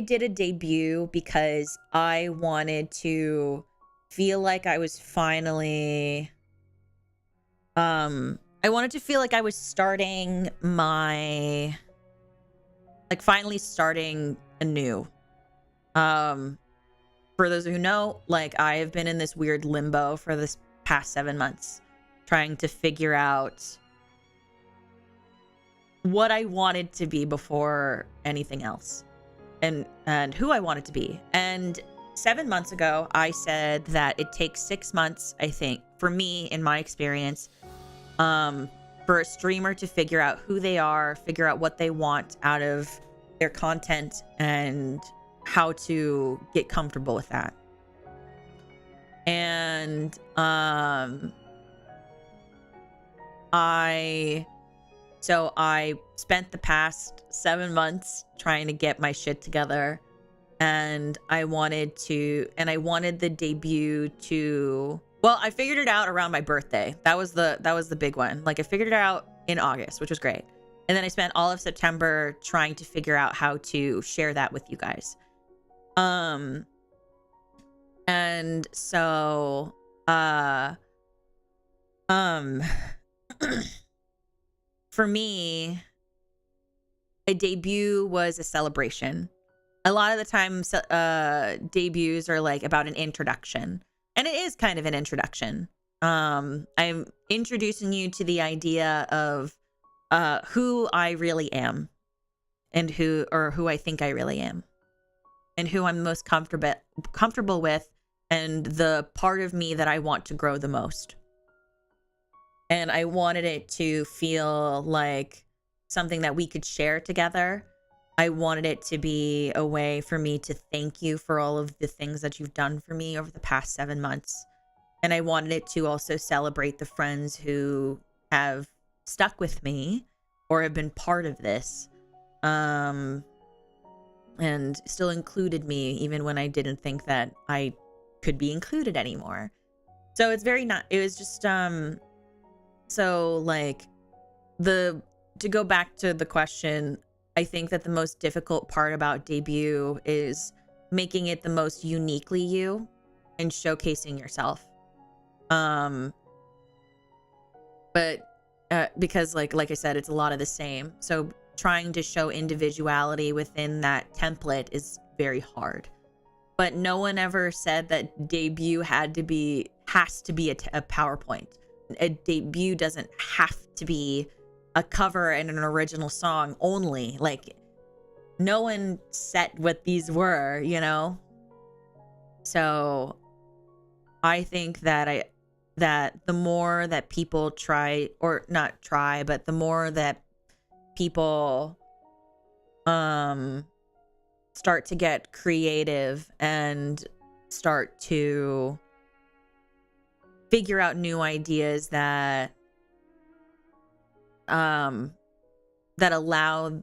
A: did a debut because I wanted to feel like I was finally I wanted to feel like I was starting my finally starting anew. For those who know, like, I have been in this weird limbo for this past 7 months, trying to figure out what I wanted to be before anything else, and who I wanted to be. And 7 months ago, I said that it takes 6 months, I think, for me, in my experience, for a streamer to figure out who they are, figure out what they want out of their content, and how to get comfortable with that. And I spent the past 7 months trying to get my shit together, and I wanted the debut to, well, I figured it out around my birthday. That was the big one. Like, I figured it out in August, which was great. And then I spent all of September trying to figure out how to share that with you guys. And so, for me, a debut was a celebration. A lot of the time, debuts are like about an introduction, and it is kind of an introduction. I'm introducing you to the idea of who I really am, and who I think I really am, and who I'm most comfortable with, and the part of me that I want to grow the most. And I wanted it to feel like something that we could share together. I wanted it to be a way for me to thank you for all of the things that you've done for me over the past 7 months. And I wanted it to also celebrate the friends who have stuck with me or have been part of this, and still included me even when I didn't think that I could be included anymore. So it's very not, it was just, so like, to go back to the question, I think that the most difficult part about debut is making it the most uniquely you and showcasing yourself. But because like I said, it's a lot of the same. So trying to show individuality within that template is very hard. But no one ever said that debut has to be a PowerPoint. A debut doesn't have to be a cover and an original song only. Like, no one set what these were, you know? So I think that the more that people try, or not try, but the more that people start to get creative and start to figure out new ideas that allow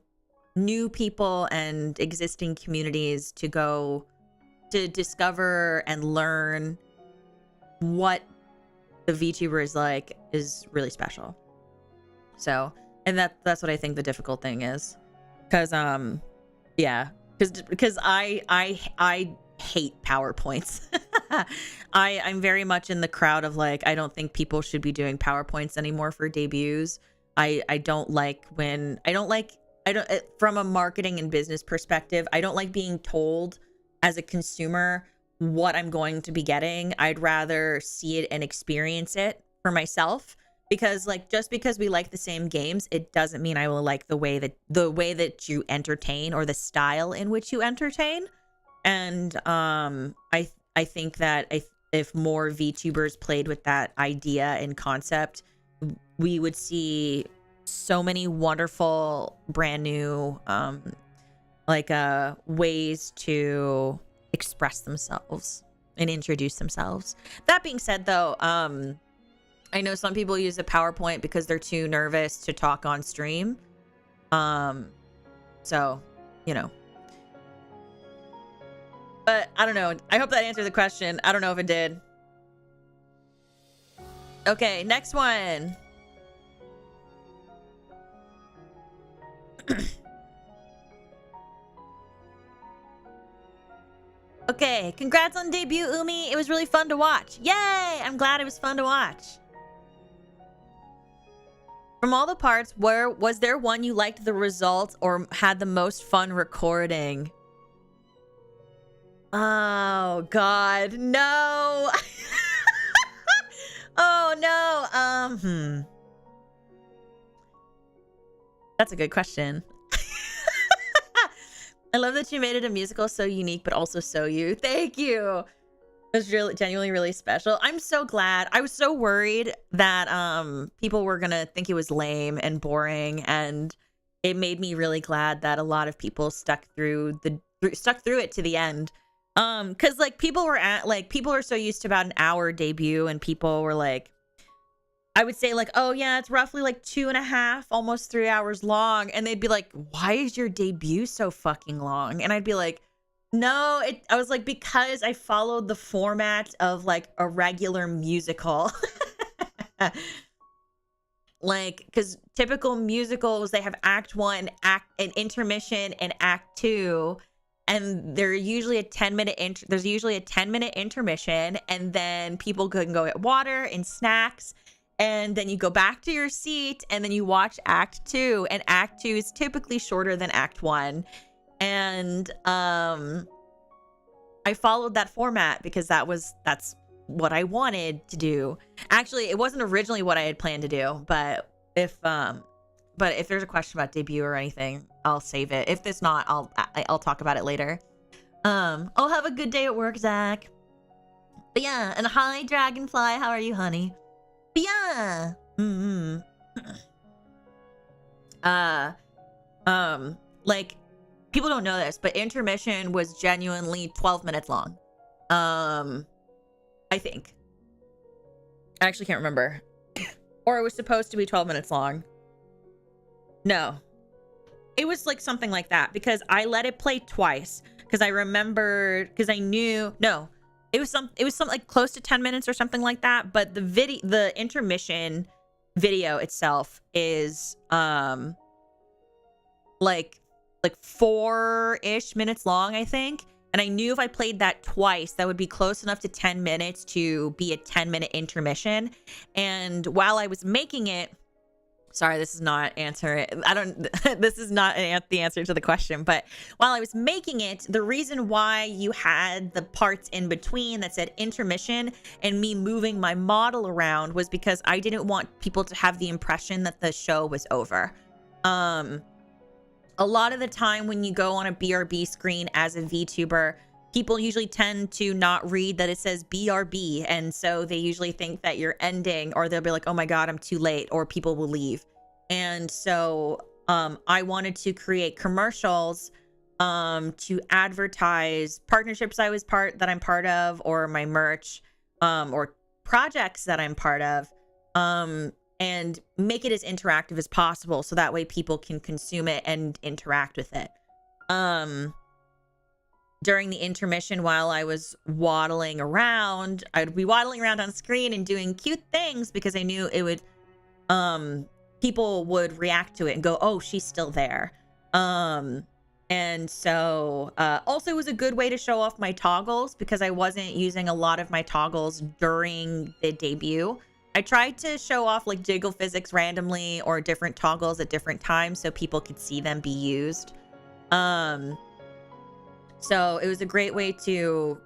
A: new people and existing communities to go to discover and learn what the VTuber is like, is really special. So, and that's what I think the difficult thing is, because because I hate PowerPoints. I'm very much in the crowd of like, I don't think people should be doing PowerPoints anymore for debuts. I don't like from a marketing and business perspective, I don't like being told as a consumer what I'm going to be getting. I'd rather see it and experience it for myself because like just because we like the same games, it doesn't mean I will like the way that you entertain or the style in which you entertain. And I think that if more VTubers played with that idea and concept, we would see so many wonderful brand new ways to express themselves and introduce themselves. That being said, though, I know some people use a PowerPoint because they're too nervous to talk on stream. So, you know. But I don't know. I hope that answered the question. I don't know if it did. Okay, next one. Okay, congrats on debut, Umi. It was really fun to watch. Yay! I'm glad it was fun to watch. From all the parts, was there one you liked the results or had the most fun recording? Oh, God. No. Oh, no. That's a good question. I love that you made it a musical so unique, but also so you. Thank you. It was really, genuinely really special. I'm so glad. I was so worried that people were gonna think it was lame and boring, and it made me really glad that a lot of people stuck through it to the end. Because like people are so used to about an hour debut, and people were like, I would say like, oh yeah, it's roughly like 2.5, almost 3 hours long. And they'd be like, why is your debut so fucking long? And I'd be like, no, I was like, because I followed the format of like a regular musical. Like, because typical musicals, they have act 1, an intermission, and act 2. And there's usually a 10-minute intermission, and then people can go get water and snacks. And then you go back to your seat, and then you watch Act 2. And Act 2 is typically shorter than Act 1. And I followed that format because that's what I wanted to do. Actually, it wasn't originally what I had planned to do, but if there's a question about debut or anything, I'll save it. If there's not, I'll talk about it later. I'll have a good day at work, Zach. But yeah, and hi, Dragonfly. How are you, honey? But yeah. Like, people don't know this, but intermission was genuinely 12 minutes long. I think. I actually can't remember. Or it was supposed to be 12 minutes long. No. It was like something like that because I let it play twice because I remembered, because I knew, no. It was some like close to 10 minutes or something like that, but the intermission video itself is like 4-ish minutes long, I think. And I knew if I played that twice, that would be close enough to 10 minutes to be a 10-minute intermission. And while I was making it, sorry, this is not the answer to the question, but while I was making it, the reason why you had the parts in between that said intermission and me moving my model around was because I didn't want people to have the impression that the show was over. A lot of the time when you go on a BRB screen as a VTuber, people usually tend to not read that it says BRB. And so they usually think that you're ending, or they'll be like, oh my God, I'm too late, or people will leave. And so I wanted to create commercials to advertise partnerships that I'm part of, or my merch, or projects that I'm part of, and make it as interactive as possible so that way people can consume it and interact with it. During the intermission, while I was waddling around, I'd be waddling around on screen and doing cute things because I knew it would, people would react to it and go, oh, she's still there. And so also it was a good way to show off my toggles because I wasn't using a lot of my toggles during the debut. I tried to show off like jiggle physics randomly or different toggles at different times so people could see them be used. So it was a great way to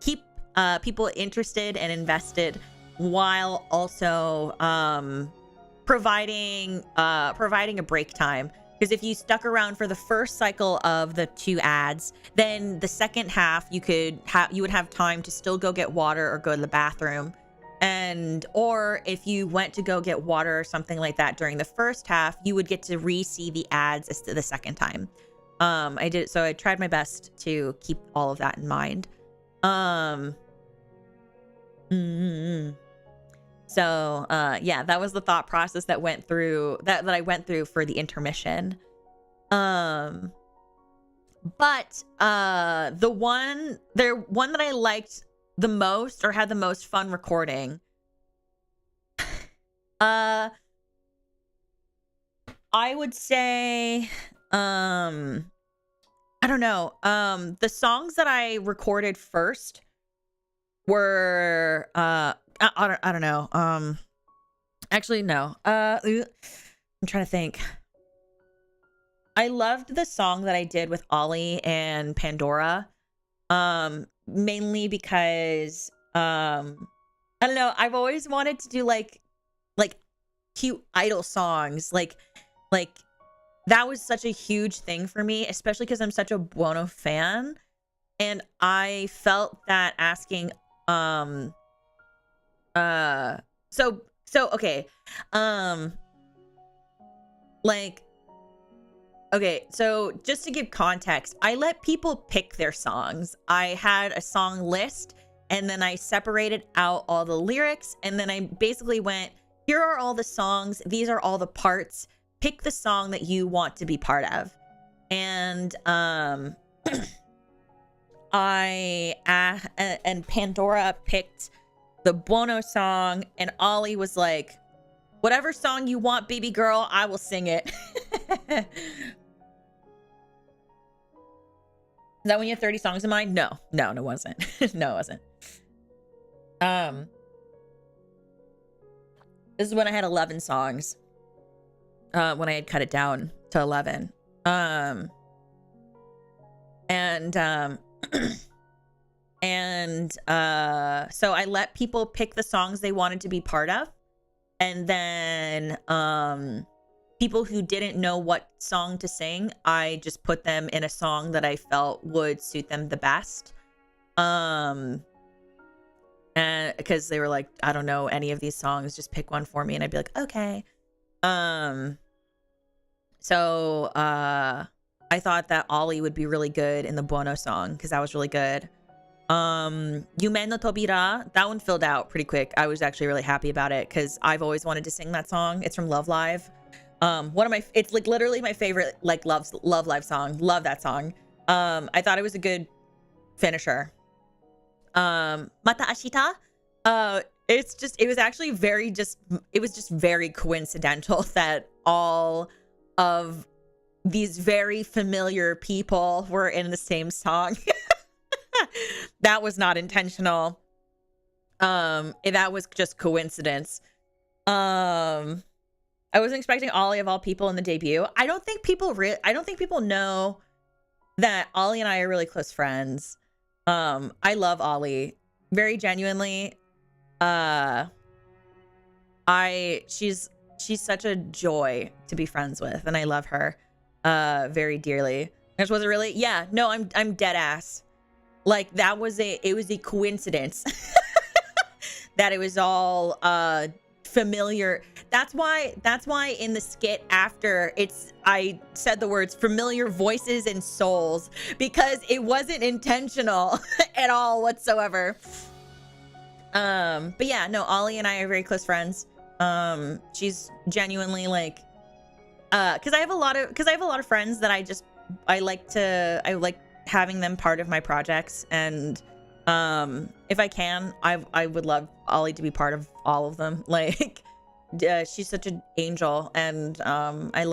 A: keep people interested and invested while also providing a break time. Because if you stuck around for the first cycle of the 2 ads, then the second half you would have time to still go get water or go to the bathroom. Or if you went to go get water or something like that during the first half, you would get to re-see the ads the second time. I tried my best to keep all of that in mind. So yeah, that was the thought process that went through that I went through for the intermission. But the one that I liked the most or had the most fun recording, I would say I don't know. The songs that I recorded first were I don't know. Actually no. I'm trying to think. I loved the song that I did with Ollie and Pandora. Mainly because I don't know, I've always wanted to do like cute idol songs. Like that was such a huge thing for me, especially because I'm such a Buono fan. And I felt that asking okay. Okay, so just to give context, I let people pick their songs. I had a song list, and then I separated out all the lyrics, and then I basically went, here are all the songs, these are all the parts, pick the song that you want to be part of. And and Pandora picked the Buono song, and Ollie was like, whatever song you want, baby girl, I will sing it. Is that when you have 30 songs in mind? No, it wasn't. No, it wasn't. This is when I had 11 songs. When I had cut it down to 11. So I let people pick the songs they wanted to be part of. And then people who didn't know what song to sing, I just put them in a song that I felt would suit them the best. And because they were like, I don't know any of these songs, just pick one for me. And I'd be like, okay. So I thought that Ollie would be really good in the Buono song because that was really good. Yume no Tobira, that one filled out pretty quick. I was actually really happy about it because I've always wanted to sing that song. It's from Love Live. It's like literally my favorite like Love Live song. Love that song. I thought it was a good finisher. Mata Ashita, it was just very coincidental that all of these very familiar people were in the same song. That was not intentional. That was just coincidence. I wasn't expecting Ollie of all people in the debut. I don't think people know that Ollie and I are really close friends. I love Ollie very genuinely. She's such a joy to be friends with, and I love her very dearly. This wasn't really, yeah, no, I'm dead ass. Like it was a coincidence that it was all familiar. That's why in the skit after I said the words familiar voices and souls, because it wasn't intentional at all whatsoever. But yeah, no, Ollie and I are very close friends. She's genuinely like, because I have a lot of friends that I like having them part of my projects, and if I can, I would love Ollie to be part of all of them. Like, she's such an angel, and I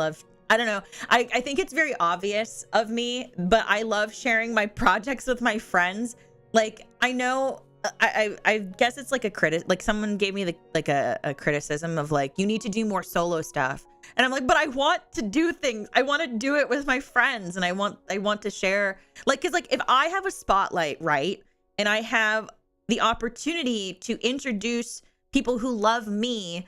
A: don't know, I think it's very obvious of me, but I love sharing my projects with my friends. Like, I know I guess it's like like someone gave me a criticism of like, you need to do more solo stuff, and I'm like, but I want to do things, I want to do it with my friends, and I want to share, like, because like if I have a spotlight, right, and I have the opportunity to introduce people who love me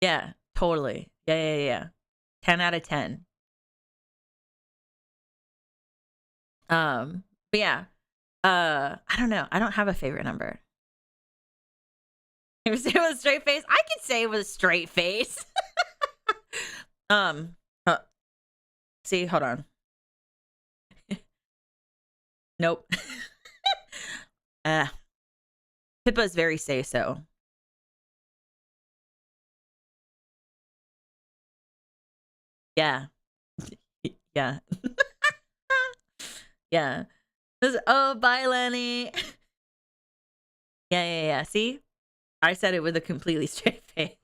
A: Yeah, totally. Yeah. 10 out of 10. But yeah. I don't know. I don't have a favorite number. If it was a straight face, I could say it was a straight face. Um, uh, See, hold on. Nope. Pippa's very say so. Yeah. Yeah. Yeah. Oh, bye, Lenny. Yeah. See? I said it with a completely straight face.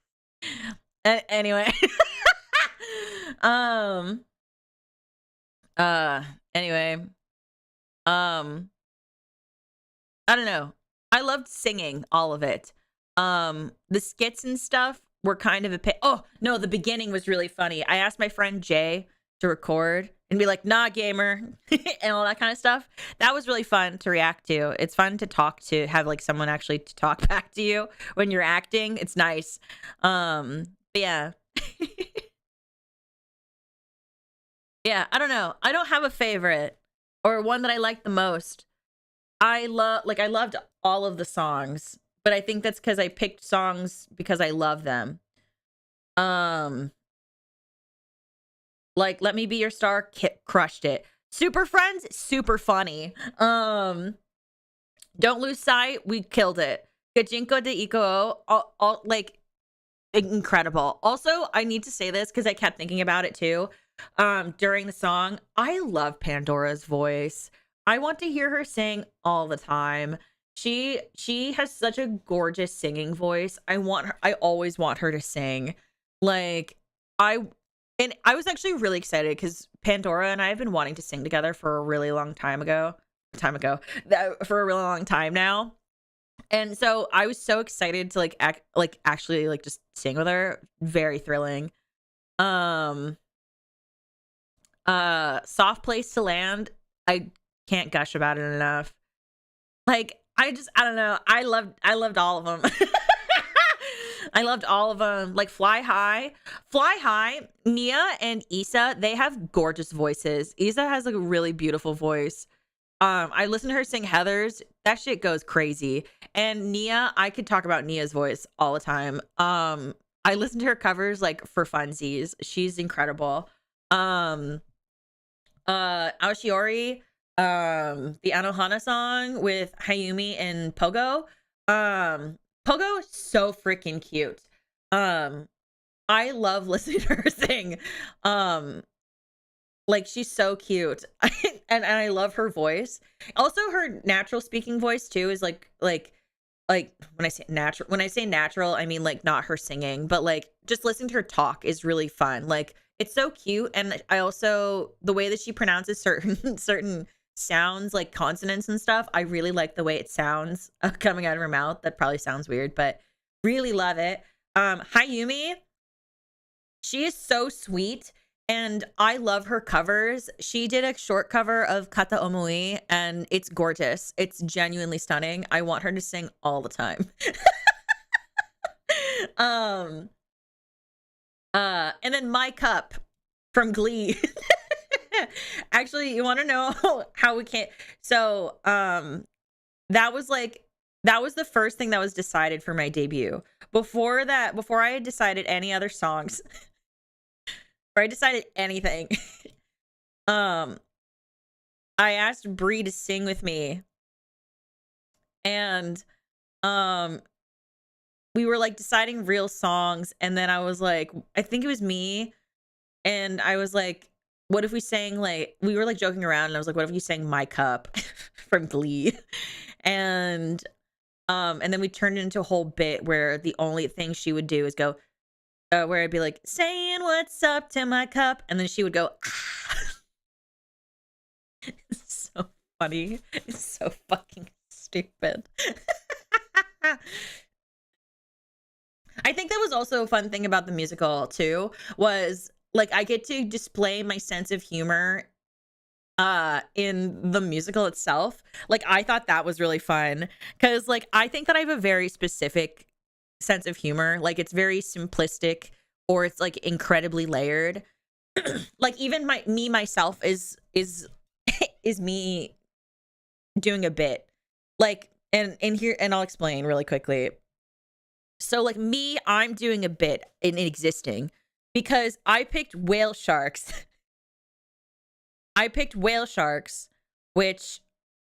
A: Anyway. um anyway. I don't know. I loved singing all of it. The skits and stuff were kind of oh, no, the beginning was really funny. I asked my friend Jay to record and be like, "Nah, gamer," and all that kind of stuff. That was really fun to react to. It's fun to talk to, have like someone actually to talk back to you when you're acting. It's nice. But yeah. Yeah, I don't know. I don't have a favorite or one that I like the most. I loved all of the songs, but I think that's because I picked songs because I love them. Like Let Me Be Your Star, crushed it. Super Friends, super funny. Don't Lose Sight, we killed it. Gajinko de Iko, all like incredible. Also, I need to say this because I kept thinking about it too. During the song, I love Pandora's voice. I want to hear her sing all the time. She has such a gorgeous singing voice. I always want her to sing. Like I was actually really excited because Pandora and I have been wanting to sing together for a really long time for a really long time now. And so I was so excited to actually just sing with her. Very thrilling. Soft Place to Land, I can't gush about it enough. Like I don't know. I loved all of them. I loved all of them. Like Fly High. Nia and Issa, they have gorgeous voices. Issa has like a really beautiful voice. I listened to her sing Heathers. That shit goes crazy. And Nia, I could talk about Nia's voice all the time. I listen to her covers like for funsies. She's incredible. Aoshiori, the Anohana song with Hayumi and Pogo. Pogo is so freaking cute. I love listening to her sing. Like she's so cute. and I love her voice. Also her natural speaking voice too is like when I say natural, I mean like not her singing, but like just listening to her talk is really fun. Like it's so cute. And I also, the way that she pronounces certain sounds like consonants and stuff, I really like the way it sounds coming out of her mouth. That probably sounds weird, but really love it. Hayumi, she is so sweet. And I love her covers. She did a short cover of Kata Omui, and it's gorgeous. It's genuinely stunning. I want her to sing all the time. And then My Cup from Glee. Actually, you want to know how we can't? So, that was the first thing that was decided for my debut. Before I had decided any other songs, or I decided anything, I asked Bree to sing with me, and we were like deciding real songs, and then I was like, I think it was me, and I was like, what if we sang like, we were like joking around, and I was like, what if you sang My Cup from Glee? And then we turned it into a whole bit where the only thing she would do is go, where I'd be like, saying what's up to my cup, and then she would go, ah. It's so funny. It's so fucking stupid. I think that was also a fun thing about the musical too, was like I get to display my sense of humor in the musical itself. Like I thought that was really fun because like I think that I have a very specific sense of humor. Like it's very simplistic, or it's like incredibly layered. Like even myself is is me doing a bit. Like and here, and I'll explain really quickly. So like me, I'm doing a bit in existing because I picked whale sharks. I picked whale sharks, which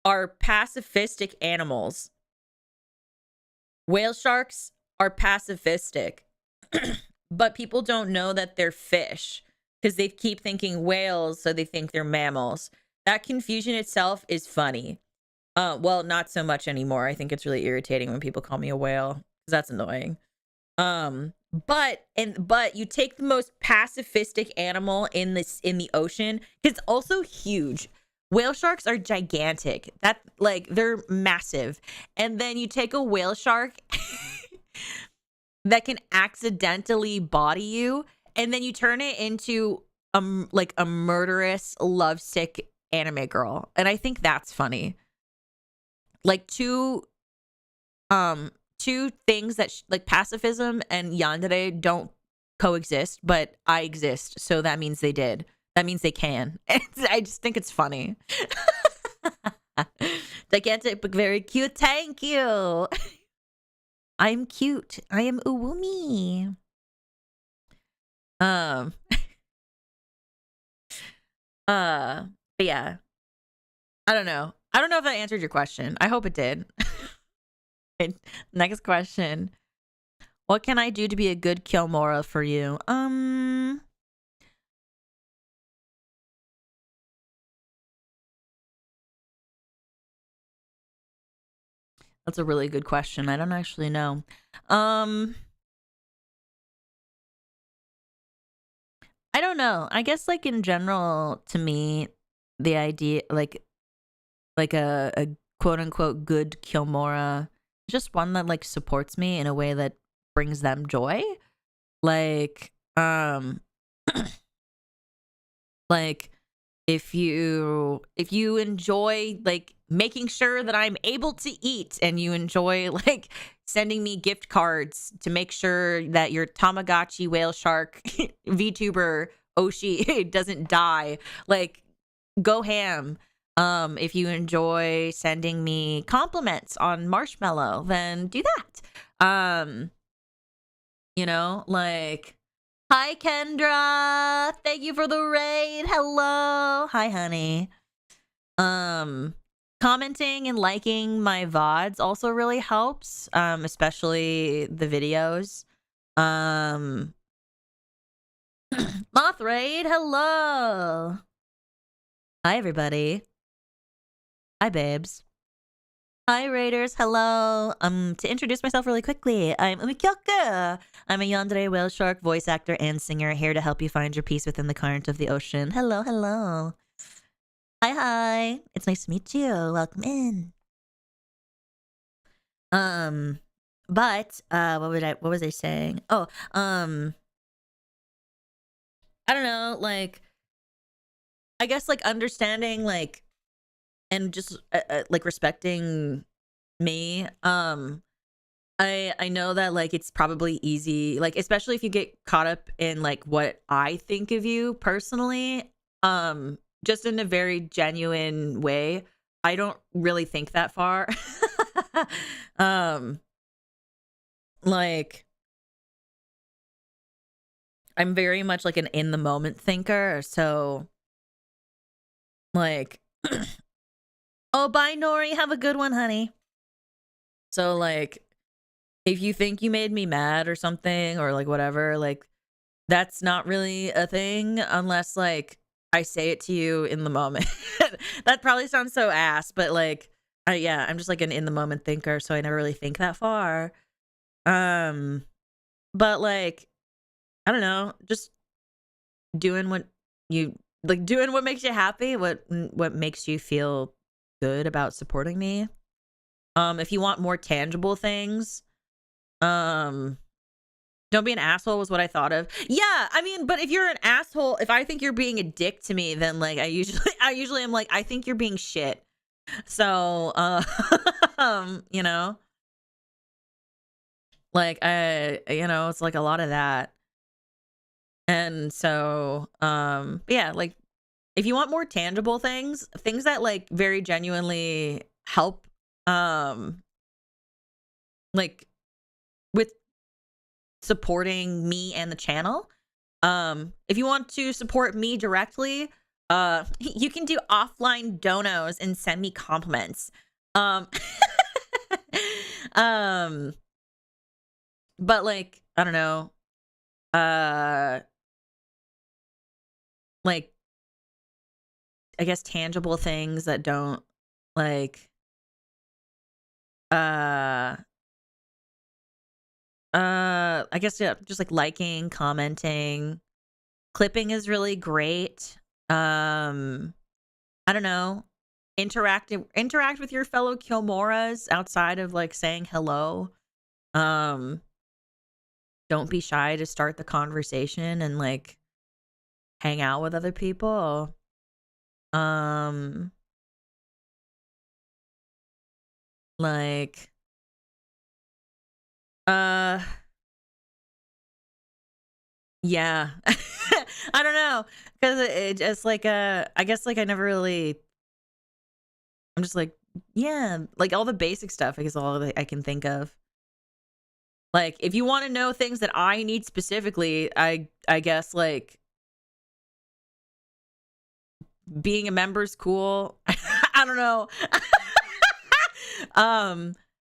A: are pacifistic animals. Whale sharks are pacifistic, but people don't know that they're fish because they keep thinking whales, so they think they're mammals. That confusion itself is funny. Well, not so much anymore. I think it's really irritating when people call me a whale because that's annoying. But you take the most pacifistic animal in the ocean, it's also huge. Whale sharks are gigantic. That like they're massive. And then you take a whale shark that can accidentally body you, and then you turn it into like a murderous, lovesick anime girl. And I think that's funny. Like two things that like pacifism and yandere don't coexist, but I exist, so that means they did. That means they can. I just think it's funny. Gigantic but very cute. Thank you. I'm cute. I am uwumi. But yeah. I don't know if that answered your question. I hope it did. Next question. What can I do to be a good Kyomora for you? That's a really good question. I don't actually know. I don't know. I guess like in general, to me, the idea like a quote unquote good Kyomora, just one that like supports me in a way that brings them joy. Like like if you enjoy like making sure that I'm able to eat, and you enjoy like sending me gift cards to make sure that your Tamagotchi whale shark VTuber Oshi doesn't die, like go ham. If you enjoy sending me compliments on Marshmallow, then do that. You know, like, hi Kendra, thank you for the raid. Hello. Hi honey. Commenting and liking my VODs also really helps, especially the videos. Moth raid, hello. Hi everybody. Hi babes. Hi raiders, hello. To introduce myself really quickly, I'm Kyoku. I'm a yandere whale shark voice actor and singer, here to help you find your peace within the current of the ocean. Hello, hello. Hi. It's nice to meet you. Welcome in. But what was I saying? Oh, I don't know, like I guess like understanding like and just like respecting me. I know that like it's probably easy, like especially if you get caught up in like what I think of you personally, just in a very genuine way. I don't really think that far. Like I'm very much like an in the moment thinker, so like oh, bye Nori, have a good one, honey. So like if you think you made me mad or something, or like whatever, like that's not really a thing unless like I say it to you in the moment. That probably sounds so ass, but like yeah, I'm just like an in the moment thinker, so I never really think that far. But like I don't know, just doing what you like, doing what makes you happy, what makes you feel good about supporting me. If you want more tangible things, don't be an asshole was what I thought of. Yeah, I mean, but if you're an asshole, if I think you're being a dick to me, then like I usually am like, I think you're being shit. So you know, Like, it's like a lot of that. And so, yeah, like if you want more tangible things that like very genuinely help, like with supporting me and the channel. If you want to support me directly, you can do offline donos and send me compliments. Um, but like, I don't know, like, I guess tangible things that don't like, I guess, yeah, just like liking, commenting, clipping is really great. I don't know. Interact with your fellow Kilmoras outside of like saying hello. Um, don't be shy to start the conversation and like hang out with other people. Like, yeah. I don't know, because it just like I guess like I never really. I'm just like, yeah, like all the basic stuff. I guess all that I can think of. Like, if you want to know things that I need specifically, I guess like being a member's cool. I don't know.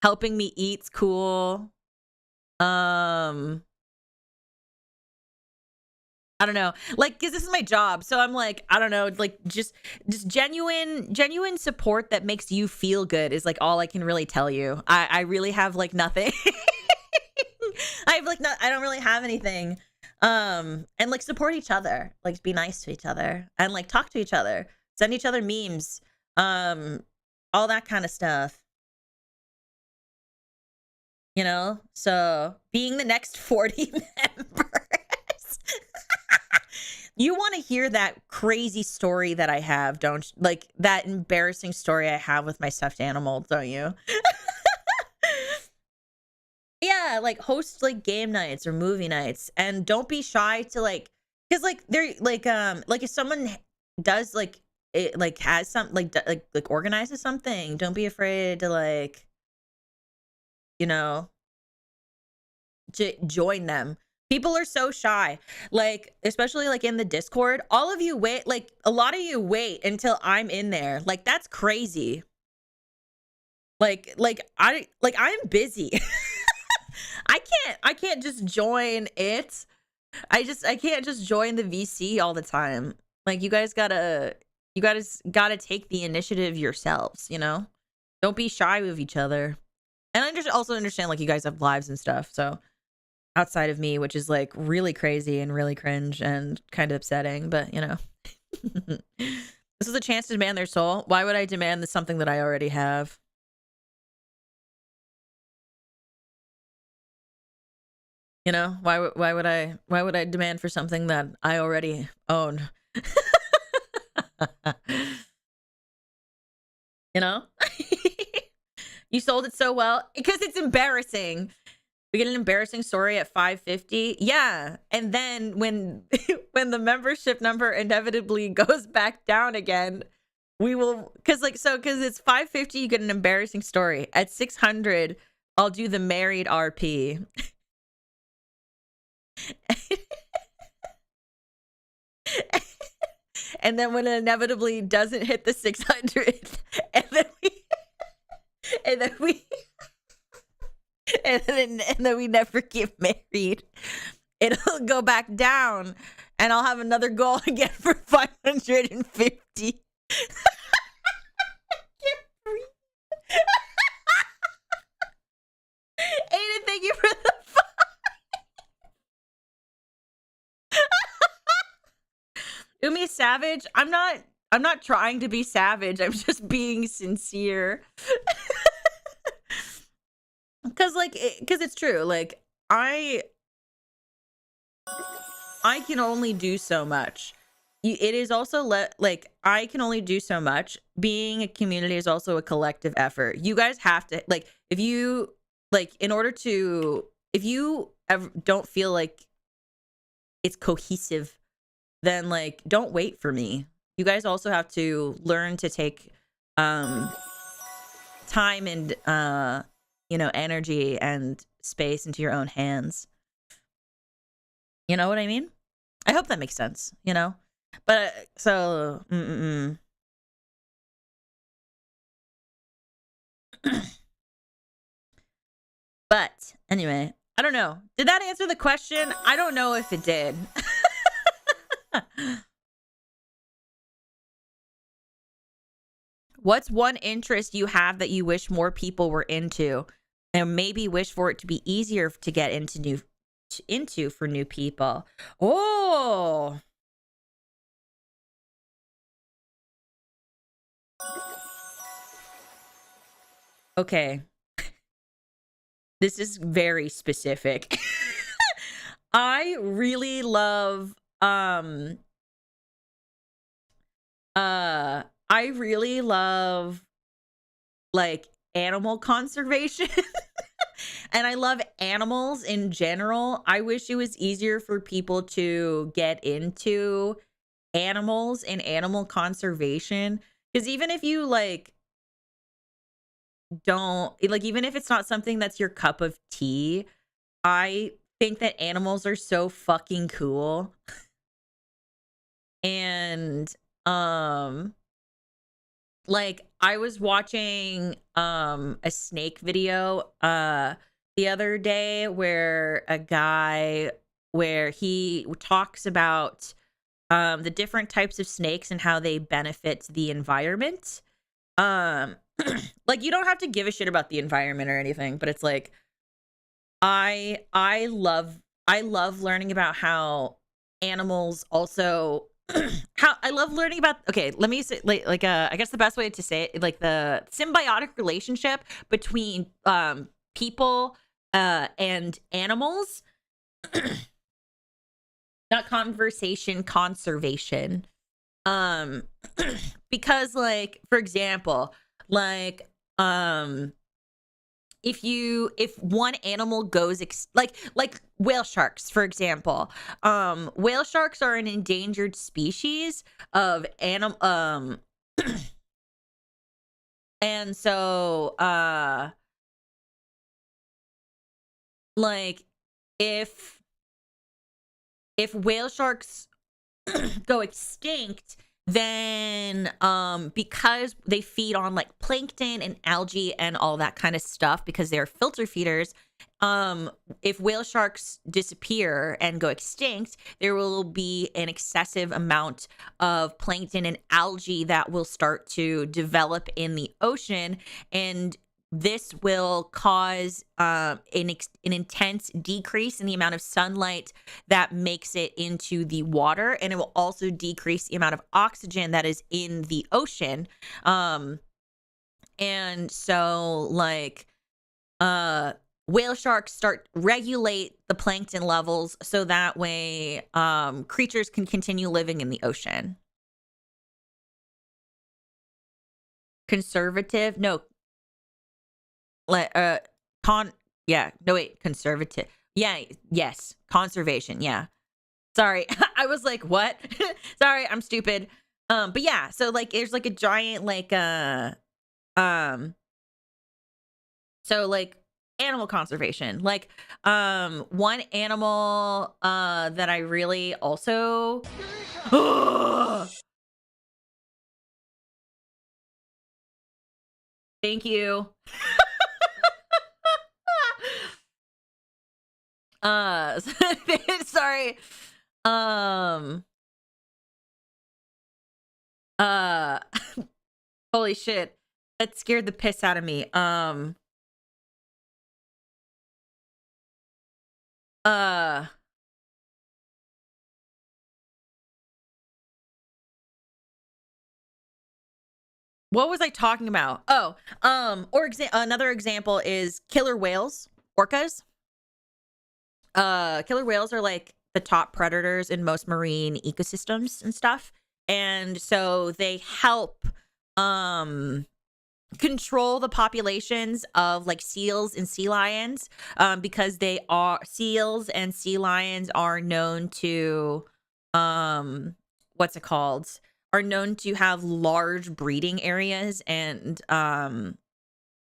A: Helping me eat's cool. I don't know, like, because this is my job, so I'm like, I don't know, like, just genuine support that makes you feel good is like all I can really tell you. I really have like nothing. I have like I don't really have anything. And like support each other, like be nice to each other, and like talk to each other, send each other memes, all that kind of stuff. So being the next 40 members. You want to hear that crazy story that I have, don't you? Like that embarrassing story I have with my stuffed animal, don't you? Yeah, like host like game nights or movie nights, and don't be shy to like, because like they're like if someone does like it, like has some like organizes something, don't be afraid to like, you know join them. People are so shy, like especially like in the Discord. All of you wait, like a lot of you wait until I'm in there. Like that's crazy. I'm busy. I can't just join it. I can't just join the VC all the time. Like you guys gotta take the initiative yourselves, Don't be shy with each other. And I also understand like you guys have lives and stuff, so outside of me, which is like really crazy and really cringe and kind of upsetting, but this is a chance to demand their soul. Why would I demand something that I already have? Why would I demand for something that I already own? You sold it so well because it's embarrassing. We get an embarrassing story at 550. Yeah. And then when the membership number inevitably goes back down again, we will, because it's 550, you get an embarrassing story. At 600, I'll do the married RP. And then when it inevitably doesn't hit the 600, and then we never get married, it'll go back down, and I'll have another goal again for 550. Aiden, thank you for the Umi savage. I'm not trying to be savage. I'm just being sincere. Because it's true. Like I can only do so much. It is also like I can only do so much. Being a community is also a collective effort. You guys have to, like, if you like, in order to if you ever don't feel like it's cohesive, then like don't wait for me. You guys also have to learn to take time and energy and space into your own hands. You know what I mean? I hope that makes sense, But so but anyway, I don't know. Did that answer the question? I don't know if it did. What's one interest you have that you wish more people were into, and maybe wish for it to be easier to get into for new people? Oh. Okay. This is very specific. I really love like animal conservation. And I love animals in general. I wish it was easier for people to get into animals and animal conservation, because even if you even if it's not something that's your cup of tea, I think that animals are so fucking cool. And I was watching a snake video the other day where he talks about the different types of snakes and how they benefit the environment. You don't have to give a shit about the environment or anything, but it's like I love learning about how animals also how I love learning about, okay, let me say I guess the best way to say it, like the symbiotic relationship between people and animals. Not conservation. Because for example, if one animal goes like whale sharks, for example, whale sharks are an endangered species of animal, and so if whale sharks go extinct, then because they feed on plankton and algae and all that kind of stuff, because they're filter feeders, if whale sharks disappear and go extinct, there will be an excessive amount of plankton and algae that will start to develop in the ocean, and this will cause an intense decrease in the amount of sunlight that makes it into the water, and it will also decrease the amount of oxygen that is in the ocean. And so whale sharks regulate the plankton levels so that way creatures can continue living in the ocean. Conservative? No. Conservative. Yeah, yes, conservation. Yeah. Sorry, I was like, what? Sorry, I'm stupid. But yeah, so there's a giant so animal conservation. One animal that I really also thank you. Sorry. Holy shit. That scared the piss out of me. What was I talking about? Oh, another example is killer whales, orcas. Killer whales are the top predators in most marine ecosystems and stuff. And so they help control the populations of like seals and sea lions, because seals and sea lions are known to, what's it called? Are known to have large breeding areas and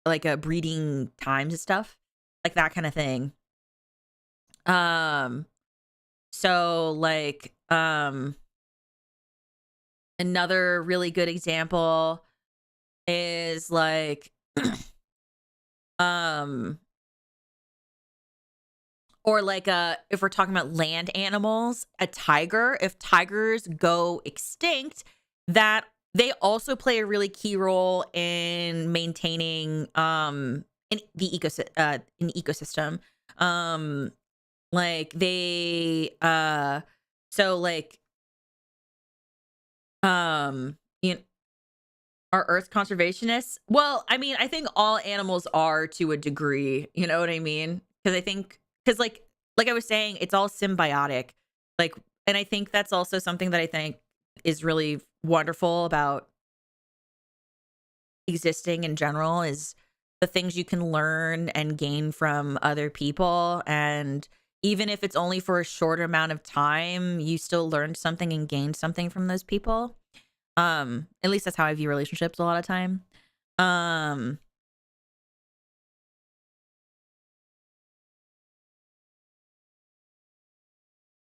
A: like a breeding times and stuff, like that kind of thing. So like another really good example is like or like if we're talking about land animals, a tiger, if tigers go extinct, that they also play a really key role in maintaining in the ecosystem. Like they so like you know, are earth conservationists? Well, I mean, I think all animals are to a degree, you know what I mean? Because I think because like I was saying, it's all symbiotic. Like, and I think that's also something that I think is really wonderful about existing in general is the things you can learn and gain from other people. And even if it's only for a short amount of time, you still learned something and gained something from those people. At least that's how I view relationships a lot of time.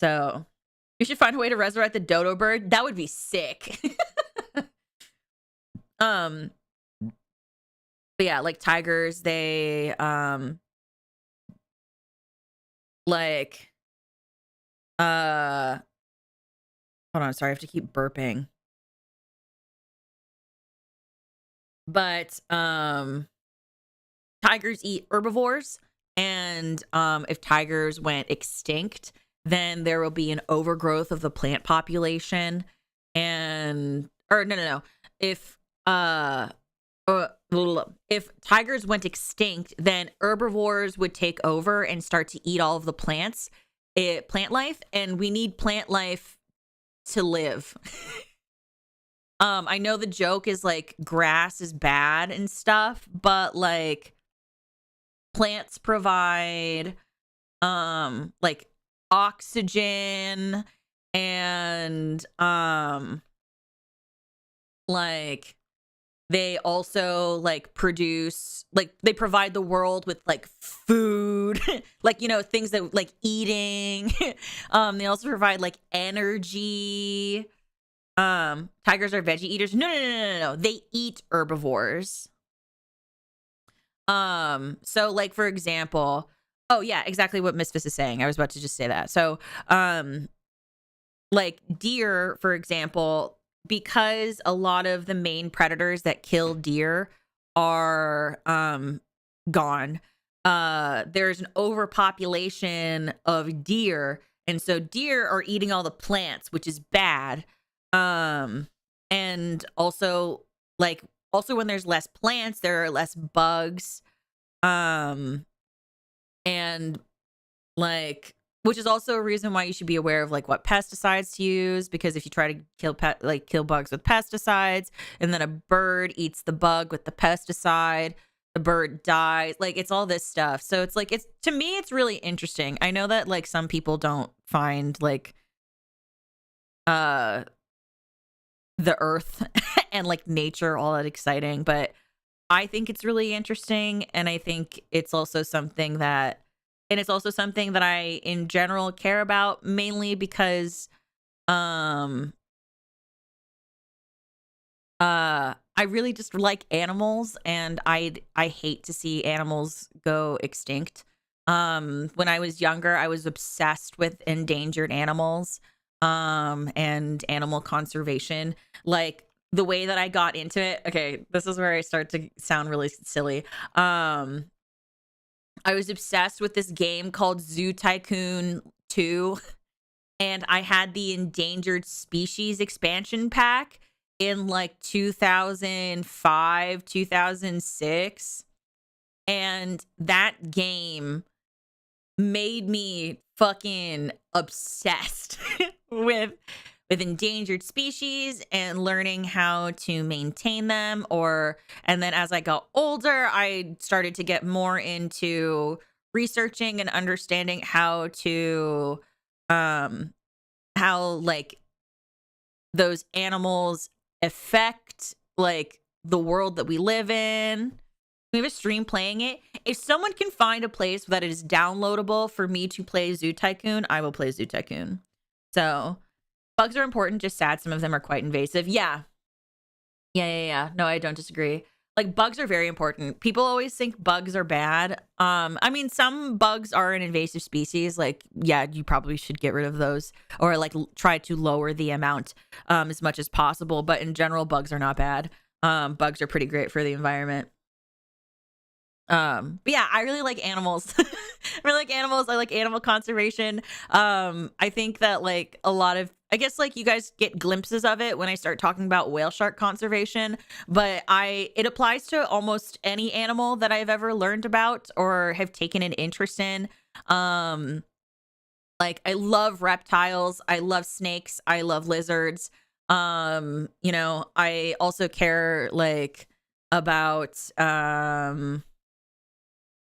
A: So you should find a way to resurrect the dodo bird. That would be sick. But yeah, like tigers, they like hold on, sorry, I have to keep burping. But tigers eat herbivores, and if tigers went extinct, then there will be an overgrowth of the plant population. And or no. If if tigers went extinct, then herbivores would take over and start to eat all of the plant life, and we need plant life to live. I know the joke is like grass is bad and stuff, but like plants provide like oxygen and like they also like produce like they provide the world with like food like things that like eating. They also provide like energy. Tigers are veggie eaters. No, they eat herbivores. So like for example, oh yeah, exactly what Misfits is saying. I was about to just say that. So like deer, for example, because a lot of the main predators that kill deer are gone, there's an overpopulation of deer, and so deer are eating all the plants, which is bad. And also when there's less plants, there are less bugs. And like which is also a reason why you should be aware of like what pesticides to use, because if you try to kill bugs with pesticides and then a bird eats the bug with the pesticide, the bird dies. Like it's all this stuff. So it's like to me it's really interesting. I know that like some people don't find like the earth and like nature all that exciting, but I think it's really interesting, and I think it's also something that I in general care about, mainly because I really just like animals, and I hate to see animals go extinct. When I was younger, I was obsessed with endangered animals and animal conservation. Like the way that I got into it, okay, this is where I start to sound really silly. I was obsessed with this game called Zoo Tycoon 2, and I had the endangered species expansion pack in like 2005, 2006. And that game made me fucking obsessed with with endangered species and learning how to maintain them. And then as I got older, I started to get more into researching and understanding how to, how like those animals affect like the world that we live in. We have a stream playing it. If someone can find a place that it is downloadable for me to play Zoo Tycoon, I will play Zoo Tycoon. So bugs are important, just sad. Some of them are quite invasive. Yeah. No, I don't disagree. Like bugs are very important. People always think bugs are bad. I mean, some bugs are an invasive species. Like, yeah, you probably should get rid of those or like try to lower the amount as much as possible. But in general, bugs are not bad. Bugs are pretty great for the environment. But yeah, I really like animals. I really like animals. I like animal conservation. I think that like a lot of, I guess like you guys get glimpses of it when I start talking about whale shark conservation, but it applies to almost any animal that I've ever learned about or have taken an interest in. Like I love reptiles. I love snakes. I love lizards. You know, I also care like about,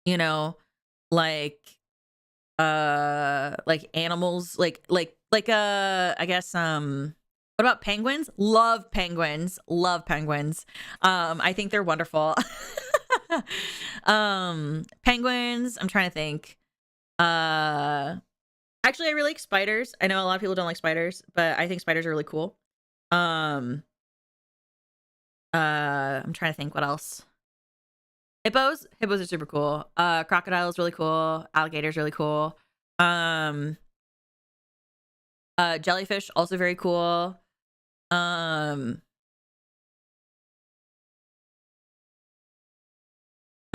A: you know, like animals, I guess, what about penguins? Love penguins. I think they're wonderful. Penguins, I'm trying to think. Actually, I really like spiders. I know a lot of people don't like spiders, but I think spiders are really cool. I'm trying to think what else. Hippos are super cool. Crocodiles really cool. Alligators really cool. Jellyfish also very cool. I'm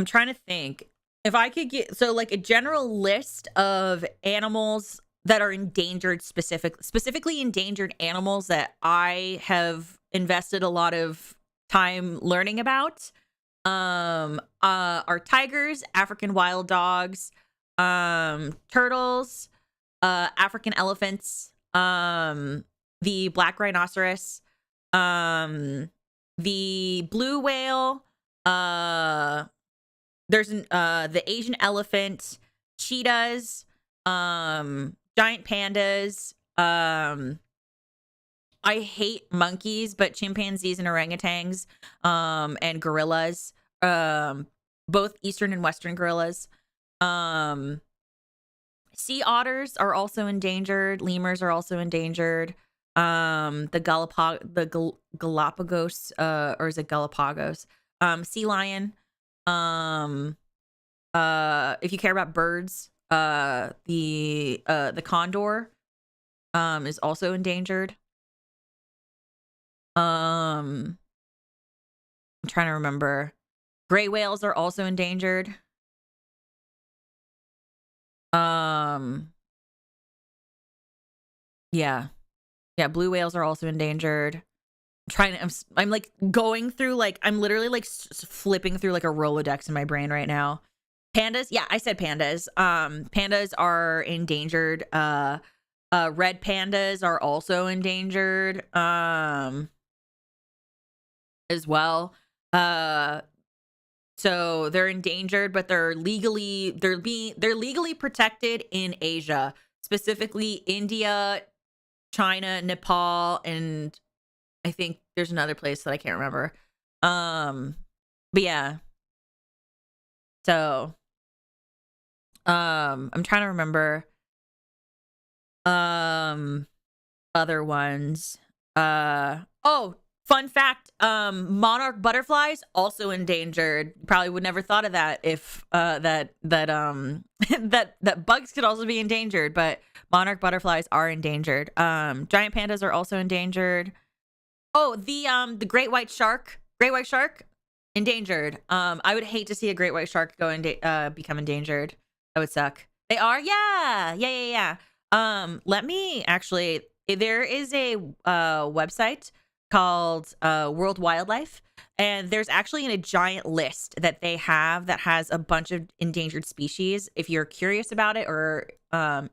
A: trying to think if I could get like a general list of animals that are endangered, specifically endangered animals that I have invested a lot of time learning about. Are tigers, African wild dogs, turtles, African elephants, the black rhinoceros, the blue whale, there's the Asian elephant, cheetahs, giant pandas, I hate monkeys, but chimpanzees and orangutans, and gorillas, both Eastern and Western gorillas. Sea otters are also endangered. Lemurs are also endangered. Galapagos, or is it Galapagos? Sea lion. If you care about birds, the condor, is also endangered. I'm trying to remember. Gray whales are also endangered. Yeah, blue whales are also endangered. I'm like going through like I'm literally like flipping through like a Rolodex in my brain right now. Pandas, yeah, I said pandas. Pandas are endangered. Red pandas are also endangered. As well. So they're endangered, but they're legally protected in Asia, specifically India, China, Nepal, and I think there's another place that I can't remember. But yeah. So I'm trying to remember other ones. Oh, fun fact, monarch butterflies also endangered. Probably would never thought of that if that bugs could also be endangered, but monarch butterflies are endangered. Giant pandas are also endangered. Oh, the great white shark endangered. I would hate to see a great white shark become endangered. That would suck. They are? Yeah. Let me actually, there is a website called World Wildlife, and there's actually a giant list that they have that has a bunch of endangered species. If you're curious about it or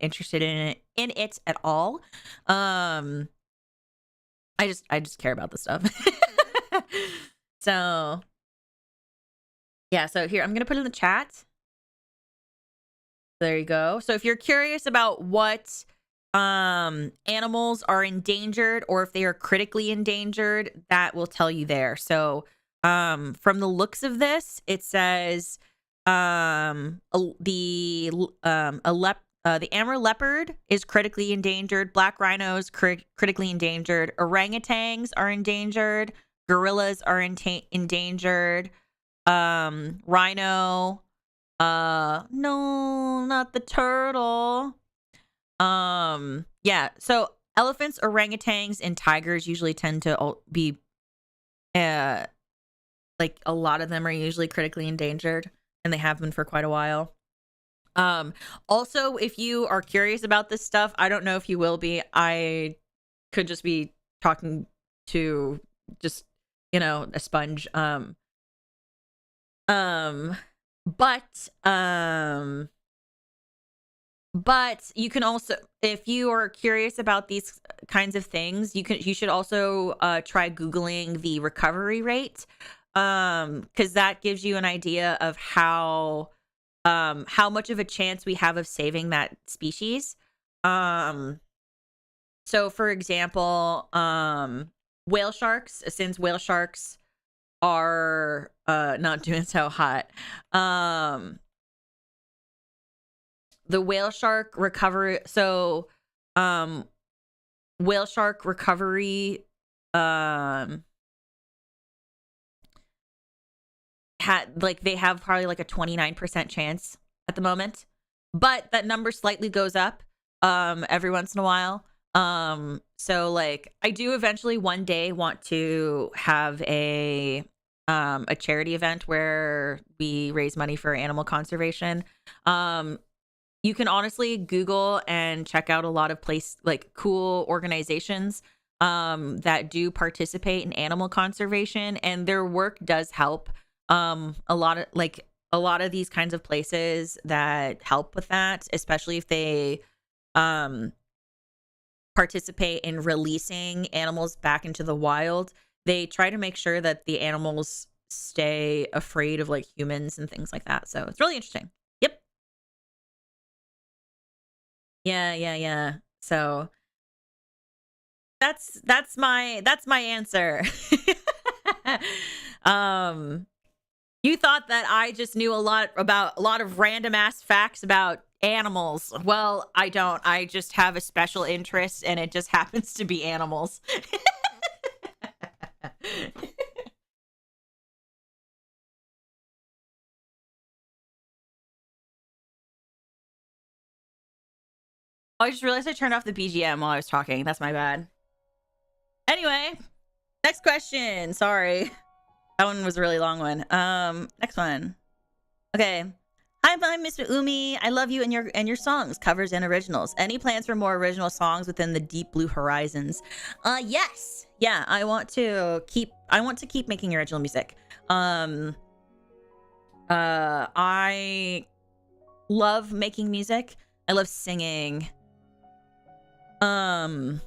A: interested in it at all, I just care about this stuff. So yeah, so here I'm gonna put it in the chat. There you go. So if you're curious about what animals are endangered or if they are critically endangered, that will tell you there. So from the looks of this, it says the Amur leopard is critically endangered, black rhinos critically endangered, orangutans are endangered, gorillas are endangered, rhino, no, not the turtle. Yeah, so elephants, orangutans, and tigers usually tend to be like a lot of them are usually critically endangered, and they have been for quite a while. Also, if you are curious about this stuff, I don't know if you will be. I could just be talking to just, you know, a sponge. But you can also, if you are curious about these kinds of things, you should also try Googling the recovery rate, because that gives you an idea of how much of a chance we have of saving that species. So for example, whale sharks, since whale sharks are not doing so hot, the whale shark recovery, so whale shark recovery they have probably like a 29% chance at the moment, but that number slightly goes up every once in a while. So like I do eventually one day want to have a charity event where we raise money for animal conservation. You can honestly Google and check out a lot of cool organizations that do participate in animal conservation, and their work does help. A lot of these kinds of places that help with that, especially if they participate in releasing animals back into the wild, they try to make sure that the animals stay afraid of like humans and things like that. So it's really interesting. Yep. Yeah. So that's my answer. You thought that I just knew a lot of random ass facts about animals. Well, I don't. I just have a special interest and it just happens to be animals. I just realized I turned off the BGM while I was talking. That's my bad. Anyway, next question. Sorry. That one was a really long one. Next one. Okay. Hi, I'm Mr. Umi. I love you and your songs, covers and originals. Any plans for more original songs within the deep blue horizons? Yes. Yeah, I want to keep making original music. I love making music. I love singing. I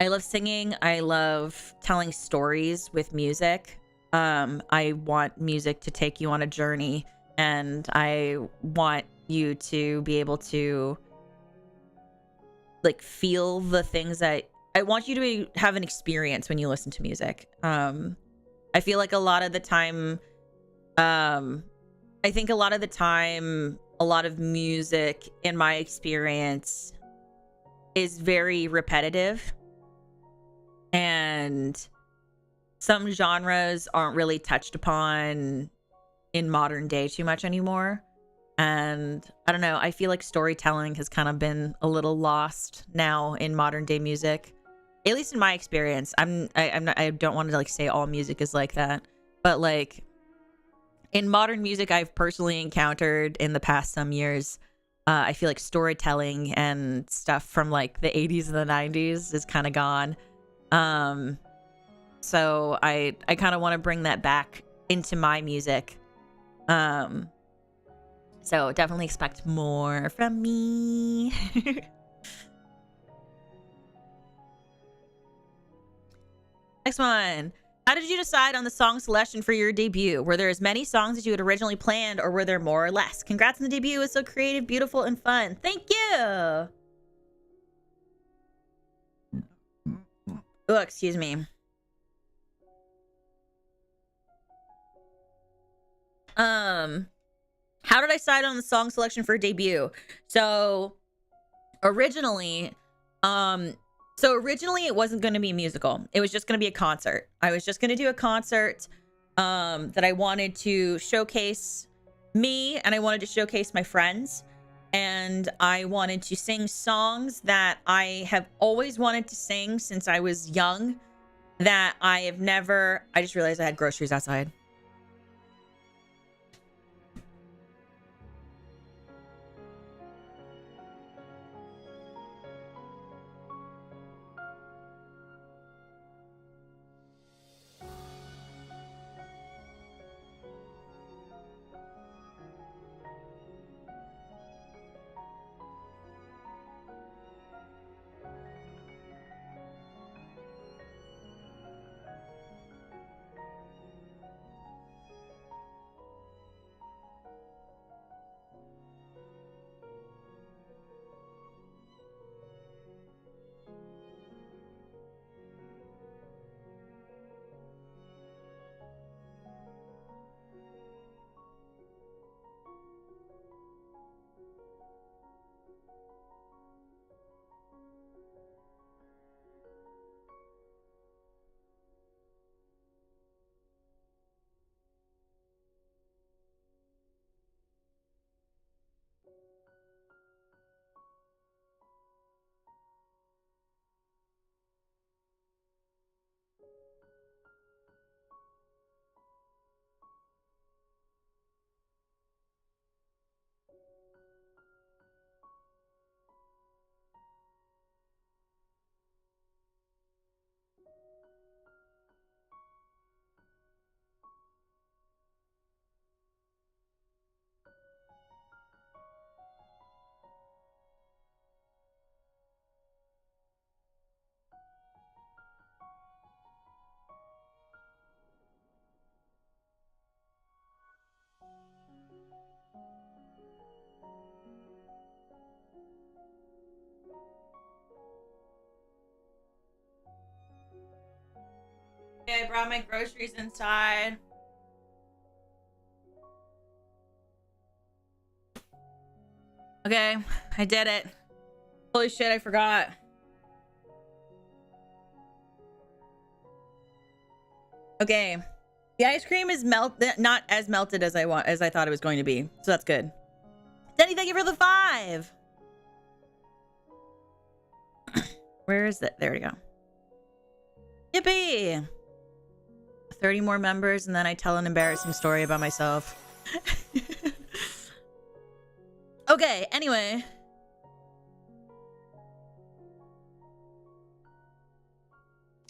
A: love singing. I love telling stories with music. I want music to take you on a journey, and I want you to be able to like feel the things that I want you to have an experience when you listen to music. I feel like a lot of the time, I think a lot of the time, a lot of music in my experience is very repetitive, and some genres aren't really touched upon in modern day too much anymore. And I don't know, I feel like storytelling has kind of been a little lost now in modern day music, at least in my experience. I don't want to like say all music is like that, but like in modern music I've personally encountered in the past some years, I feel like storytelling and stuff from like the 80s and the 90s is kind of gone. So I kind of want to bring that back into my music. So definitely expect more from me. Next one. How did you decide on the song selection for your debut? Were there as many songs as you had originally planned, or were there more or less? Congrats on the debut. It was so creative, beautiful, and fun. Thank you. Oh, excuse me. How did I decide on the song selection for debut? So originally it wasn't going to be a musical. It was just going to be a concert. I was just going to do a concert that I wanted to showcase me, and I wanted to showcase my friends, and I wanted to sing songs that I have always wanted to sing since I was young, that I just realized I had groceries outside. Okay, I brought my groceries inside. Okay, I did it. Holy shit, I forgot. Okay. The ice cream is not as melted as I thought it was going to be. So that's good. Denny, thank you for the 5. Where is it? There we go. Yippee! 30 more members, and then I tell an embarrassing story about myself. Okay, anyway.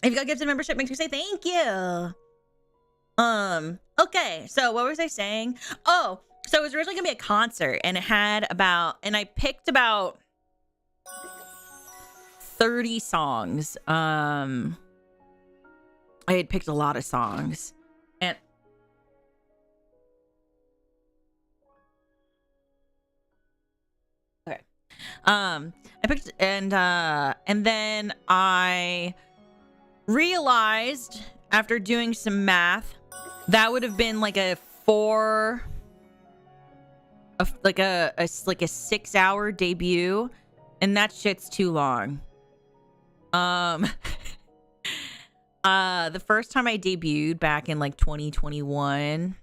A: If you got gifted membership, makes me say thank you. Okay, so what was I saying? Oh, so it was originally gonna be a concert, and I picked about 30 songs. I had picked a lot of songs, and okay, I picked, and then I realized after doing some math that would have been like a 6-hour debut, and that shit's too long. The first time I debuted back in like 2021,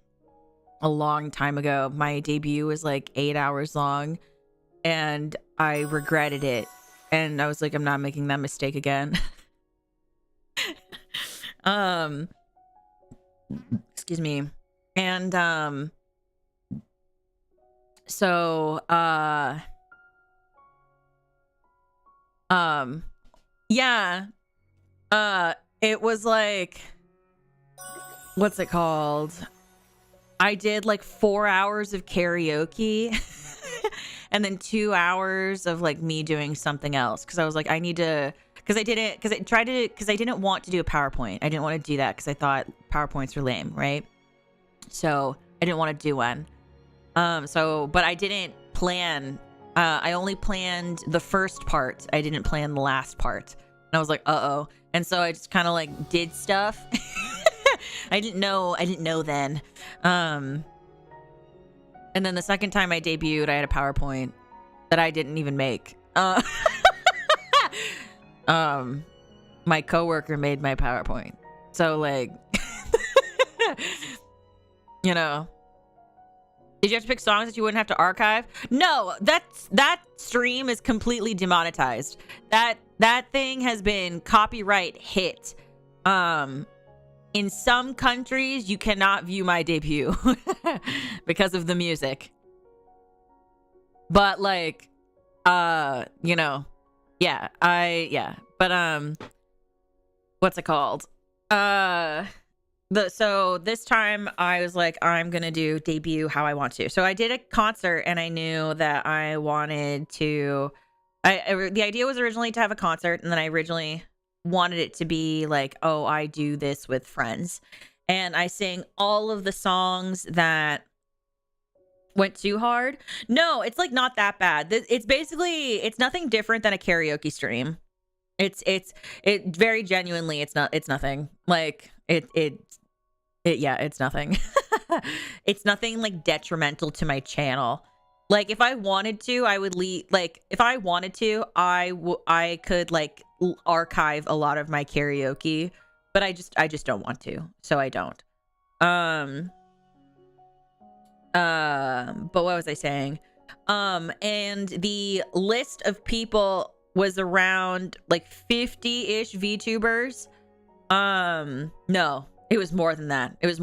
A: a long time ago, my debut was like 8 hours long, and I regretted it, and I was like, I'm not making that mistake again. Excuse me. And yeah, it was like, what's it called? I did like 4 hours of karaoke and then 2 hours of like me doing something else, because I was like, I need to, because I didn't want to do a PowerPoint. I didn't want to do that because I thought PowerPoints were lame, right? So I didn't want to do one. But I didn't plan. I only planned the first part. I didn't plan the last part. And I was like, uh-oh. And so I just kind of like did stuff. I didn't know then. And then the second time I debuted, I had a PowerPoint that I didn't even make. My coworker made my PowerPoint. So like, you know, did you have to pick songs that you wouldn't have to archive? No, that stream is completely demonetized. That thing has been copyright hit. In some countries, you cannot view my debut because of the music. But like, you know, yeah. But what's it called? So this time I was like, I'm gonna do debut how I want to. So I did a concert, and I knew that I wanted to. The idea was originally to have a concert, and then I originally wanted it to be like, oh, I do this with friends, and I sing all of the songs that went too hard. No, it's like not that bad. It's basically, it's nothing different than a karaoke stream. It very genuinely, it's nothing. Like it's nothing. It's nothing like detrimental to my channel. Like if I wanted to, I would if I wanted to, I could like archive a lot of my karaoke, but I just don't want to, so I don't. But what was I saying? And the list of people was around like 50-ish VTubers. No, it was more than that. Because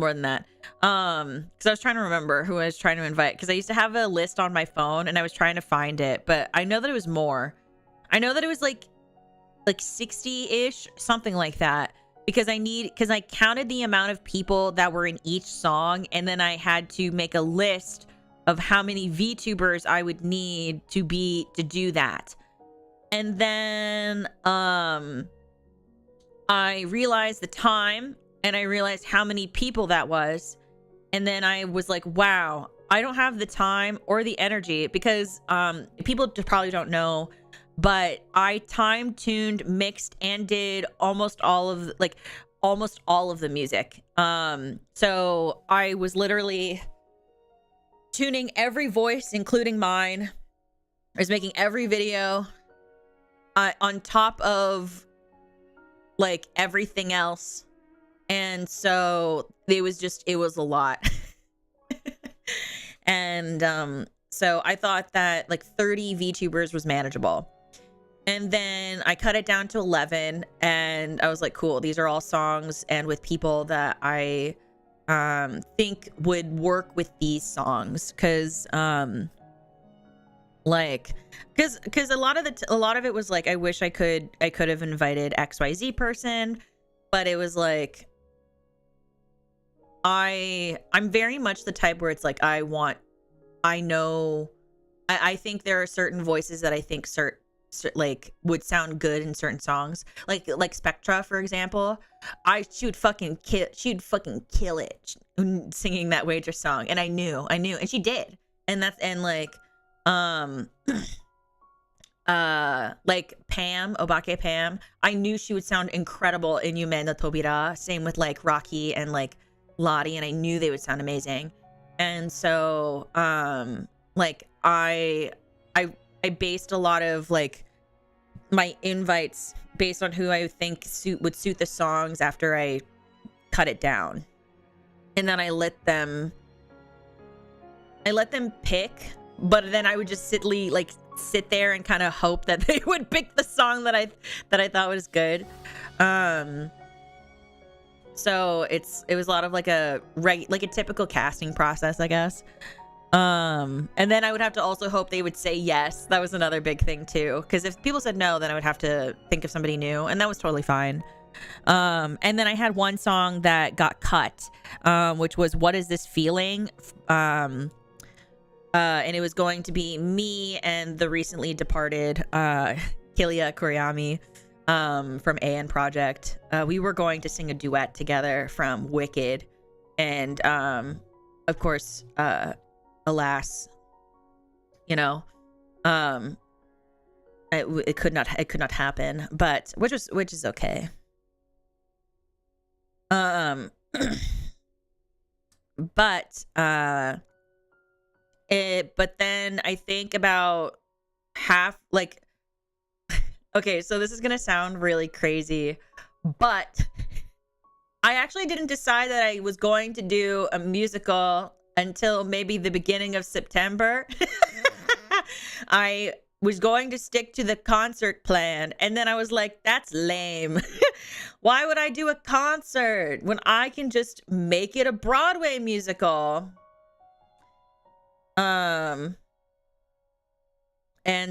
A: I was trying to remember who I was trying to invite, because I used to have a list on my phone and I was trying to find it, but I know that it was more. I know that it was like 60-ish, something like that, because I counted the amount of people that were in each song, and then I had to make a list of how many VTubers I would need to do that. And then I realized the time, and I realized how many people that was. And then I was like, wow, I don't have the time or the energy, because people probably don't know, but I time tuned, mixed, and did almost all of the music. So I was literally tuning every voice, including mine. I was making every video on top of like everything else. And so it was a lot. And so I thought that like 30 VTubers was manageable. And then I cut it down to 11, and I was like, cool, these are all songs and with people that I think would work with these songs, because a lot of it was like, I wish I could have invited XYZ person, but it was like, I'm very much the type where it's like, I think there are certain voices that I think like would sound good in certain songs, like Spectra, for example. She would fucking kill it singing that Wager song, and I knew, and she did. And like Pam, Obake Pam, I knew she would sound incredible in Yume no Tobira. Same with like Rocky and like Lottie, and I knew they would sound amazing. And so like I based a lot of like my invites based on who I think would suit the songs after I cut it down. And then I let them pick, but then I would just sit there and kind of hope that they would pick the song that I thought was good. So it was a lot of like a typical casting process, I guess. And then I would have to also hope they would say yes. That was another big thing too, because if people said no, then I would have to think of somebody new, and that was totally fine. And then I had one song that got cut, which was "What Is This Feeling?" And it was going to be me and the recently departed Kilia Kuriyami. from AN Project. We were going to sing a duet together from Wicked, and of course, alas, you know, it could not happen, but which is okay. But then I think about half, like, okay, so this is gonna sound really crazy, but I actually didn't decide that I was going to do a musical until maybe the beginning of September. I was going to stick to the concert plan, and then I was like, that's lame. Why would I do a concert when I can just make it a Broadway musical? And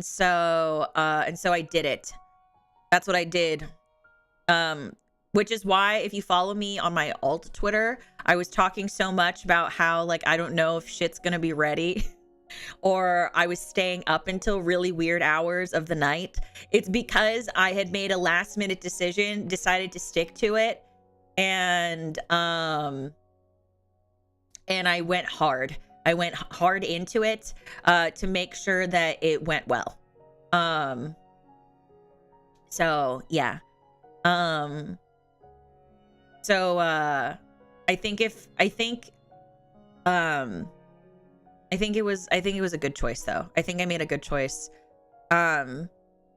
A: so I did it. That's what I did. Which is why, if you follow me on my alt Twitter, I was talking so much about how, like, I don't know if shit's gonna be ready. Or I was staying up until really weird hours of the night. It's because I had made a last minute decision, decided to stick to it, and I went hard. I went hard into it to make sure that it went well. So yeah. I think it was a good choice, though. I think I made a good choice. And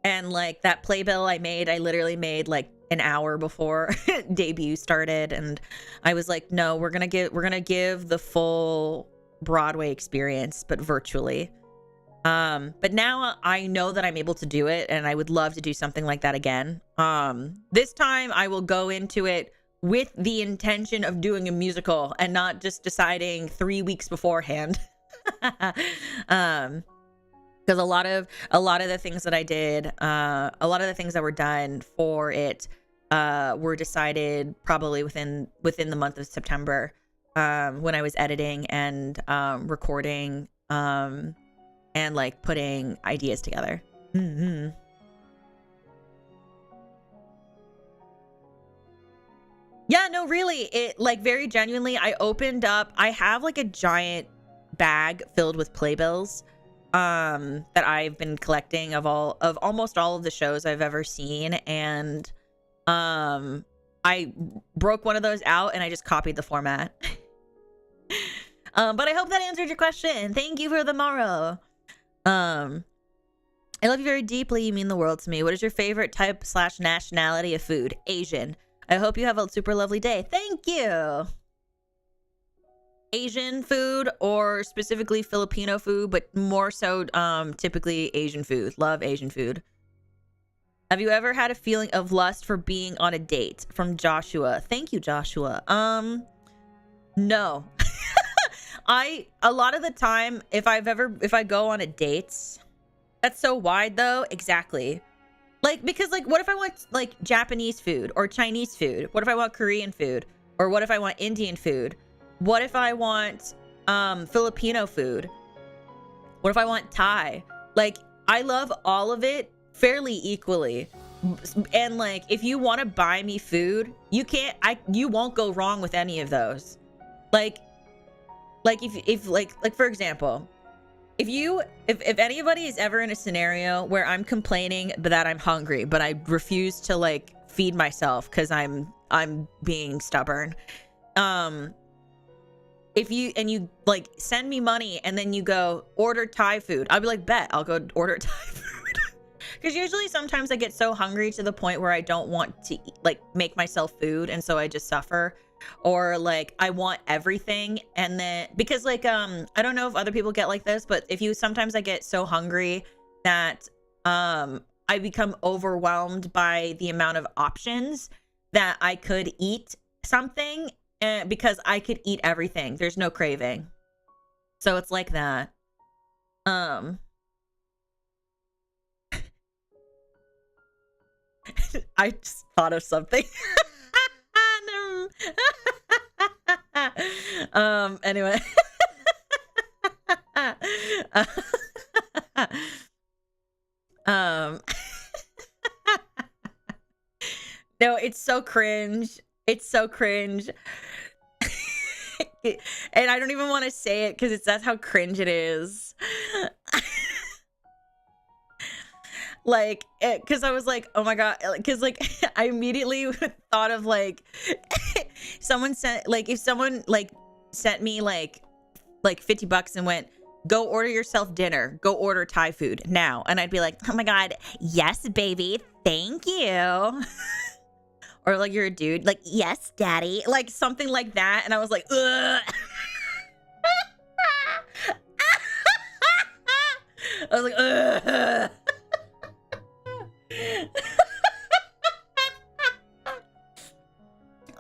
A: like that playbill I literally made like an hour before debut started, and I was like, no, we're gonna give the full Broadway experience, but virtually. But now I know that I'm able to do it, and I would love to do something like that again. This time I will go into it with the intention of doing a musical and not just deciding 3 weeks beforehand. Because a lot of the things that I did, a lot of the things that were done for it were decided probably within the month of September, when I was editing and recording and like putting ideas together. Mm-hmm. Yeah, no, really, it, like, very genuinely, I have like a giant bag filled with playbills that I've been collecting of almost all of the shows I've ever seen, and I broke one of those out and I just copied the format. But I hope that answered your question. Thank you for the morrow. I love you very deeply. You mean the world to me. What is your favorite type / nationality of food? Asian. I hope you have a super lovely day. Thank you. Asian food, or specifically Filipino food, but more so typically Asian food. Love Asian food. Have you ever had a feeling of lust for being on a date? From Joshua. Thank you, Joshua. No. A lot of the time, if I go on a date, that's so wide though. Exactly. Like, because like, what if I want like Japanese food or Chinese food? What if I want Korean food? Or what if I want Indian food? What if I want Filipino food? What if I want Thai? Like, I love all of it fairly equally. And like, if you want to buy me food, you won't go wrong with any of those. Like if like for example, if anybody is ever in a scenario where I'm complaining that I'm hungry, but I refuse to like feed myself because I'm being stubborn, if you like send me money and then you go order Thai food, I'll be like, bet, I'll go order Thai food. Because usually sometimes I get so hungry to the point where I don't want to like make myself food, and so I just suffer. Or like I want everything, and then because like I don't know if other people get like this, but sometimes I get so hungry that I become overwhelmed by the amount of options that I could eat something, because I could eat everything. There's no craving. So it's like that. I just thought of something. Anyway. No, it's so cringe. It's so cringe. And I don't even want to say it because that's how cringe it is. Like, because I was like, oh my god, because like I immediately thought of like someone sent, like, if someone like sent me like $50 and went, go order yourself dinner, go order Thai food now, and I'd be like, oh my god, yes baby, thank you. Or like you're a dude, like, yes daddy, like something like that, and I was like, ugh. I was like, ugh.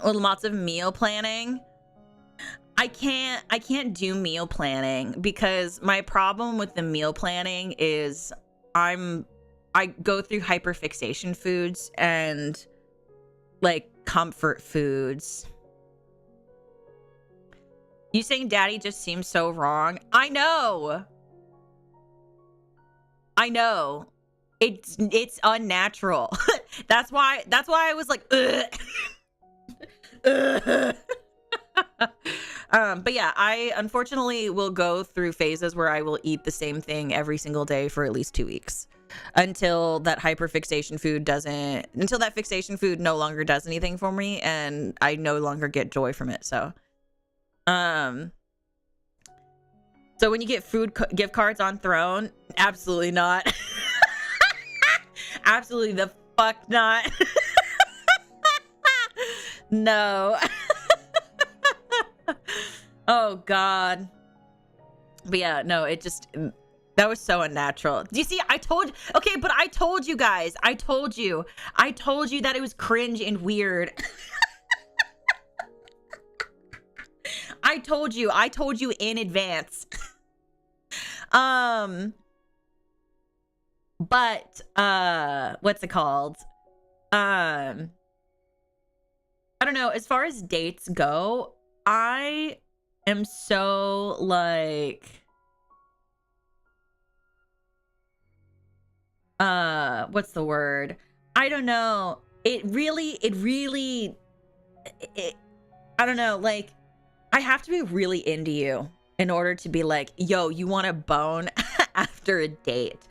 A: Lots of meal planning. I can't do meal planning because my problem with the meal planning is I go through hyperfixation foods and like comfort foods. You saying daddy just seems so wrong. I know. It's unnatural. That's why I was like, ugh. But yeah, I unfortunately will go through phases where I will eat the same thing every single day for at least 2 weeks until that fixation food no longer does anything for me and I no longer get joy from it. So when you get food gift cards on Throne, absolutely not. Absolutely the fuck not. No. Oh god. But yeah, no, that was so unnatural. Do you see? Okay, but I told you guys. I told you that it was cringe and weird. I told you in advance. But what's it called? I don't know, as far as dates go, I am so like what's the word? I don't know. It really I don't know, like I have to be really into you in order to be like, yo, you want to bone after a date.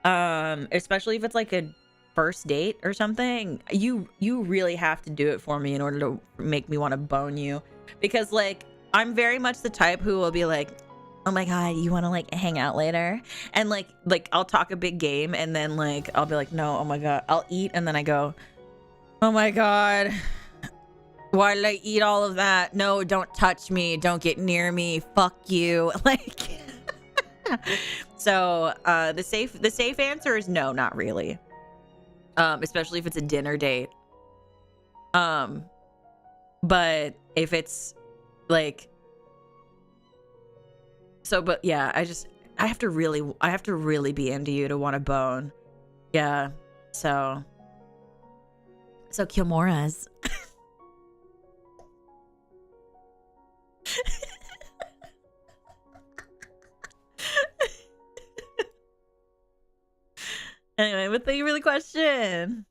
A: Especially if it's like a first date or something. You really have to do it for me in order to make me want to bone you, because like I'm very much the type who will be like, oh my god, you want to like hang out later, and like I'll talk a big game and then like I'll be like, no, oh my god, I'll eat and then I go, oh my god, why did I eat all of that? No, don't touch me, don't get near me, fuck you. Like so the safe answer is no, not really. Especially if it's a dinner date. But if it's like, so, but yeah, I have to really be into you to want to bone. Yeah. So Kiyomora's. Anyway, but thank you for the question.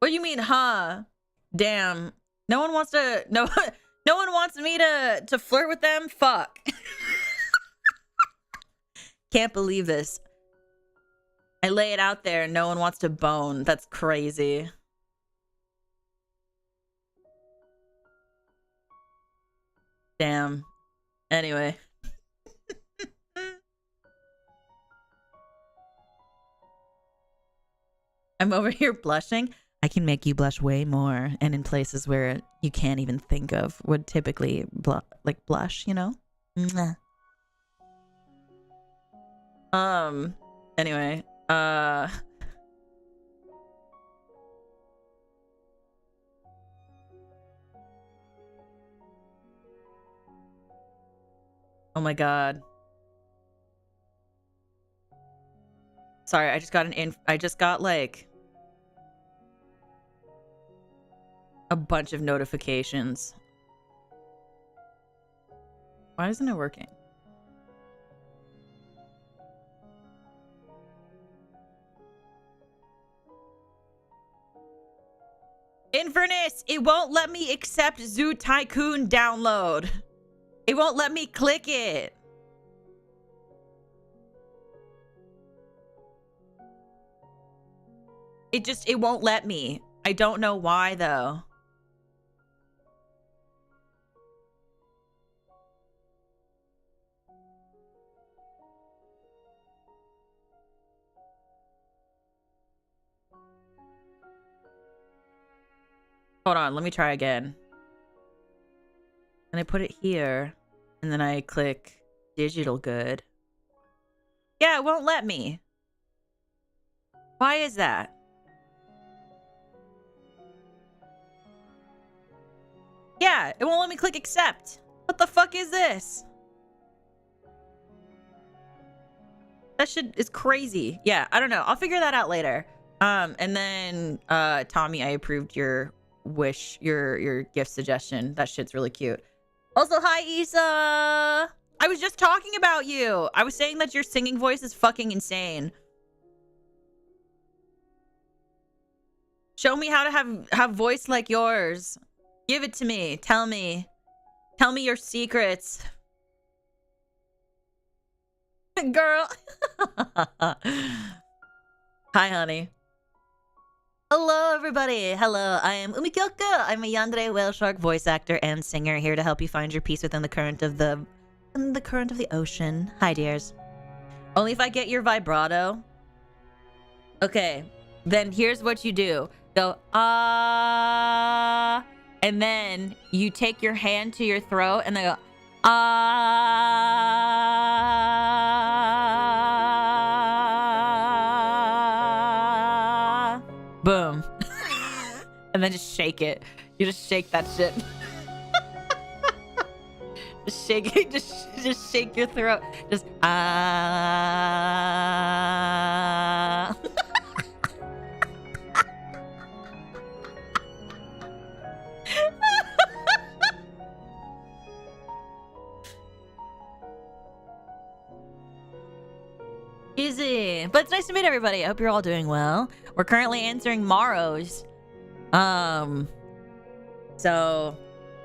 A: What do you mean, huh? Damn. No one wants me to flirt with them? Fuck. Can't believe this. I lay it out there and no one wants to bone. That's crazy. Damn. Anyway. I'm over here blushing. I can make you blush way more, and in places where you can't even think of would typically blush, you know? Mwah. Anyway, oh my god. Sorry, I just got like a bunch of notifications. Why isn't it working? Inverness, it won't let me accept Zoo Tycoon download. It won't let me click it. It won't let me. I don't know why though. Hold on, let me try again. And I put it here, and then I click digital good. Yeah, it won't let me. Why is that? Yeah, it won't let me click accept. What the fuck is this? That shit is crazy. Yeah, I don't know. I'll figure that out later. And then Tommy, I approved your wish, your gift suggestion. That shit's really cute. Also, hi Issa. I was just talking about you. I was saying that your singing voice is fucking insane. Show me how to have voice like yours. Give it to me. Tell me your secrets. Girl. Hi, honey. Hello, everybody. Hello, I am Kyoku. I'm a yandere whale shark voice actor and singer here to help you find your peace within the current of the ocean. Hi, dears. Only if I get your vibrato. Okay, then here's what you do. Go, ah, and then you take your hand to your throat and then go, ah. Boom. And then just shake it. You just shake that shit. Just shake it. Just shake your throat. Just ah. Easy. But it's nice to meet everybody. I hope you're all doing well. We're currently answering Maros. So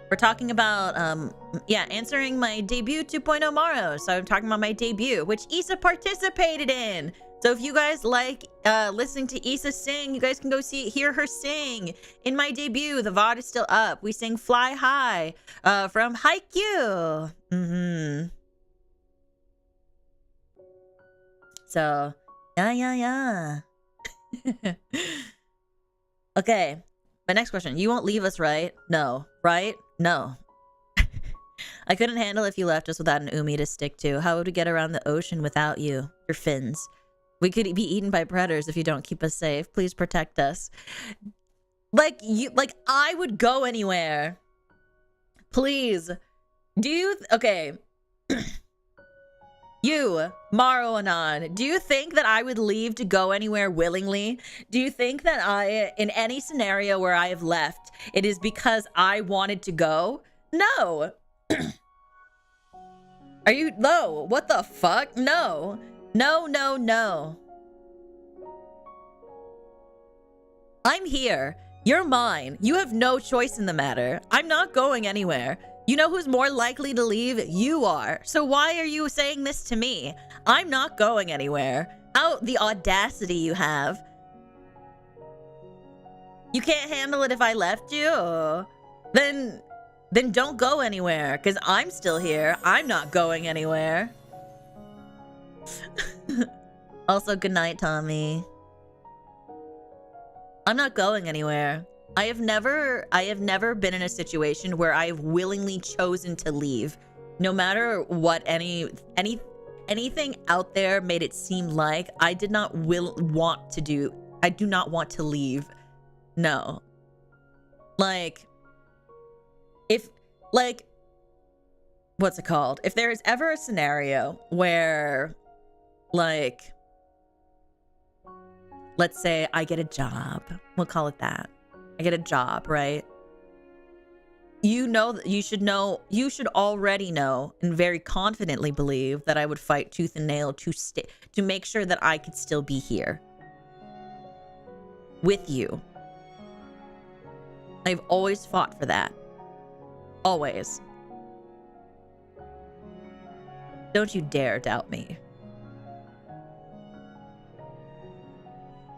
A: we're talking about answering my debut 2.0 Maro. So I'm talking about my debut, which Issa participated in. So if you guys like listening to Issa sing, you guys can go hear her sing in my debut. The VOD is still up. We sing Fly High from Haikyuu. So yeah. Okay, my next question. You won't leave us, right? No. Right? No. I couldn't handle if you left us without an umi to stick to. How would we get around the ocean without you? Your fins. We could be eaten by predators if you don't keep us safe. Please protect us. Like I would go anywhere. Please. Do you... Okay. You, Maro Anon, do you think that I would leave to go anywhere willingly? Do you think that in any scenario where I have left, it is because I wanted to go? No. Are you... No. What the fuck? No. No. I'm here. You're mine. You have no choice in the matter. I'm not going anywhere. You know who's more likely to leave? You are. So why are you saying this to me? I'm not going anywhere. How the audacity you have. You can't handle it if I left you? Then don't go anywhere, because I'm still here. I'm not going anywhere. Also, good night, Tommy. I'm not going anywhere. I have never been in a situation where I have willingly chosen to leave. No matter what anything out there made it seem like, I did not want to do. I do not want to leave. No. Like, what's it called? If there is ever a scenario where, like, let's say I get a job. We'll call it that. I get a job, right? You should already know and very confidently believe that I would fight tooth and nail to make sure that I could still be here with you. I've always fought for that. Always. Don't you dare doubt me.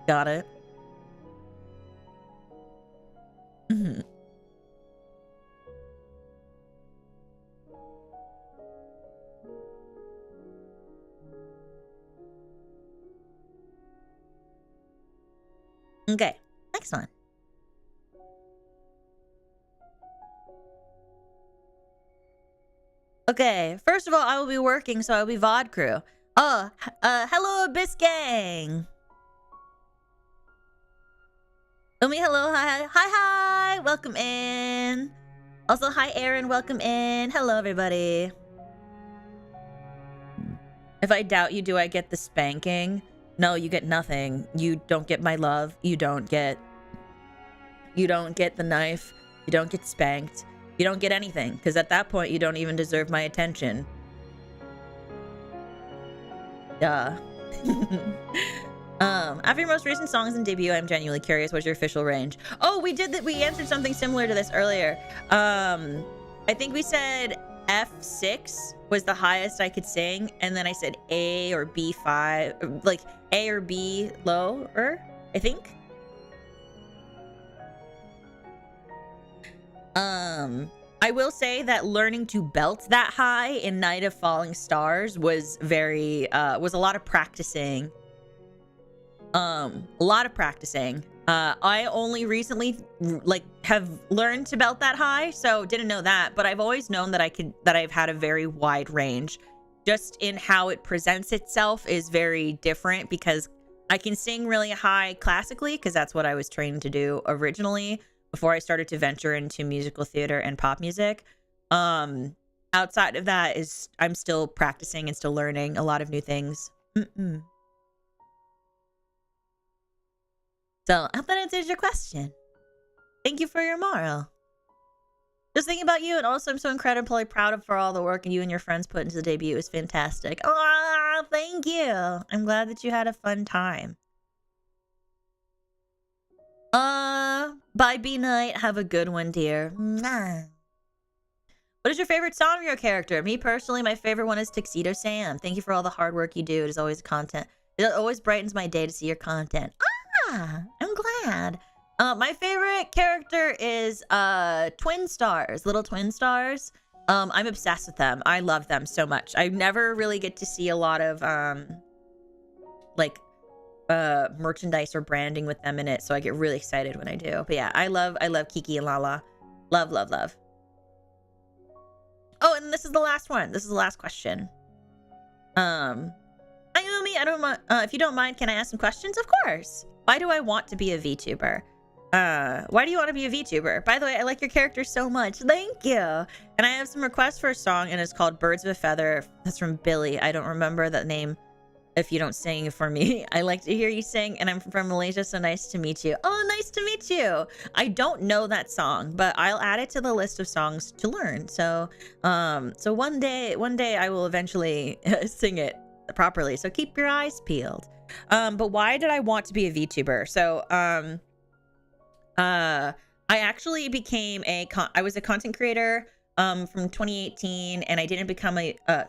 A: Got it? Mm-hmm. Okay, next one. Okay, first of all, I will be working, so I will be VOD crew. Oh, hello, Abyss Gang. Umi, hello, hi, welcome in. Also, hi, Aaron, welcome in. Hello, everybody. If I doubt you, do I get the spanking? No, you get nothing. You don't get my love. You don't get the knife. You don't get spanked. You don't get anything, because at that point, you don't even deserve my attention. Duh. After your most recent songs and debut, I'm genuinely curious, what's your official range? Oh, we answered something similar to this earlier. I think we said F6 was the highest I could sing, and then I said A or B5, like A or B lower, I think. I will say that learning to belt that high in Night of Falling Stars was was a lot of practicing. I only recently have learned to belt that high, so didn't know that, but I've always known that I've had a very wide range. Just in how it presents itself is very different, because I can sing really high classically, because that's what I was trained to do originally before I started to venture into musical theater and pop music. Outside of that I'm still practicing and still learning a lot of new things. So I hope that answers your question. Thank you for your moral. Just thinking about you, and also I'm so incredibly proud for all the work you and your friends put into the debut. It was fantastic. Oh, thank you. I'm glad that you had a fun time. Bye, B Night. Have a good one, dear. Mwah. What is your favorite song of your character? Me personally, my favorite one is Tuxedo Sam. Thank you for all the hard work you do. It is always content. It always brightens my day to see your content. I'm glad. My favorite character is Twin Stars, little Twin Stars. I'm obsessed with them. I love them so much. I never really get to see a lot of merchandise or branding with them in it, so I get really excited when I do. But yeah, I love Kiki and Lala. Love. Oh, and this is the last one. This is the last question. Ayumi, if you don't mind, can I ask some questions? Of course. Why do I want to be a VTuber? Why do you want to be a VTuber? By the way, I like your character so much. Thank you. And I have some requests for a song, and it's called Birds of a Feather. That's from Billy. I don't remember that name if you don't sing for me. I like to hear you sing, and I'm from Malaysia, so nice to meet you. Oh, nice to meet you. I don't know that song, but I'll add it to the list of songs to learn. So, so one day I will eventually sing it properly. So keep your eyes peeled. But why did I want to be a VTuber? So, I actually became I was a content creator from 2018, and I didn't become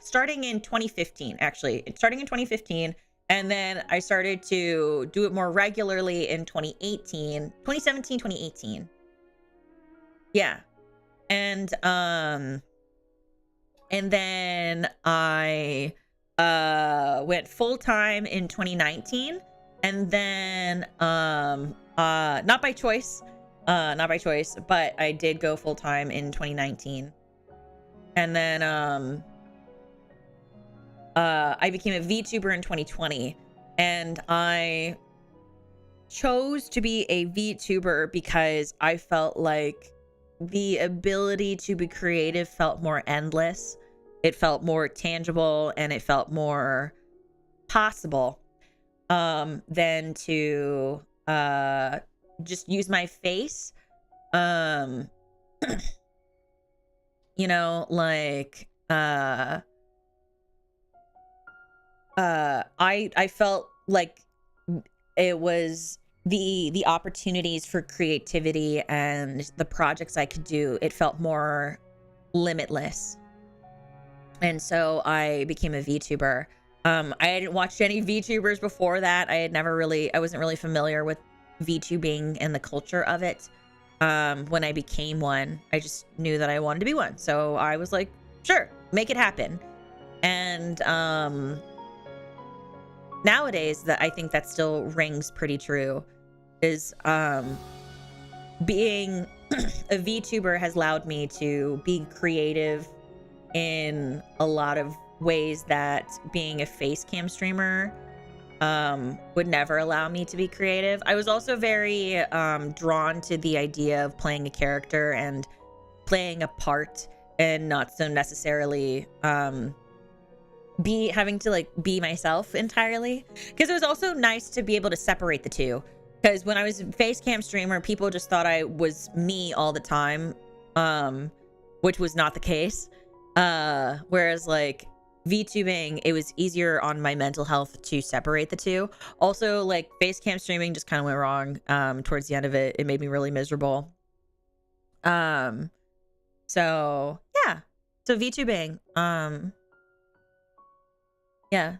A: starting in 2015, actually. Starting in 2015, and then I started to do it more regularly in 2017, 2018. Yeah. And then I went full-time in 2019, and then not by choice, but I did go full-time in 2019. And then I became a VTuber in 2020, and I chose to be a VTuber because I felt like the ability to be creative felt more endless. It felt more tangible, and it felt more possible than to just use my face. You know, like I felt like it was the opportunities for creativity and the projects I could do, it felt more limitless. And so I became a VTuber. I hadn't watched any VTubers before that. I wasn't really familiar with VTubing and the culture of it. When I became one, I just knew that I wanted to be one. So I was like, sure, make it happen. And nowadays, that I think that still rings pretty true, is being a VTuber has allowed me to be creative in a lot of ways that being a face cam streamer would never allow me to be creative. I was also very drawn to the idea of playing a character and playing a part, and not so necessarily having to like be myself entirely, because it was also nice to be able to separate the two. Because when I was a face cam streamer, people just thought I was me all the time, which was not the case. Whereas like VTubing, it was easier on my mental health to separate the two. Also, like face cam streaming just kind of went wrong towards the end of it. It made me really miserable. So yeah. So VTubing, yeah.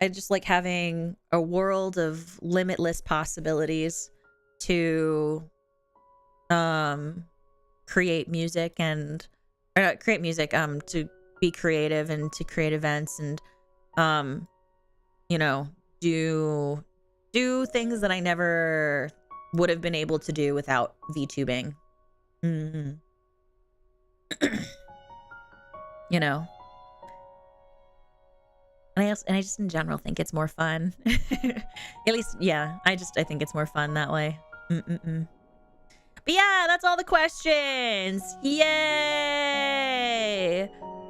A: I just like having a world of limitless possibilities to create music and to be creative and to create events and you know, do things that I never would have been able to do without VTubing. You know, and I just in general think it's more fun. At least, yeah, I think it's more fun that way. But yeah, that's all the questions. Yay!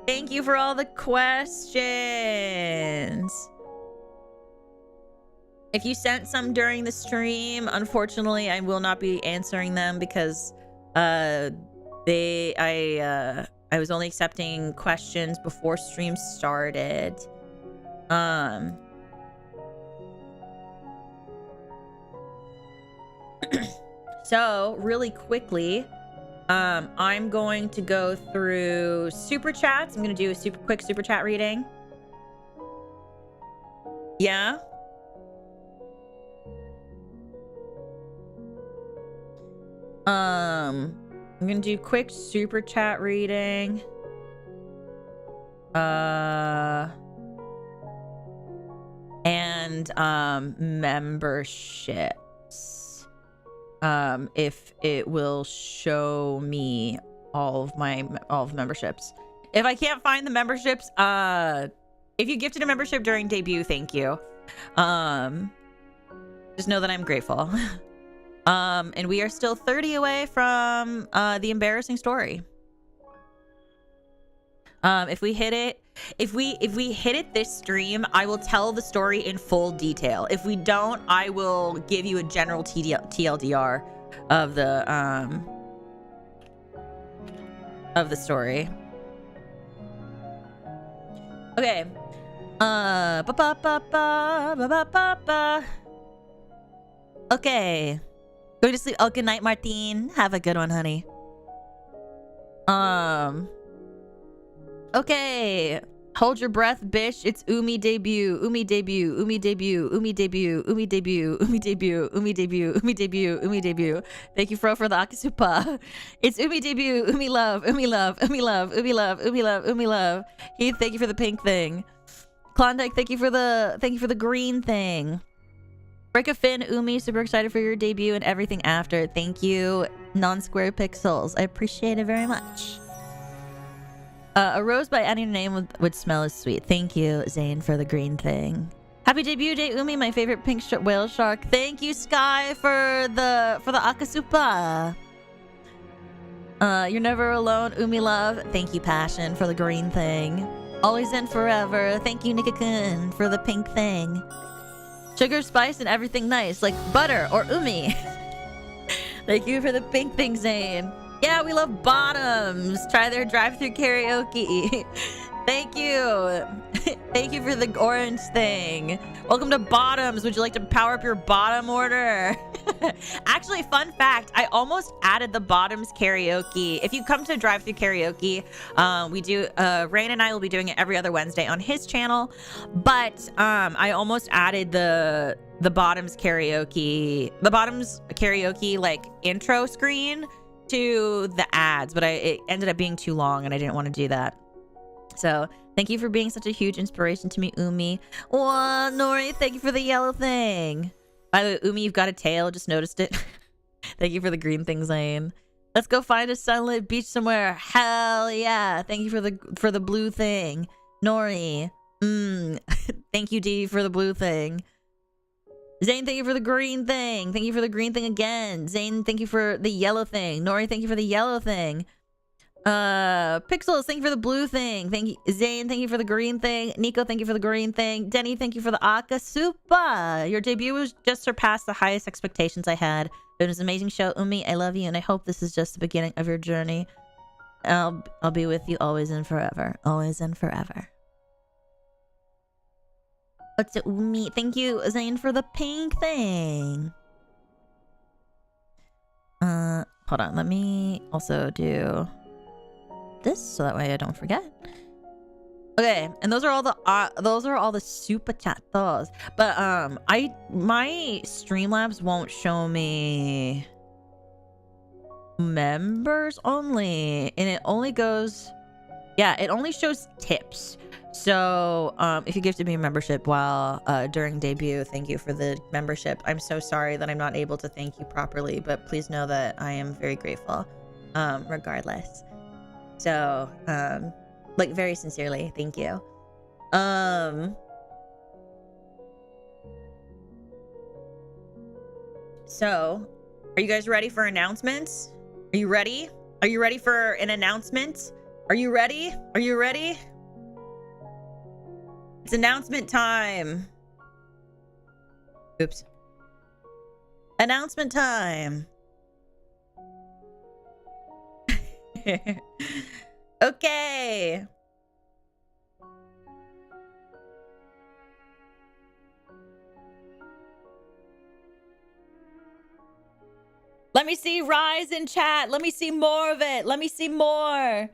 A: Thank you for all the questions. If you sent some during the stream, unfortunately, I will not be answering them because I was only accepting questions before stream started. So really quickly, I'm going to go through super chats. I'm going to do a quick super chat reading. Yeah. I'm going to do quick super chat reading. And memberships. If it will show me all of memberships. If I can't find the memberships, if you gifted a membership during debut, thank you. Just know that I'm grateful. And we are still 30 away from the embarrassing story. If we hit it this stream, I will tell the story in full detail. If we don't, I will give you a general TLDR of the story. Okay. Okay. Go to sleep. Oh, good night, Martine. Have a good one, honey. Okay. Hold your breath, bish. It's Umi debut. Umi debut. Umi debut. Umi debut. Umi debut. Umi debut. Umi debut. Umi debut. Umi debut. Thank you, Fro, for the Akasupa. It's Umi debut. Umi love. Umi love. Umi love. Umi love. Umi love. Umi love. Heath, thank you for the pink thing. Klondike, thank you for the green thing. Break a fin, Umi. Super excited for your debut and everything after. Thank you, non-square pixels. I appreciate it very much. A rose by any name would smell as sweet. Thank you, Zane, for the green thing. Happy debut day, Umi, my favorite pink whale shark. Thank you, Sky, for the Akasupa. You're never alone, Umi love. Thank you, Passion, for the green thing. Always and forever. Thank you, Nikakun, for the pink thing. Sugar, spice, and everything nice, like butter or Umi. Thank you for the pink thing, Zane. Yeah, we love bottoms. Try their drive-through karaoke. Thank you. Thank you for the orange thing. Welcome to Bottoms. Would you like to power up your bottom order? Actually, fun fact, I almost added the Bottoms karaoke. If you come to drive through karaoke, we do, Rain and I will be doing it every other Wednesday on his channel. But I almost added the Bottoms karaoke like intro screen to the ads, but it ended up being too long and I didn't want to do that. So thank you for being such a huge inspiration to me, Umi. Oh, Nori, thank you for the yellow thing. By the way, Umi, you've got a tail. Just noticed it. Thank you for the green thing, Zane. Let's go find a sunlit beach somewhere. Hell yeah. Thank you for the blue thing. Nori. Thank you, Dee, for the blue thing. Zane, thank you for the green thing. Thank you for the green thing again. Zane, thank you for the yellow thing. Nori, thank you for the yellow thing. Pixels, thank you for the blue thing. Thank you, Zane, thank you for the green thing. Nico, thank you for the green thing. Denny, thank you for the Akasupa. Your debut was just surpassed the highest expectations I had. It was an amazing show, Umi. I love you, and I hope this is just the beginning of your journey. I'll be with you always and forever. Always and forever. What's it, Umi? Thank you, Zane, for the pink thing. Hold on. Let me also do this so that way I don't forget. Okay, and those are all the super chat thoughts. But my Streamlabs won't show me members only, and it only goes, yeah, it only shows tips. So if you gifted me a membership while during debut, thank you for the membership. I'm so sorry that I'm not able to thank you properly, but please know that I am very grateful regardless. So like very sincerely, thank you. So are you guys ready for announcements? Are you ready? Are you ready for an announcement? Are you ready? Are you ready? It's announcement time. Oops. Announcement time. Okay. Let me see Rise in chat. Let me see more of it. Let me see more.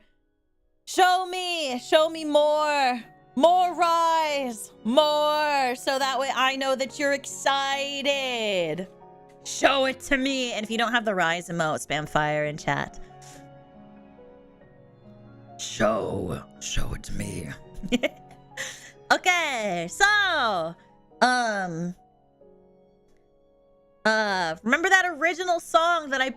A: Show me more. More Rise. More. So that way I know that you're excited. Show it to me. And if you don't have the Rise emote, spam fire in chat. Show it to me. Okay, so remember that original song that I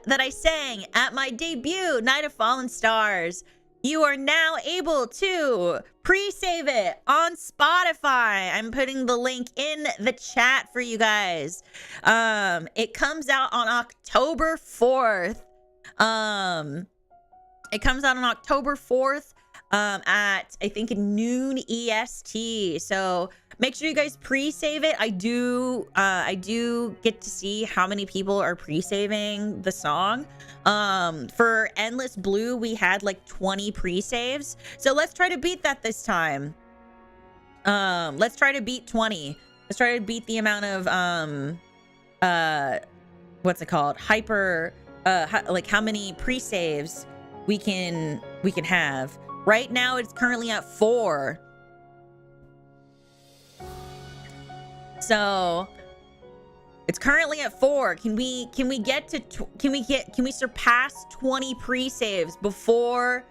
A: that I sang at my debut, Night of Fallen Stars? You are now able to pre-save it on Spotify. I'm putting the link in the chat for you guys. It comes out on October 4th. It comes out on October 4th at, I think, noon EST. So make sure you guys pre-save it. I do get to see how many people are pre-saving the song. For Endless Blue, we had like 20 pre-saves. So let's try to beat that this time. Let's try to beat 20. Let's try to beat the amount of what's it called? Like how many pre-saves we can have. Right now it's currently at 4. So it's currently at 4. Can we surpass 20 pre-saves before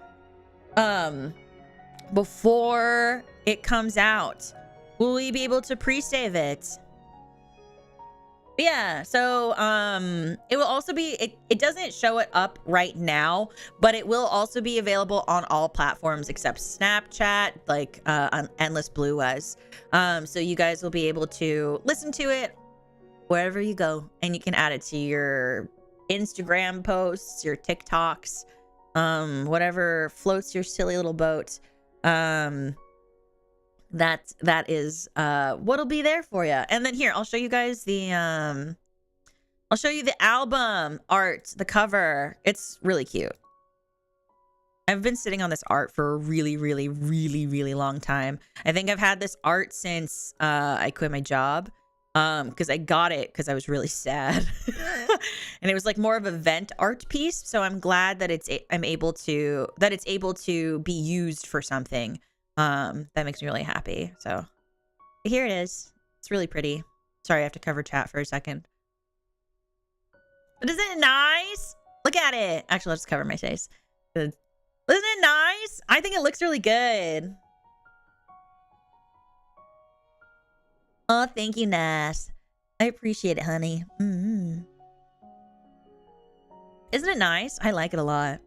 A: it comes out? Will we be able to pre-save it? Yeah, so it will also be, it doesn't show it up right now, but it will also be available on all platforms except Snapchat, like on Endless Blue was. So you guys will be able to listen to it wherever you go, and you can add it to your Instagram posts, your TikToks, whatever floats your silly little boat. That is what'll be there for you. And then here, I'll show you guys the I'll show you the album art, the cover. It's really cute. I've been sitting on this art for a really, really, really, really long time. I think I've had this art since I quit my job. Because I got it because I was really sad. And it was like more of a vent art piece. So I'm glad that it's able to be used for something. That makes me really happy. So here it is. It's really pretty. Sorry, I have to cover chat for a second. But isn't it nice? Look at it. Actually, I'll just cover my face. Isn't it nice? I think it looks really good. Oh, thank you, Nas. I appreciate it, honey. Mm-hmm. Isn't it nice? I like it a lot.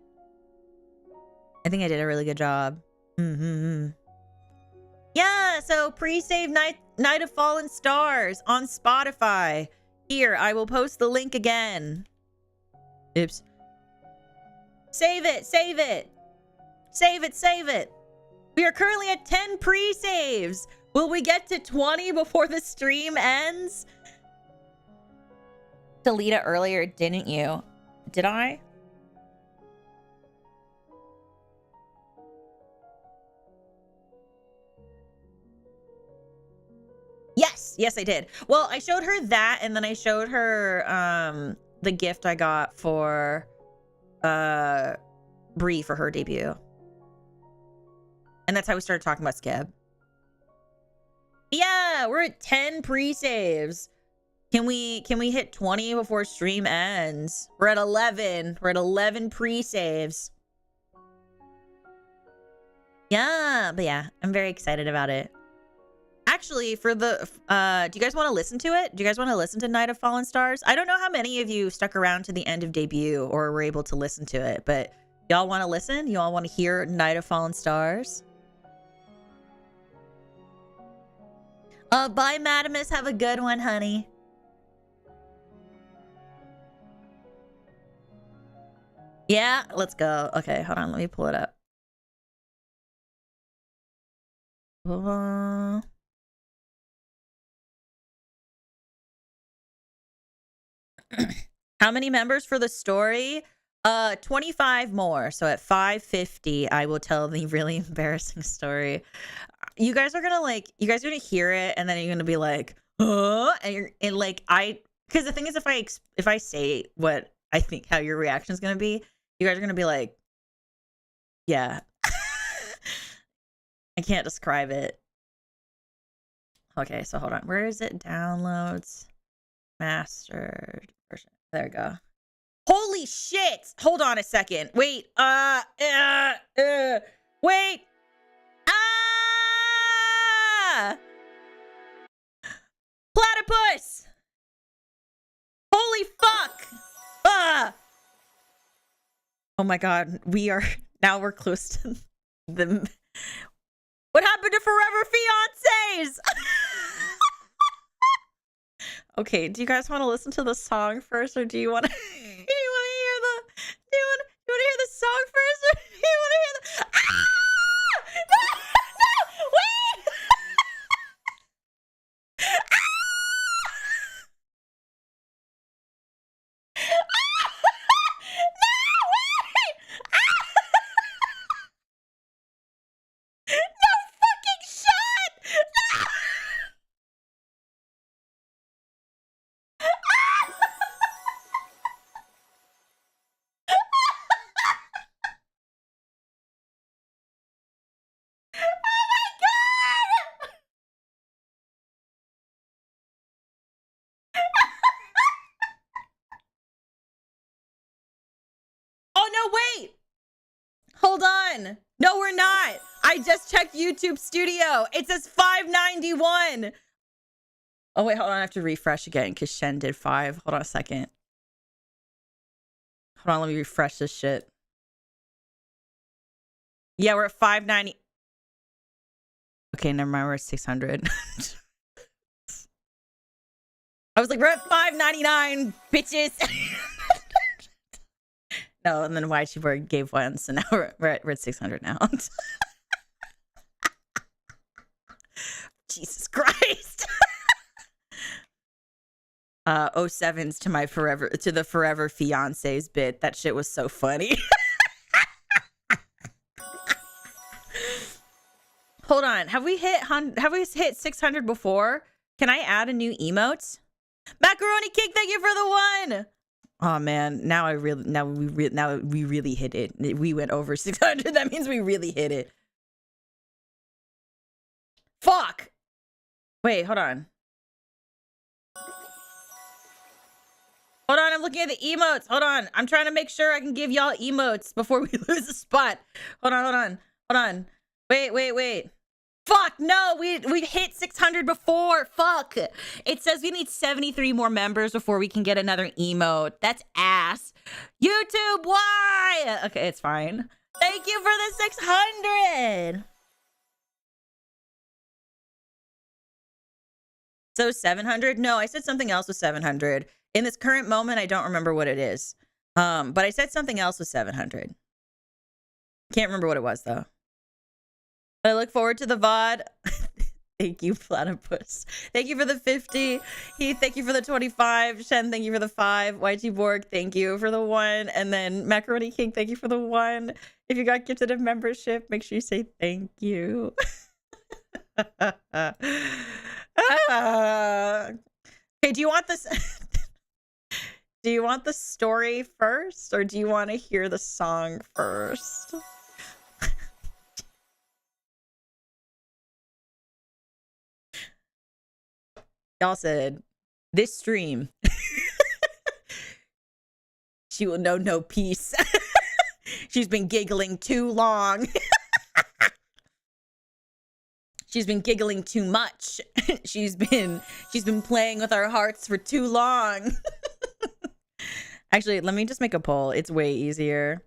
A: I think I did a really good job. Mm-hmm. Yeah, so pre-save Night of Fallen Stars on Spotify. Here, I will post the link again. Oops. Save it, save it. Save it, save it. We are currently at 10 pre-saves. Will we get to 20 before the stream ends? Delete it earlier, didn't you? Did I? Yes, yes, I did. Well, I showed her that, and then I showed her the gift I got for Bree for her debut. And that's how we started talking about Skeb. Yeah, we're at 10 pre-saves. Can we hit 20 before stream ends? We're at 11. We're at 11 pre-saves. Yeah, but yeah, I'm very excited about it. Actually, for the do you guys want to listen to it? Do you guys want to listen to Night of Fallen Stars? I don't know how many of you stuck around to the end of debut or were able to listen to it, but y'all want to listen? Y'all want to hear Night of Fallen Stars? Bye, Madamus. Have a good one, honey. Yeah, let's go. Okay, hold on. Let me pull it up. How many members for the story? 25 more. So at 550, I will tell the really embarrassing story. You guys are gonna hear it, and then you're gonna be like, huh? And like, because the thing is, if I say what I think how your reaction is gonna be, you guys are gonna be like, yeah. I can't describe it. Okay, so hold on. Where is it? Downloads, mastered version. There we go. Holy shit! Hold on a second. Wait. Wait. Platypus! Holy fuck! Oh my god, we're close to the... What happened to Forever Fiancés? Okay, do you guys want to listen to the song first, or do you want to hear the song first, or do you want to hear the... No, wait! No fucking shot! No! Oh, no, wait. Hold on. No, we're not. I just checked YouTube Studio. It says 591. Oh, wait, hold on. I have to refresh again because Shen did 5. Hold on a second. Hold on. Let me refresh this shit. Yeah, we're at 590. Okay, never mind. We're at 600. I was like, we're at 599, bitches. No, and then YTuber gave one, so now we're at 600 now. Jesus Christ. 07s to the Forever Fiancés bit. That shit was so funny. we hit 600 before? Can I add a new emote? Macaroni King, thank you for the one. Oh man, now we really hit it. We went over 600. That means we really hit it. Fuck. Wait, hold on. Hold on, I'm looking at the emotes. Hold on. I'm trying to make sure I can give y'all emotes before we lose a spot. Hold on. Wait. Fuck, no, we hit 600 before. Fuck. It says we need 73 more members before we can get another emote. That's ass. YouTube, why? Okay, it's fine. Thank you for the 600. So 700? No, I said something else with 700. In this current moment, I don't remember what it is. But I said something else with 700. Can't remember what it was, though. I look forward to the VOD. Thank you, Platypus. Thank you for the 50. Heath, thank you for the 25. Shen, thank you for the 5. YT Borg, thank you for the 1. And then Macaroni King, thank you for the 1. If you got gifted a membership, make sure you say thank you. Okay, do you want this? Do you want the story first, or do you want to hear the song first? Y'all said, this stream, she will know no peace. She's been giggling too long. She's been giggling too much. She's been playing with our hearts for too long. Actually, let me just make a poll. It's way easier.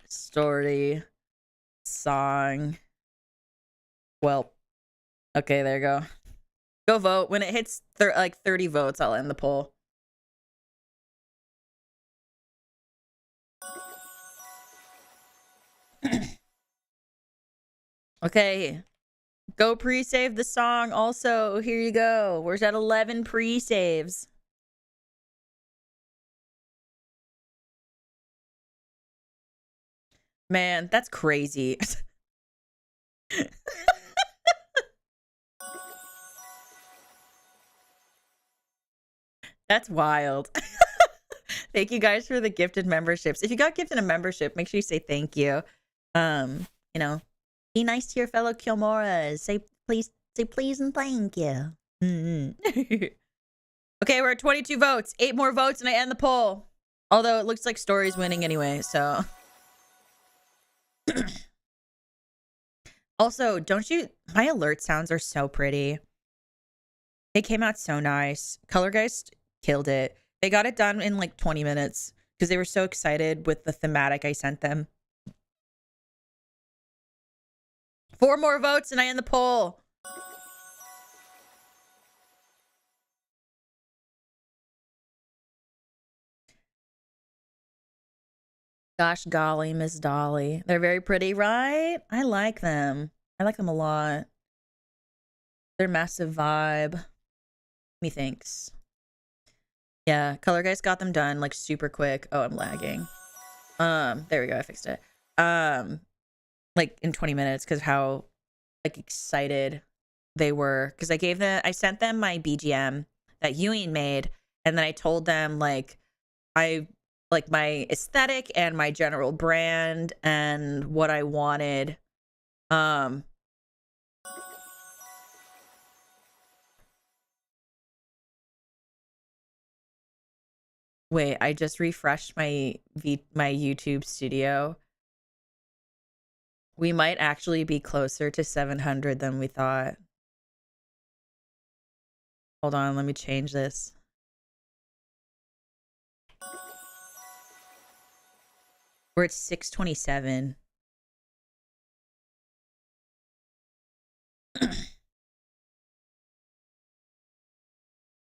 A: Story, song. Well, okay, there you go. Go vote. When it hits like 30 votes, I'll end the poll. Okay. Go pre-save the song also. Here you go. We're at 11 pre-saves. Man, that's crazy. That's wild. Thank you guys for the gifted memberships. If you got gifted a membership, make sure you say thank you. You know, be nice to your fellow Kilmoras. Say please and thank you. Okay, we're at 22 votes. 8 more votes and I end the poll. Although it looks like Story's winning anyway, so. Also, my alert sounds are so pretty. They came out so nice. Color Guys killed it. They got it done in like 20 minutes because they were so excited with the thematic I sent them. 4 more votes and I end the poll. Gosh golly, Miss Dolly. They're very pretty, right? I like them. I like them a lot. They're massive vibe. Methinks. Yeah, Color Guys got them done like super quick. Oh, I'm lagging. There we go. I fixed it. Like in 20 minutes because how like excited they were. Because I sent them my BGM that Ewing made, and then I told them like my aesthetic and my general brand and what I wanted. Wait, I just refreshed my YouTube studio. We might actually be closer to 700 than we thought. Hold on, let me change this. We're at 627.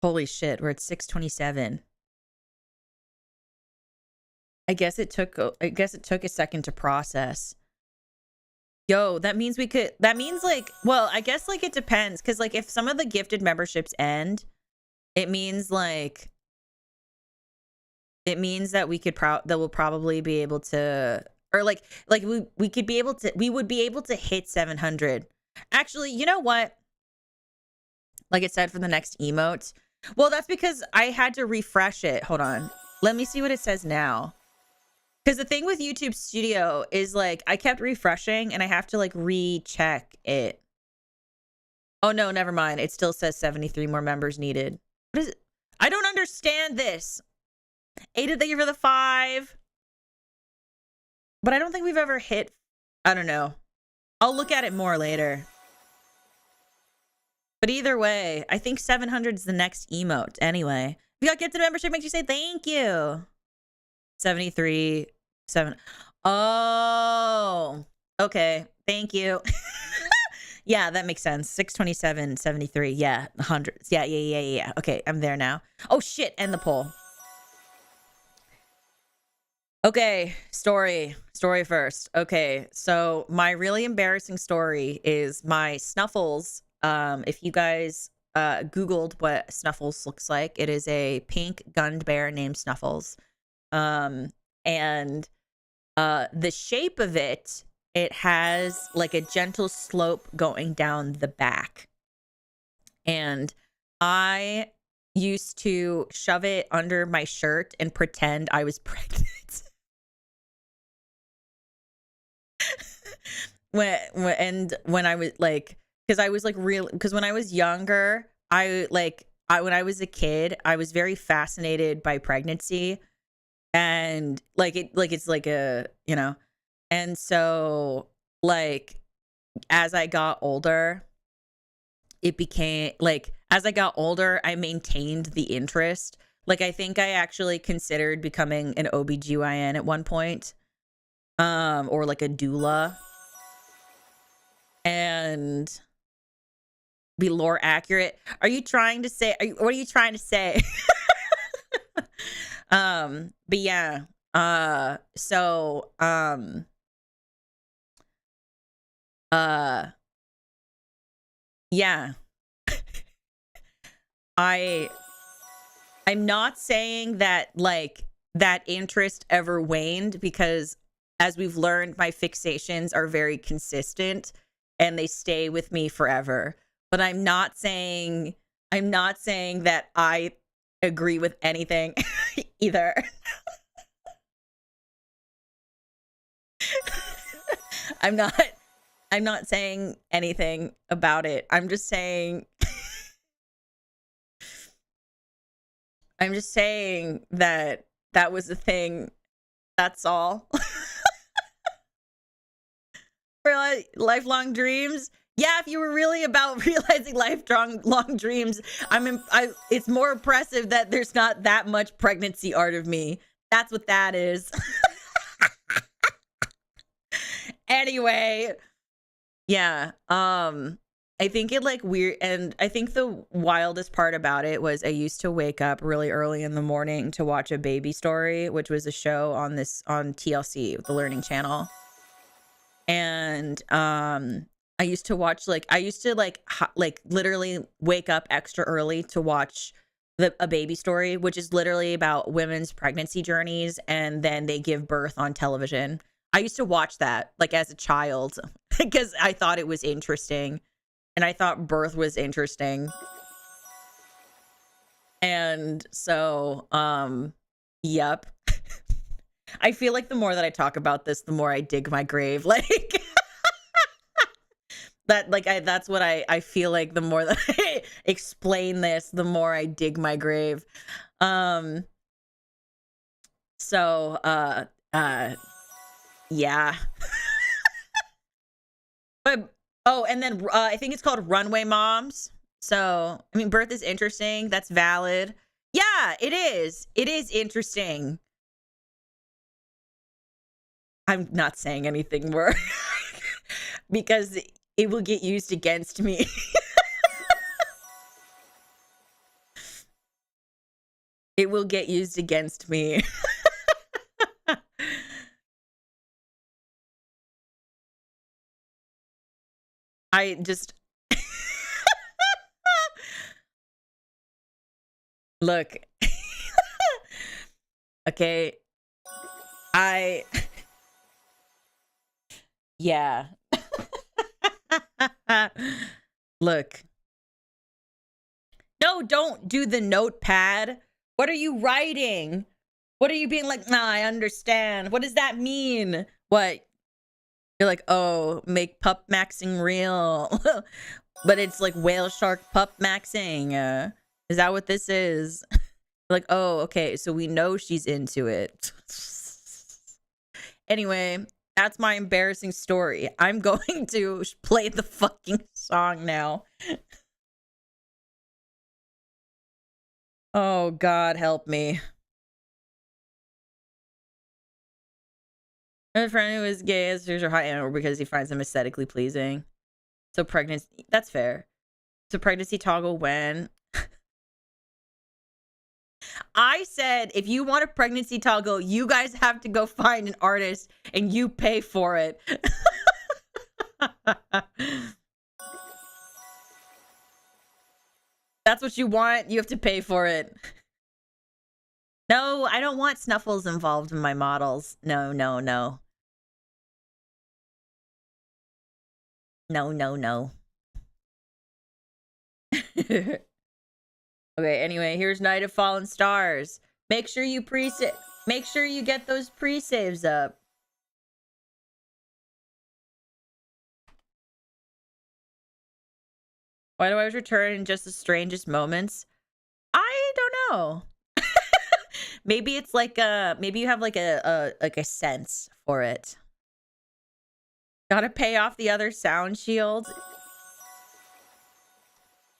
A: Holy shit, we're at 627. I guess it took a second to process. Yo, that means like, well, I guess like it depends. Cause like if some of the gifted memberships end, it means that that we'll probably be able to, or we would be able to hit 700 Actually, you know what? Like it said for the next emote. Well, that's because I had to refresh it. Hold on. Let me see what it says now. Because the thing with YouTube Studio is like I kept refreshing and I have to like recheck it. Oh no, never mind. It still says 73 more members needed. What is it? I don't understand this. Ada, thank you for the 5. But I don't think we've ever hit. I don't know. I'll look at it more later. But either way, I think 700 is the next emote anyway. If you got gifted membership, make sure you say thank you. 73, 7. Oh, okay. Thank you. Yeah, that makes sense. 627, 73. Yeah, hundreds. Yeah. Okay, I'm there now. Oh, shit. End the poll. Okay, story first. Okay, so my really embarrassing story is my Snuffles. If you guys Googled what Snuffles looks like, it is a pink gund bear named Snuffles. And the shape of it has like a gentle slope going down the back. And I used to shove it under my shirt and pretend I was pregnant. when I was like, because I was like real, because when I was younger, when I was a kid, I was very fascinated by pregnancy, and it's like a, you know, and so like as I got older, it became like, as I got older, I maintained the interest. Like I think I actually considered becoming an OBGYN at one point, or like a doula, and be lore accurate. Are you trying to say, what are you trying to say? But yeah, so yeah. I'm not saying that like that interest ever waned, because as we've learned, my fixations are very consistent and they stay with me forever. But I'm not saying that I agree with anything either. I'm not saying anything about it. I'm just saying that that was a thing. That's all. For like lifelong dreams. Yeah, if you were really about realizing lifelong dreams, it's more impressive that there's not that much pregnancy art of me. That's what that is. Anyway, yeah. I think it like weird, and I think the wildest part about it was I used to wake up really early in the morning to watch A Baby Story, which was a show on TLC, the Learning Channel. And I used to literally wake up extra early to watch A Baby Story, which is literally about women's pregnancy journeys, and then they give birth on television. I used to watch that like as a child because I thought it was interesting, and I thought birth was interesting. And so yep. I feel like the more that I talk about this, the more I dig my grave. Like that's what I feel like. The more that I explain this, the more I dig my grave. So yeah. But and then I think it's called Runway Moms. So I mean, birth is interesting. That's valid. Yeah, it is. It is interesting. I'm not saying anything more because it will get used against me. It will get used against me. I just look. Okay. Yeah. Look. No, don't do the notepad. What are you writing? What are you being like, nah, I understand. What does that mean? What? You're like, oh, make pup maxing real. But it's like whale shark pup maxing. Is that what this is? Like, oh, okay, so we know she's into it. Anyway, that's my embarrassing story. I'm going to play the fucking song now. Oh, God, help me. My friend who is gay has her hot animal because he finds them aesthetically pleasing. So pregnancy, that's fair. So pregnancy toggle when? I said, if you want a pregnancy toggle, you guys have to go find an artist and you pay for it. That's what you want. You have to pay for it. No, I don't want Snuffles involved in my models. No, no, no. No, no, no. Okay, anyway, here's Night of Fallen Stars. Make sure you make sure you get those pre-saves up. Why do I always return in just the strangest moments? I don't know. Maybe it's like maybe you have like a sense for it. Gotta pay off the other sound shield.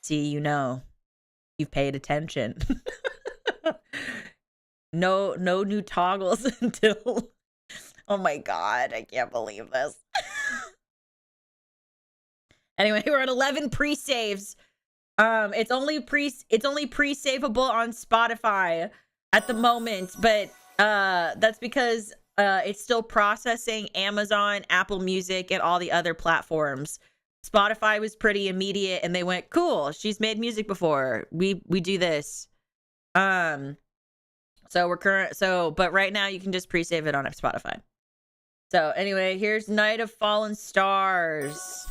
A: See, you know. You've paid attention. No new toggles until... Oh my god, I can't believe this. Anyway, we're at 11 pre-saves. It's only pre-savable on Spotify at the moment, but that's because it's still processing Amazon, Apple Music, and all the other platforms. Spotify was pretty immediate, and they went, cool, she's made music before. We do this. But right now you can just pre-save it on Spotify. So anyway, here's Night of Fallen Stars.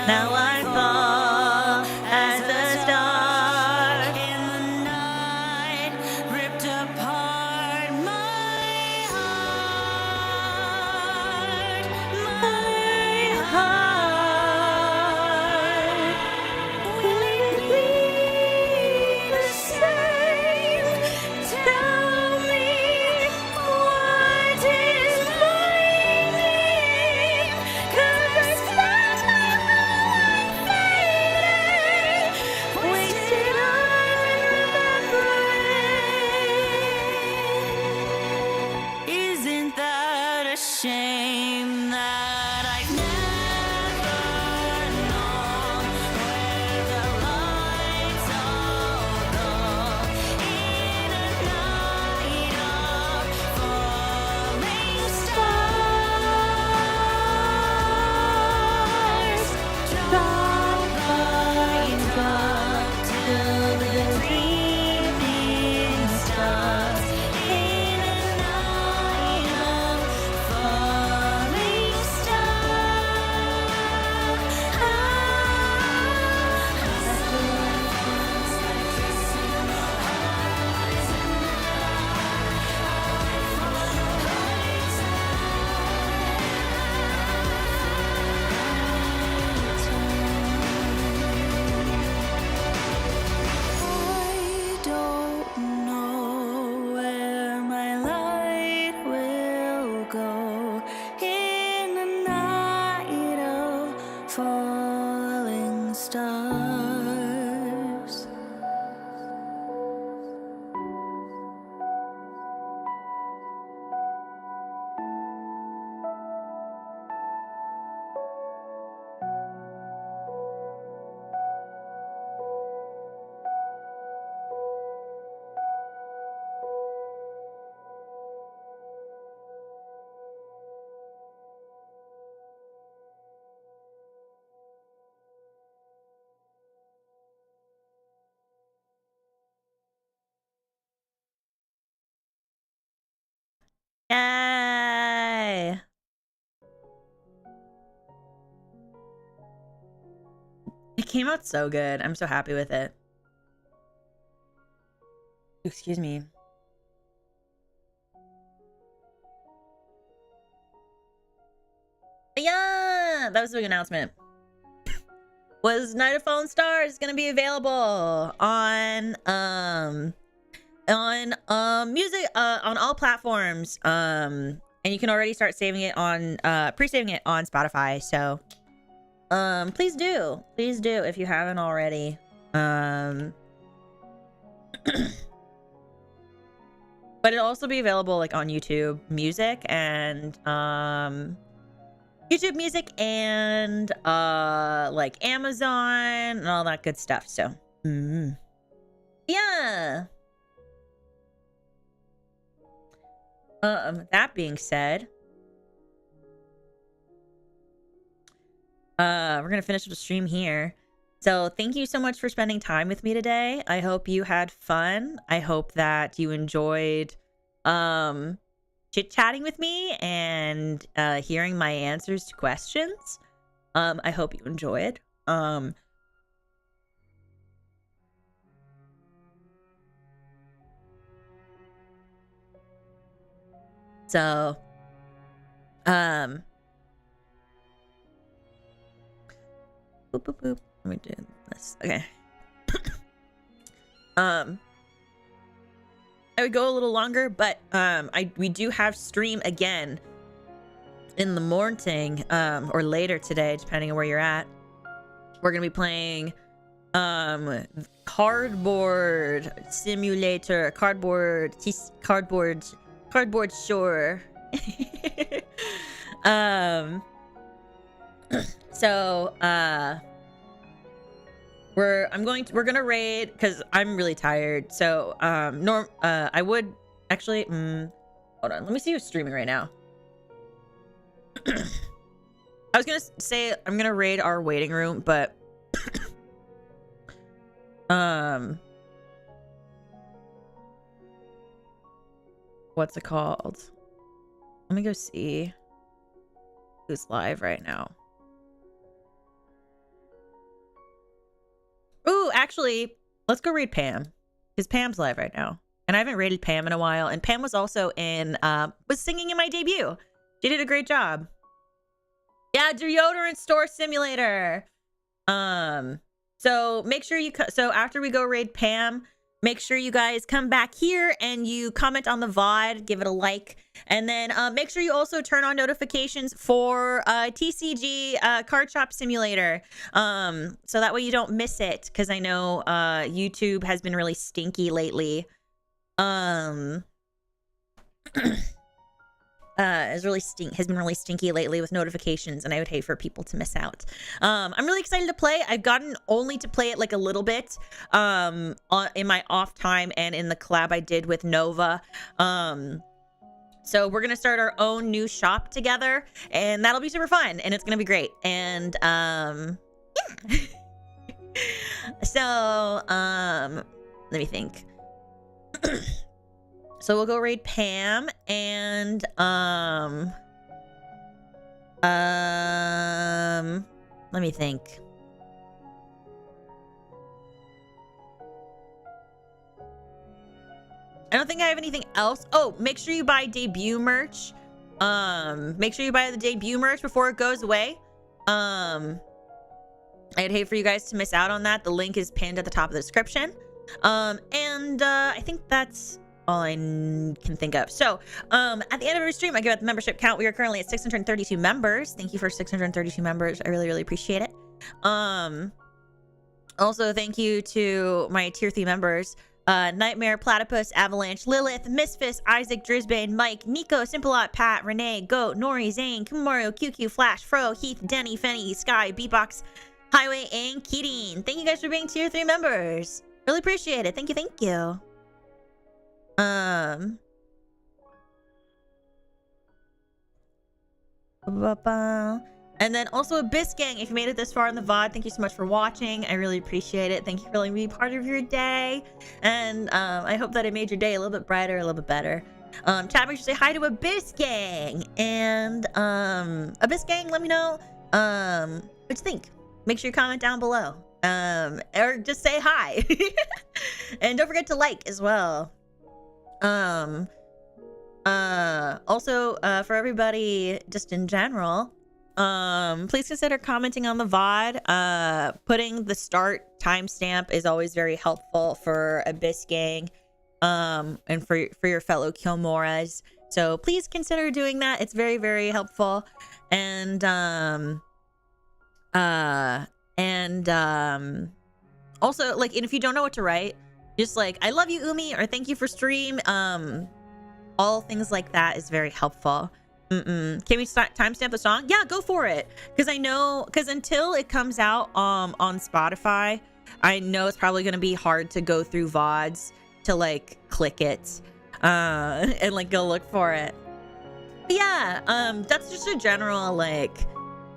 A: Now I fall as a star in the night, ripped apart my heart, my heart. Will it be the same? Tell me, what is my name? 'Cause I spent my whole life fading, wasted on remembering. Isn't that a shame that I've never known where the lights all go in a night of falling stars? Drop by drop till the dreaming stops in a night of falling I don't know where my light will go in a night of falling stars. Yay! It came out so good. I'm so happy with it. Excuse me. Yeah, that was a big announcement. Was Night of Fallen Stars gonna be available on music on all platforms, and you can already start saving it on pre-saving it on Spotify. So please do if you haven't already. But it'll also be available like on YouTube Music and YouTube Music and like Amazon and all that good stuff. So yeah. That being said, we're gonna finish the stream here. So thank you so much for spending time with me today. I hope you had fun. I hope that you enjoyed chit-chatting with me and hearing my answers to questions. I hope you enjoyed. So boop, boop, boop. Let me do this. Okay. I would go a little longer, but we do have stream again in the morning or later today, depending on where you're at. We're gonna be playing cardboard simulator, cardboard sure. So we're gonna raid because I'm really tired. So I would actually hold on, let me see who's streaming right now. I was gonna say I'm gonna raid our waiting room, but what's it called? Let me go see who's live right now. actually, let's go raid Pam, because Pam's live right now. And I haven't raided Pam in a while. And Pam was also was singing in my debut. She did a great job. Yeah, deodorant store simulator. So make sure so after we go raid Pam, make sure you guys come back here and you comment on the VOD, give it a like, and then make sure you also turn on notifications for TCG Card Shop Simulator, so that way you don't miss it, because I know YouTube has been really stinky lately. Has been really stinky lately with notifications, and I would hate for people to miss out. I'm really excited to play. I've gotten only to play it like a little bit in my off time and in the collab I did with Nova. So we're gonna start our own new shop together, and that'll be super fun, and it's gonna be great. And yeah. So let me think. So we'll go raid Pam, and let me think. I don't think I have anything else. Oh, make sure you buy debut merch. Make sure you buy the debut merch before it goes away. I'd hate for you guys to miss out on that. The link is pinned at the top of the description. And I think that's all I can think of. So at the end of every stream, I give out the membership count. We are currently at 632 members. Thank you for 632 members. I really appreciate it. Also, thank you to my tier 3 members: Nightmare, Platypus, Avalanche, Lilith, Misfits, Isaac, Drisbane, Mike, Nico, Simpleot, Pat, Renee, Goat, Nori, Zane, Kumario, QQ, Flash, Fro, Heath, Denny, Fenny, Sky, Beatbox, Highway, and Keating. Thank you guys for being tier 3 members. Really appreciate it. Thank you. And then also Abyss Gang, if you made it this far in the VOD, thank you so much for watching. I really appreciate it. Thank you for letting me be part of your day. And I hope that it made your day a little bit brighter, a little bit better. Chat, make sure to say hi to Abyss Gang. And Abyss Gang, let me know what you think. Make sure you comment down below. Or just say hi. And don't forget to like as well. Also, for everybody just in general, please consider commenting on the VOD. Putting the start timestamp is always very helpful for Abyss Gang, and for your fellow Kilmoras. So please consider doing that. It's very helpful. And also, like, and if you don't know what to write, just like, I love you, Umi, or thank you for stream. All things like that is very helpful. Can we timestamp the song? Yeah, go for it. Because I know, because until it comes out on Spotify, I know it's probably going to be hard to go through VODs to like click it and like go look for it. But yeah, that's just a general like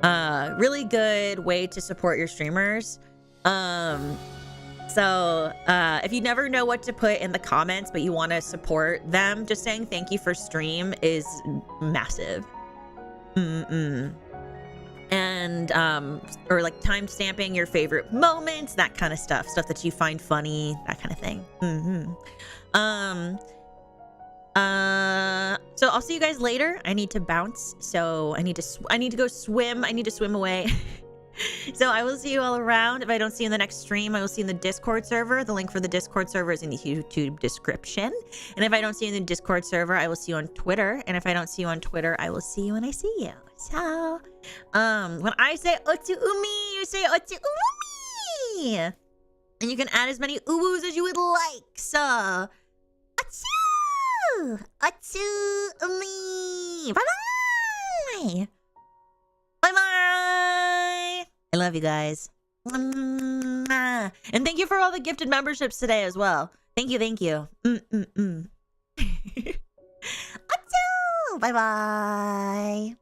A: really good way to support your streamers. So if you never know what to put in the comments, but you want to support them, just saying thank you for stream is massive. And or like time stamping your favorite moments, that kind of stuff that you find funny, that kind of thing. So I'll see you guys later. I need to bounce, so I need to go swim. I need to swim away. So I will see you all around. If I don't see you in the next stream, I will see you in the Discord server. The link for the Discord server is in the YouTube description. And if I don't see you in the Discord server, I will see you on Twitter. And if I don't see you on Twitter, I will see you when I see you. So, when I say Otsu Umi, you say Otsu Umi. And you can add as many uwus as you would like. So, Otsu! Otsu Umi! Bye-bye! Bye-bye! I love you guys. And thank you for all the gifted memberships today as well. Thank you. Atsu! Bye-bye.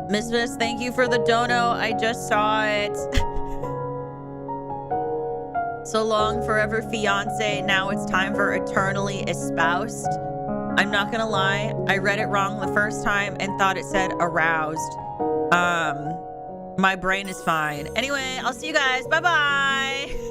A: Miss, thank you for the dono. I just saw it. So long, forever fiance. Now it's time for eternally espoused. I'm not gonna lie, I read it wrong the first time and thought it said aroused. My brain is fine. Anyway, I'll see you guys. Bye-bye.